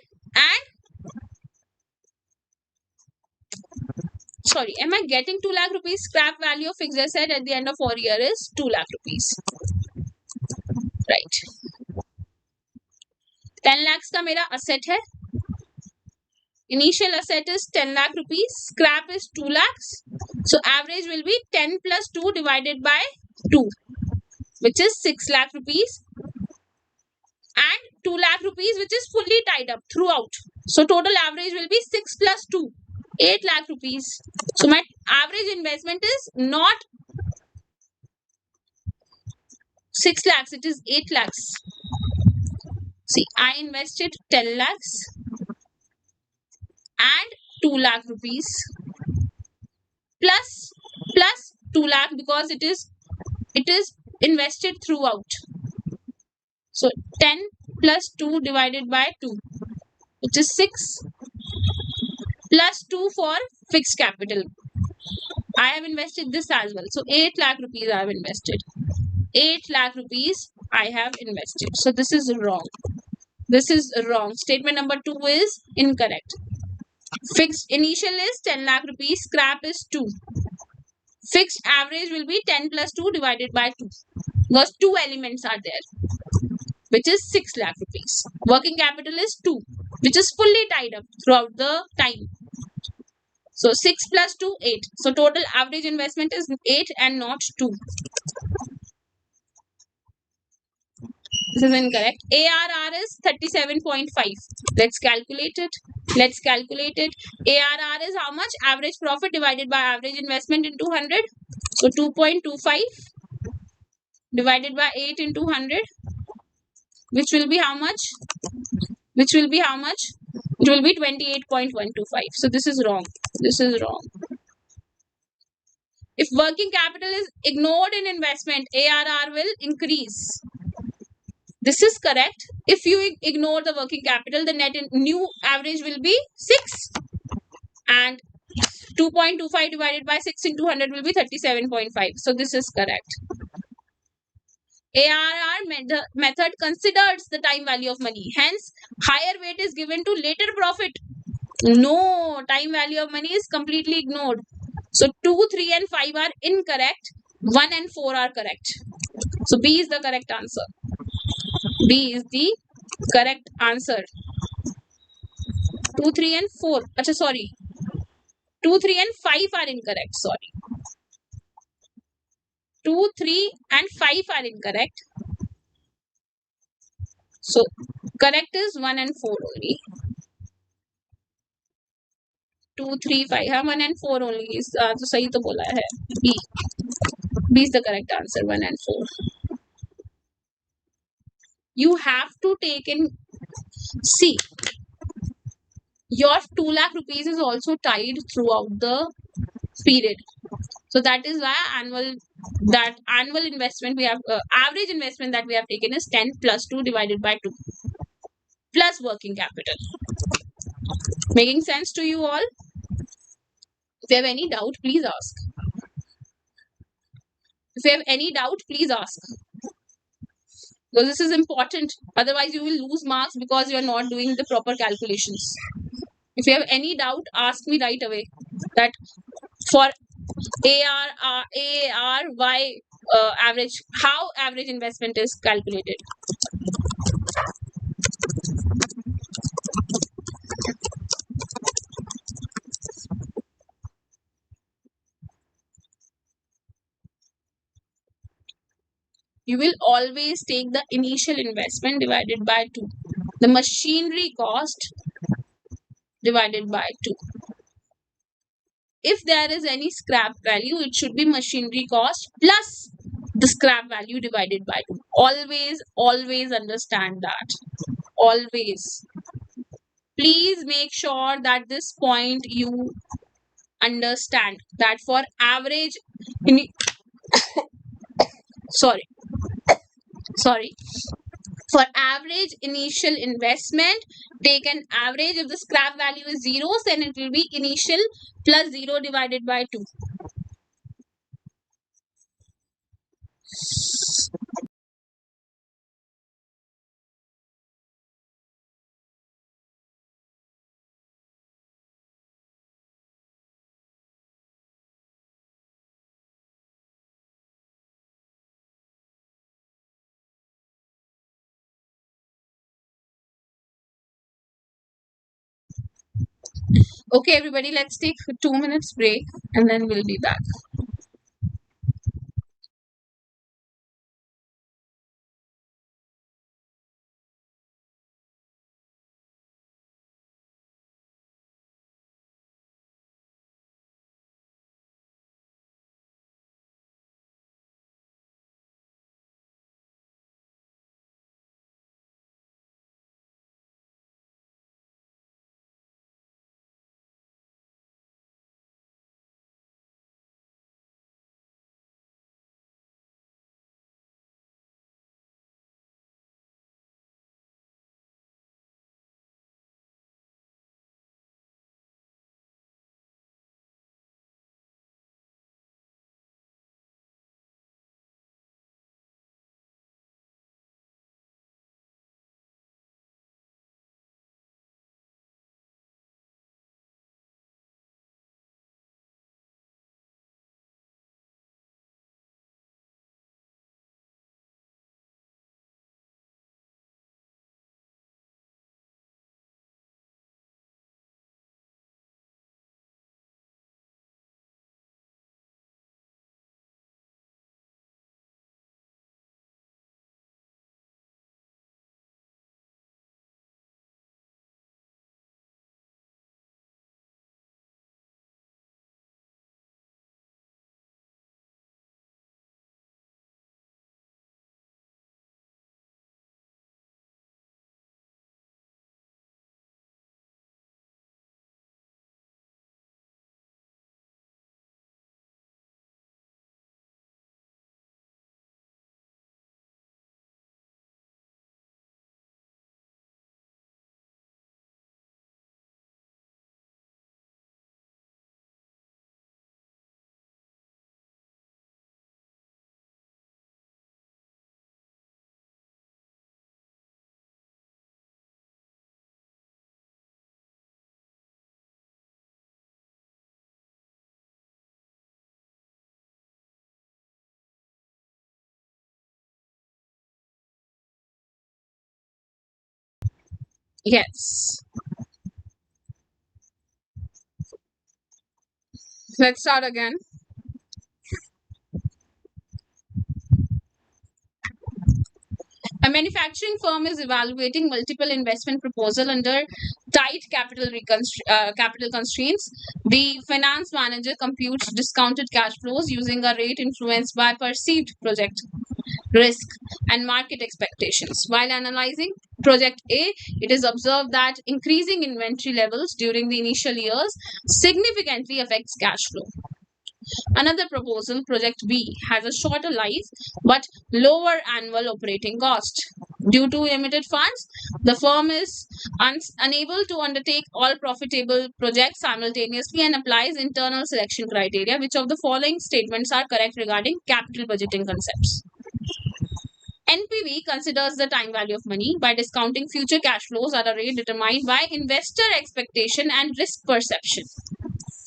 sorry, am I getting 2 lakh rupees? Scrap value of fixed asset at the end of 4 years is 2 lakh rupees. Right. 10 lakhs का मेरा asset है. Initial asset is 10 lakh rupees. Scrap is 2 lakhs. So average will be 10 plus 2 divided by 2, which is 6 lakh rupees. And 2 lakh rupees, which is fully tied up throughout. So total average will be 6 plus 2, 8 lakh rupees. So my average investment is not 6 lakhs, it is 8 lakhs. See, I invested 10 lakhs and 2 lakh rupees plus 2 lakh because it is invested throughout. So 10 plus 2 divided by 2, which is 6 plus 2 for fixed capital. I have invested this as well. So 8 lakh rupees I have invested. 8 lakh rupees I have invested. So this is wrong. This is wrong. Statement number 2 is incorrect. Fixed initial is 10 lakh rupees. Scrap is 2. Fixed average will be 10 plus 2 divided by 2. Because 2 elements are there, which is 6 lakh rupees. Working capital is 2, which is fully tied up throughout the time. So 6 plus 2, 8. So total average investment is 8 and not 2. This is incorrect. ARR is 37.5. Let's calculate it. Let's calculate it. ARR is how much? Average profit divided by average investment into 100. So 2.25 divided by 8 into 100. Which will be how much? Which will be how much? It will be 28.125. So this is wrong. This is wrong. If working capital is ignored in investment, ARR will increase. This is correct. If you ignore the working capital, the net new average will be 6. And 2.25 divided by 6 into 100 will be 37.5. So this is correct. ARR method considers the time value of money. Hence, higher weight is given to later profit. No, time value of money is completely ignored. So 2, 3 and 5 are incorrect. 1 and 4 are correct. So B is the correct answer. B is the correct answer. 2, 3 and 4. Achha, sorry. 2, 3 and 5 are incorrect. Sorry. 2, 3 and 5 are incorrect. So correct is 1 and 4 only. 2, 3, 5. हाँ 1 and 4 only is तो सही तो बोला है. B. B is the correct answer. 1 and 4. You have to take in. See, your 2 lakh rupees is also tied throughout the period. So that is why annual investment we have, average investment that we have taken is 10 plus 2 divided by 2 plus working capital. Making sense to you all? If you have any doubt, please ask. If you have any doubt, please ask. So this is important. Otherwise, you will lose marks because you are not doing the proper calculations. If you have any doubt, ask me right away. That for ARY average, how average investment is calculated. You will always take the initial investment divided by 2. The machinery cost divided by 2. If there is any scrap value, it should be machinery cost plus the scrap value divided by 2. Always understand that. Always. Please make sure that this point you understand, that for average sorry for average initial investment, take an average. If the scrap value is 0, then it will be initial plus 0 divided by 2. Okay, everybody, let's take a 2 minutes break and then we'll be back. Yes. Let's start again. A manufacturing firm is evaluating multiple investment proposal under tight capital constraints. The finance manager computes discounted cash flows using a rate influenced by perceived project risk and market expectations. While analyzing project A, it is observed that increasing inventory levels during the initial years significantly affects cash flow. Another proposal, Project B, has a shorter life but lower annual operating cost. Due to limited funds, the firm is unable to undertake all profitable projects simultaneously and applies internal selection criteria. Which of the following statements are correct regarding capital budgeting concepts? NPV considers the time value of money by discounting future cash flows at a rate determined by investor expectation and risk perception.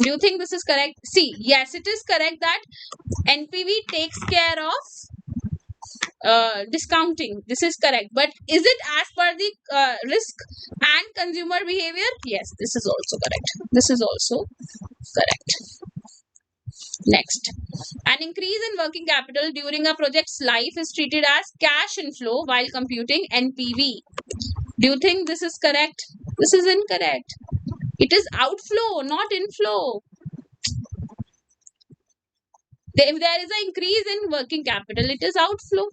Do you think this is correct? See, yes, it is correct that NPV takes care of discounting. This is correct. But is it as per the risk and consumer behavior? Yes, this is also correct. This is also correct. Next, an increase in working capital during a project's life is treated as cash inflow while computing NPV. Do you think this is correct? This is incorrect. It is outflow, not inflow. If there is an increase in working capital, it is outflow.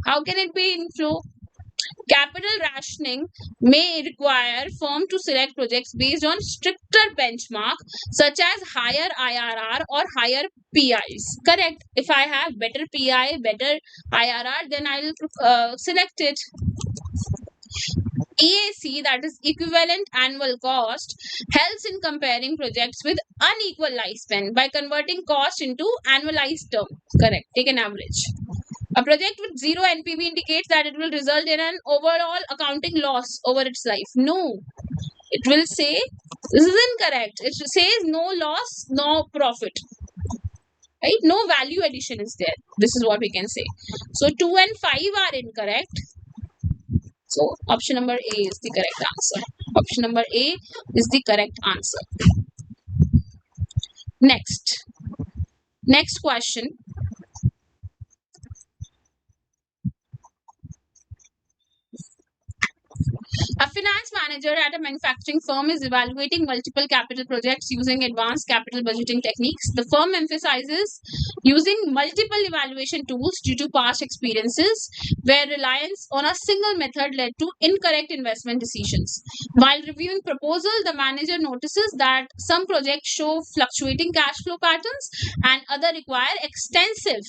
How can it be inflow? Capital rationing may require firm to select projects based on stricter benchmark such as higher IRR or higher PIs. Correct. If I have better PI, better IRR, then I will select it. EAC, that is equivalent annual cost, helps in comparing projects with unequal lifespan by converting cost into annualized term. Correct. Take an average. A project with zero NPV indicates that it will result in an overall accounting loss over its life. No, it will say this is incorrect. It says no loss, no profit. Right? No value addition is there. This is what we can say. So 2 and 5 are incorrect. So option number A is the correct answer. Option number A is the correct answer. Next question. A finance manager at a manufacturing firm is evaluating multiple capital projects using advanced capital budgeting techniques. The firm emphasizes using multiple evaluation tools due to past experiences where reliance on a single method led to incorrect investment decisions. While reviewing proposal, the manager notices that some projects show fluctuating cash flow patterns and others require extensive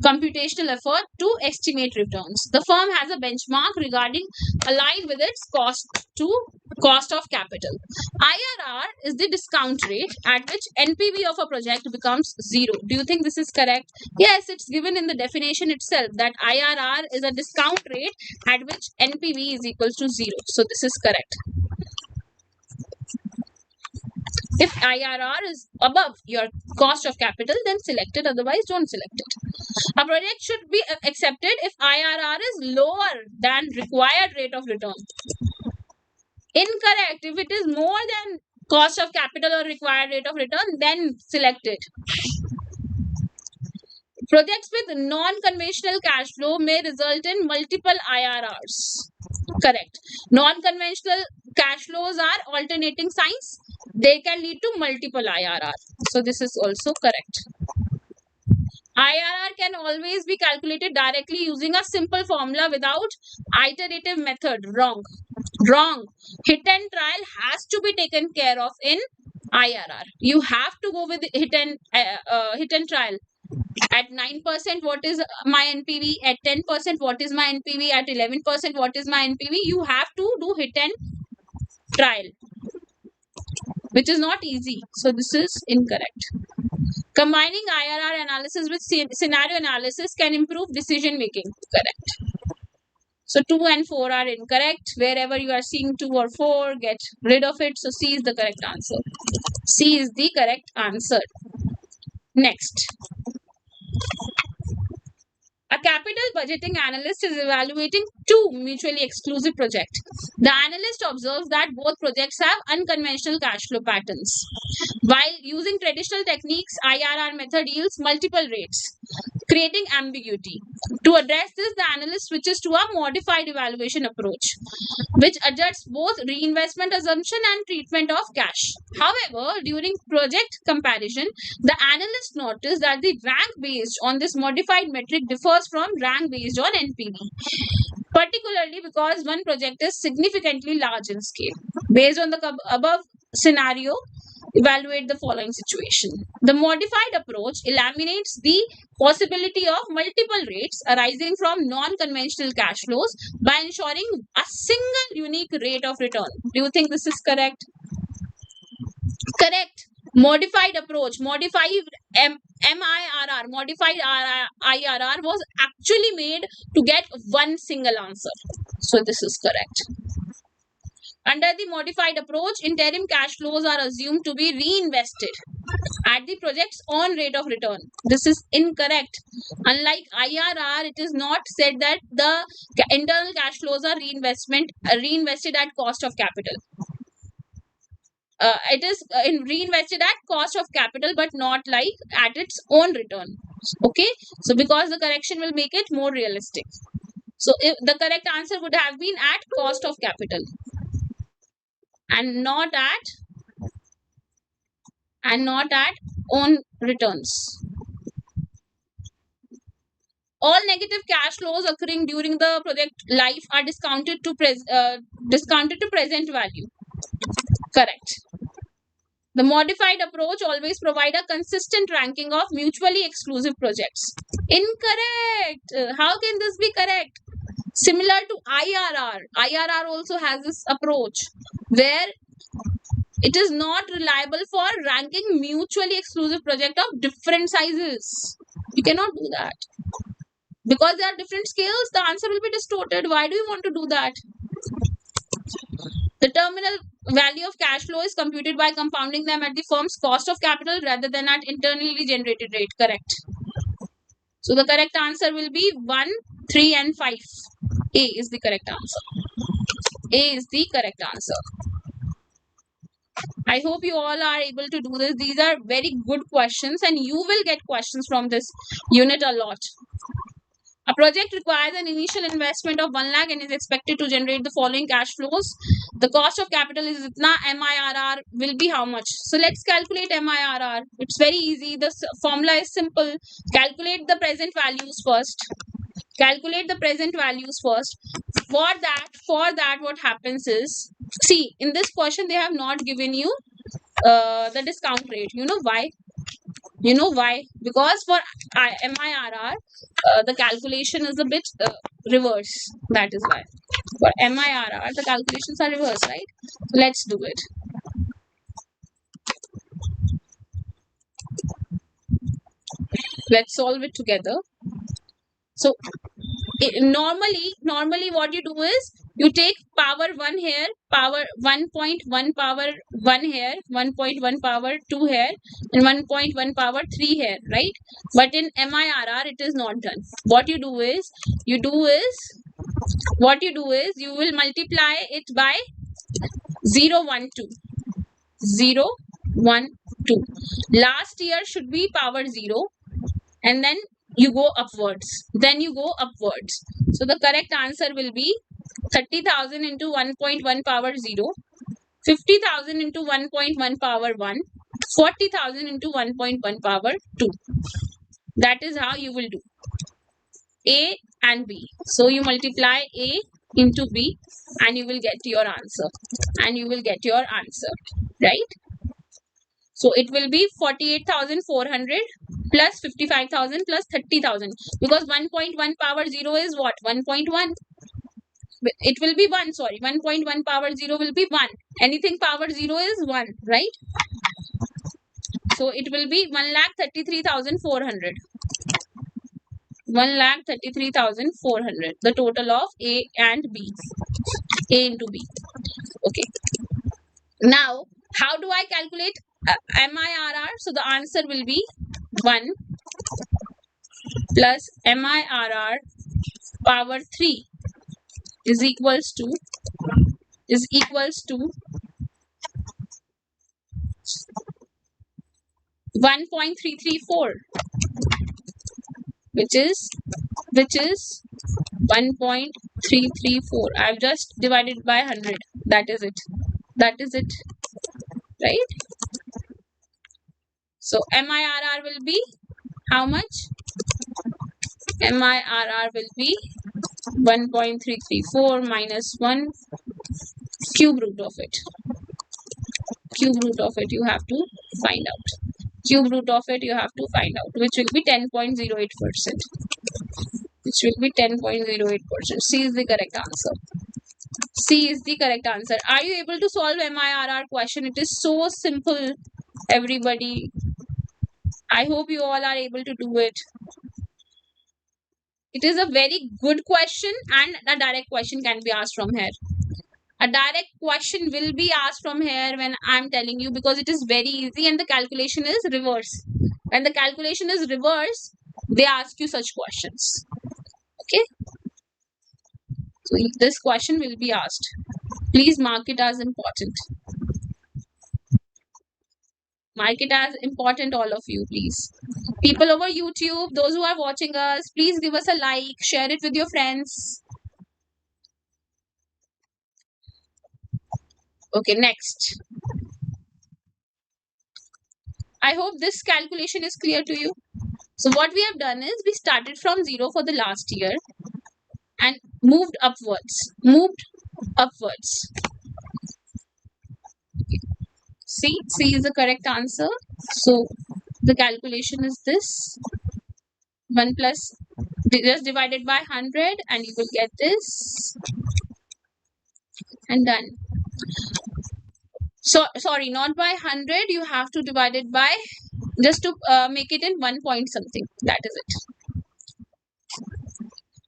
computational effort to estimate returns. The firm has a benchmark regarding aligned with its cost of capital. IRR is the discount rate at which NPV of a project becomes zero. Do you think this is correct? Yes, it's given in the definition itself that IRR is a discount rate at which NPV is equal to zero. So this is correct. If IRR is above your cost of capital, then select it, otherwise don't select it. A project should be accepted if IRR is lower than required rate of return. Incorrect. If it is more than cost of capital or required rate of return, then select it. Projects with non-conventional cash flow may result in multiple IRRs. Correct. Non-conventional cash flows are alternating signs. They can lead to multiple IRR. So this is also correct. IRR can always be calculated directly using a simple formula without iterative method. Wrong. Hit and trial has to be taken care of in IRR. You have to go with hit and trial. At 9%, what is my NPV? At 10%, what is my NPV? At 11%, what is my NPV? You have to do hit and trial, which is not easy. So this is incorrect. Combining IRR analysis with scenario analysis can improve decision making. Correct. So 2 and 4 are incorrect. Wherever you are seeing 2 or 4, get rid of it. So C is the correct answer. C is the correct answer. Next. A capital budgeting analyst is evaluating two mutually exclusive projects. The analyst observes that both projects have unconventional cash flow patterns. While using traditional techniques, IRR method yields multiple rates, creating ambiguity. To address this, the analyst switches to a modified evaluation approach, which adjusts both reinvestment assumption and treatment of cash. However, during project comparison, the analyst noticed that the rank based on this modified metric differs from rank based on NPV, particularly because one project is significantly large in scale. Based on the above scenario, Evaluate the following situation. The modified approach eliminates the possibility of multiple rates arising from non-conventional cash flows by ensuring a single unique rate of return. Do you think this is correct? Correct. Modified approach, modified MIRR, modified IRR was actually made to get one single answer. So this is correct. Under the modified approach, interim cash flows are assumed to be reinvested at the project's own rate of return. This is incorrect. Unlike IRR, it is not said that the internal cash flows are reinvested at cost of capital. It is reinvested at cost of capital, but not like at its own return. Okay, so because the correction will make it more realistic. So if the correct answer would have been at cost of capital and not at own returns. All negative cash flows occurring during the project life are discounted to present value. Correct. The modified approach always provide a consistent ranking of mutually exclusive projects. Incorrect. How can this be correct? Similar to IRR. IRR also has this approach where it is not reliable for ranking mutually exclusive project of different sizes. You cannot do that. Because there are different scales, the answer will be distorted. Why do you want to do that? The terminal value of cash flow is computed by compounding them at the firm's cost of capital rather than at internally generated rate. Correct. So the correct answer will be 1, 3 and 5. A is the correct answer. A is the correct answer. I hope you all are able to do this. These are very good questions and you will get questions from this unit a lot. A project requires an initial investment of 1 lakh and is expected to generate the following cash flows. The cost of capital is itna, MIRR will be how much? So let's calculate MIRR. It's very easy. The formula is simple. Calculate the present values first. Calculate the present values first. For that what happens is, see, in this question they have not given you the discount rate. You know why? You know why? Because for MIRR, the calculation is a bit reverse. That is why. For MIRR, the calculations are reverse, right? Let's do it. Let's solve it together. So normally what you do is you take power 1 here, power 1.1 power 1 here, 1.1 power 2 here, and 1.1 power 3 here, right? But in MIRR it is not done. What you do is you will multiply it by 0, 1, 2. 0, 1, 2. Last year should be power 0 and then you go upwards. So the correct answer will be 30,000 into 1.1 power 0, 50,000 into 1.1 power 1, 40,000 into 1.1 power 2. That is how you will do A and B. So you multiply A into B and you will get your answer. Right? So it will be 48,400 plus 55,000 plus 30,000. Because 1.1 power 0 is what? 1.1. It will be 1, sorry. 1.1 power 0 will be 1. Anything power 0 is 1, right? So it will be 1,33,400. 1,33,400. The total of A and B. A into B. Okay. Now, how do I calculate MIRR? So the answer will be 1 plus MIRR power 3 is equals to 1.334, which is 1.334. I've just divided by 100. That is it, right? So MIRR will be how much? MIRR will be 1.334 minus 1 cube root of it. cube root of it you have to find out. Cube root of it you have to find out, which will be 10.08%. Which will be 10.08%. C is the correct answer. C is the correct answer. Are you able to solve MIRR question? It is so simple, everybody. I hope you all are able to do it. It is a very good question, and a direct question can be asked from here. A direct question will be asked from here when I'm telling you, because it is very easy and the calculation is reverse. When the calculation is reverse, they ask you such questions. Okay. So this question will be asked. Please mark it as important. Mark it as important, all of you, please. People over YouTube, those who are watching us, please give us a like, share it with your friends. Okay, next. I hope this calculation is clear to you. So what we have done is we started from 0 for the last year and moved upwards. C is the correct answer. So the calculation is this. 1 plus, just divided by 100 and you will get this. And done. So sorry, not by 100, you have to divide it by, just to make it in 1 point something. That is it.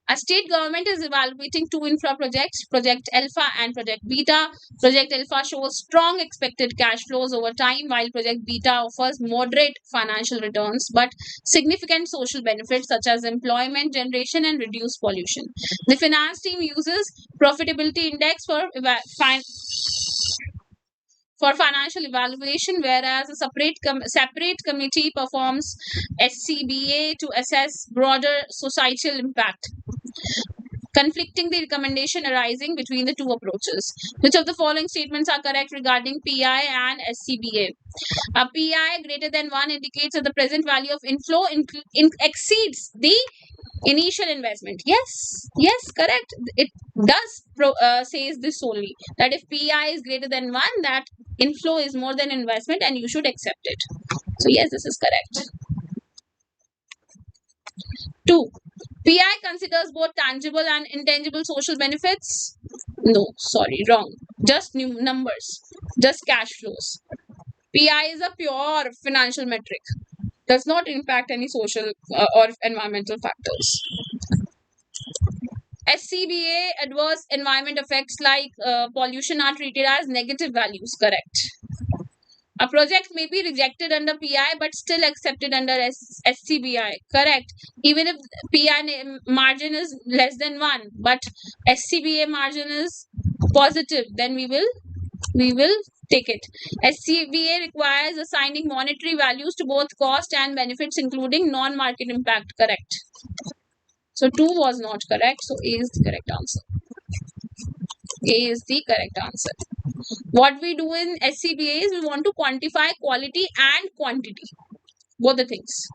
A state government is evaluating two infra projects, Project Alpha and Project Beta. Project Alpha shows strong expected cash flows over time, while Project Beta offers moderate financial returns but significant social benefits such as employment generation and reduced pollution. The finance team uses profitability index for financial evaluation, whereas a separate committee performs SCBA to assess broader societal impact. Conflicting the recommendation arising between the two approaches. Which of the following statements are correct regarding PI and SCBA? A PI greater than 1 indicates that the present value of inflow exceeds the initial investment. Yes, correct. It does says this solely, that if PI is greater than 1, that inflow is more than investment and you should accept it. So yes, this is correct. 2. PI considers both tangible and intangible social benefits. No, sorry, wrong. Just new numbers, just cash flows. PI is a pure financial metric, does not impact any social or environmental factors. SCBA, adverse environment effects like pollution, are treated as negative values. Correct. A project may be rejected under PI but still accepted under SCBI. Correct. Even if PI margin is less than 1, but SCBA margin is positive, then we will take it. SCBA requires assigning monetary values to both cost and benefits, including non-market impact. Correct. So 2 was not correct. So A is the correct answer. A is the correct answer. What we do in SCBA is we want to quantify quality and quantity, both the things.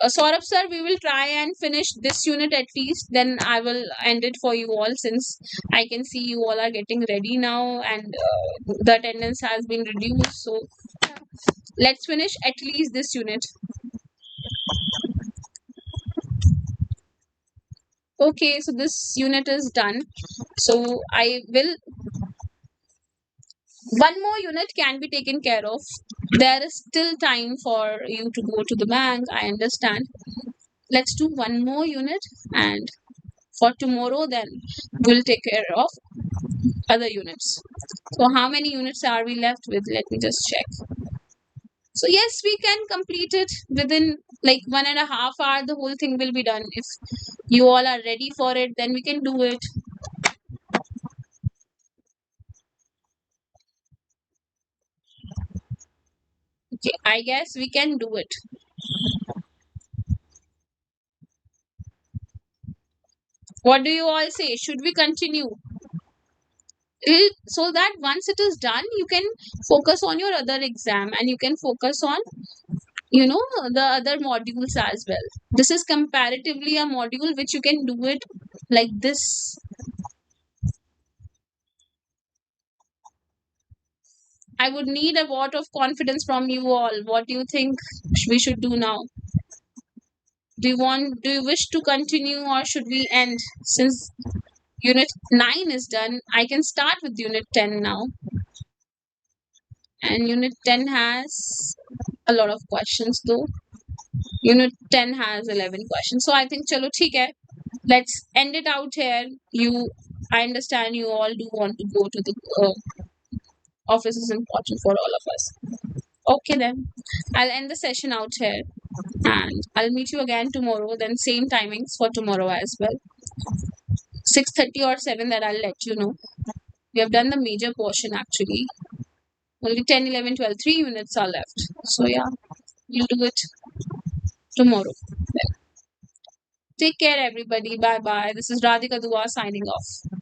Saurabh sir, we will try and finish this unit at least, then I will end it for you all, since I can see you all are getting ready now and the attendance has been reduced. So let's finish at least this unit. Okay, so this unit is done. So I will, one more unit can be taken care of. There is still time for you to go to the bank, I understand. Let's do one more unit, and for tomorrow then we'll take care of other units. So how many units are we left with? Let me just check. So yes, we can complete it within like 1.5 hours. The whole thing will be done. If you all are ready for it, then we can do it. Okay, I guess we can do it. What do you all say? Should we continue? So that once it is done, you can focus on your other exam and you can focus on, the other modules as well. This is comparatively a module which you can do it like this. I would need a vote of confidence from you all. What do you think we should do now? Do you wish to continue, or should we end? Since unit 9 is done, I can start with unit 10 now. And unit 10 has a lot of questions though. Unit 10 has 11 questions. So I think chalo theek hai. Let's end it out here. I understand you all do want to go to the office is important for all of us. Okay then, I'll end the session out here, and I'll meet you again tomorrow. Then same timings for tomorrow as well. 6:30 or 7, that I'll let you know. We have done the major portion actually. Only 10, 11, 12, 3 units are left. So yeah, we'll do it tomorrow. Take care everybody. Bye bye. This is Radhika Dua signing off.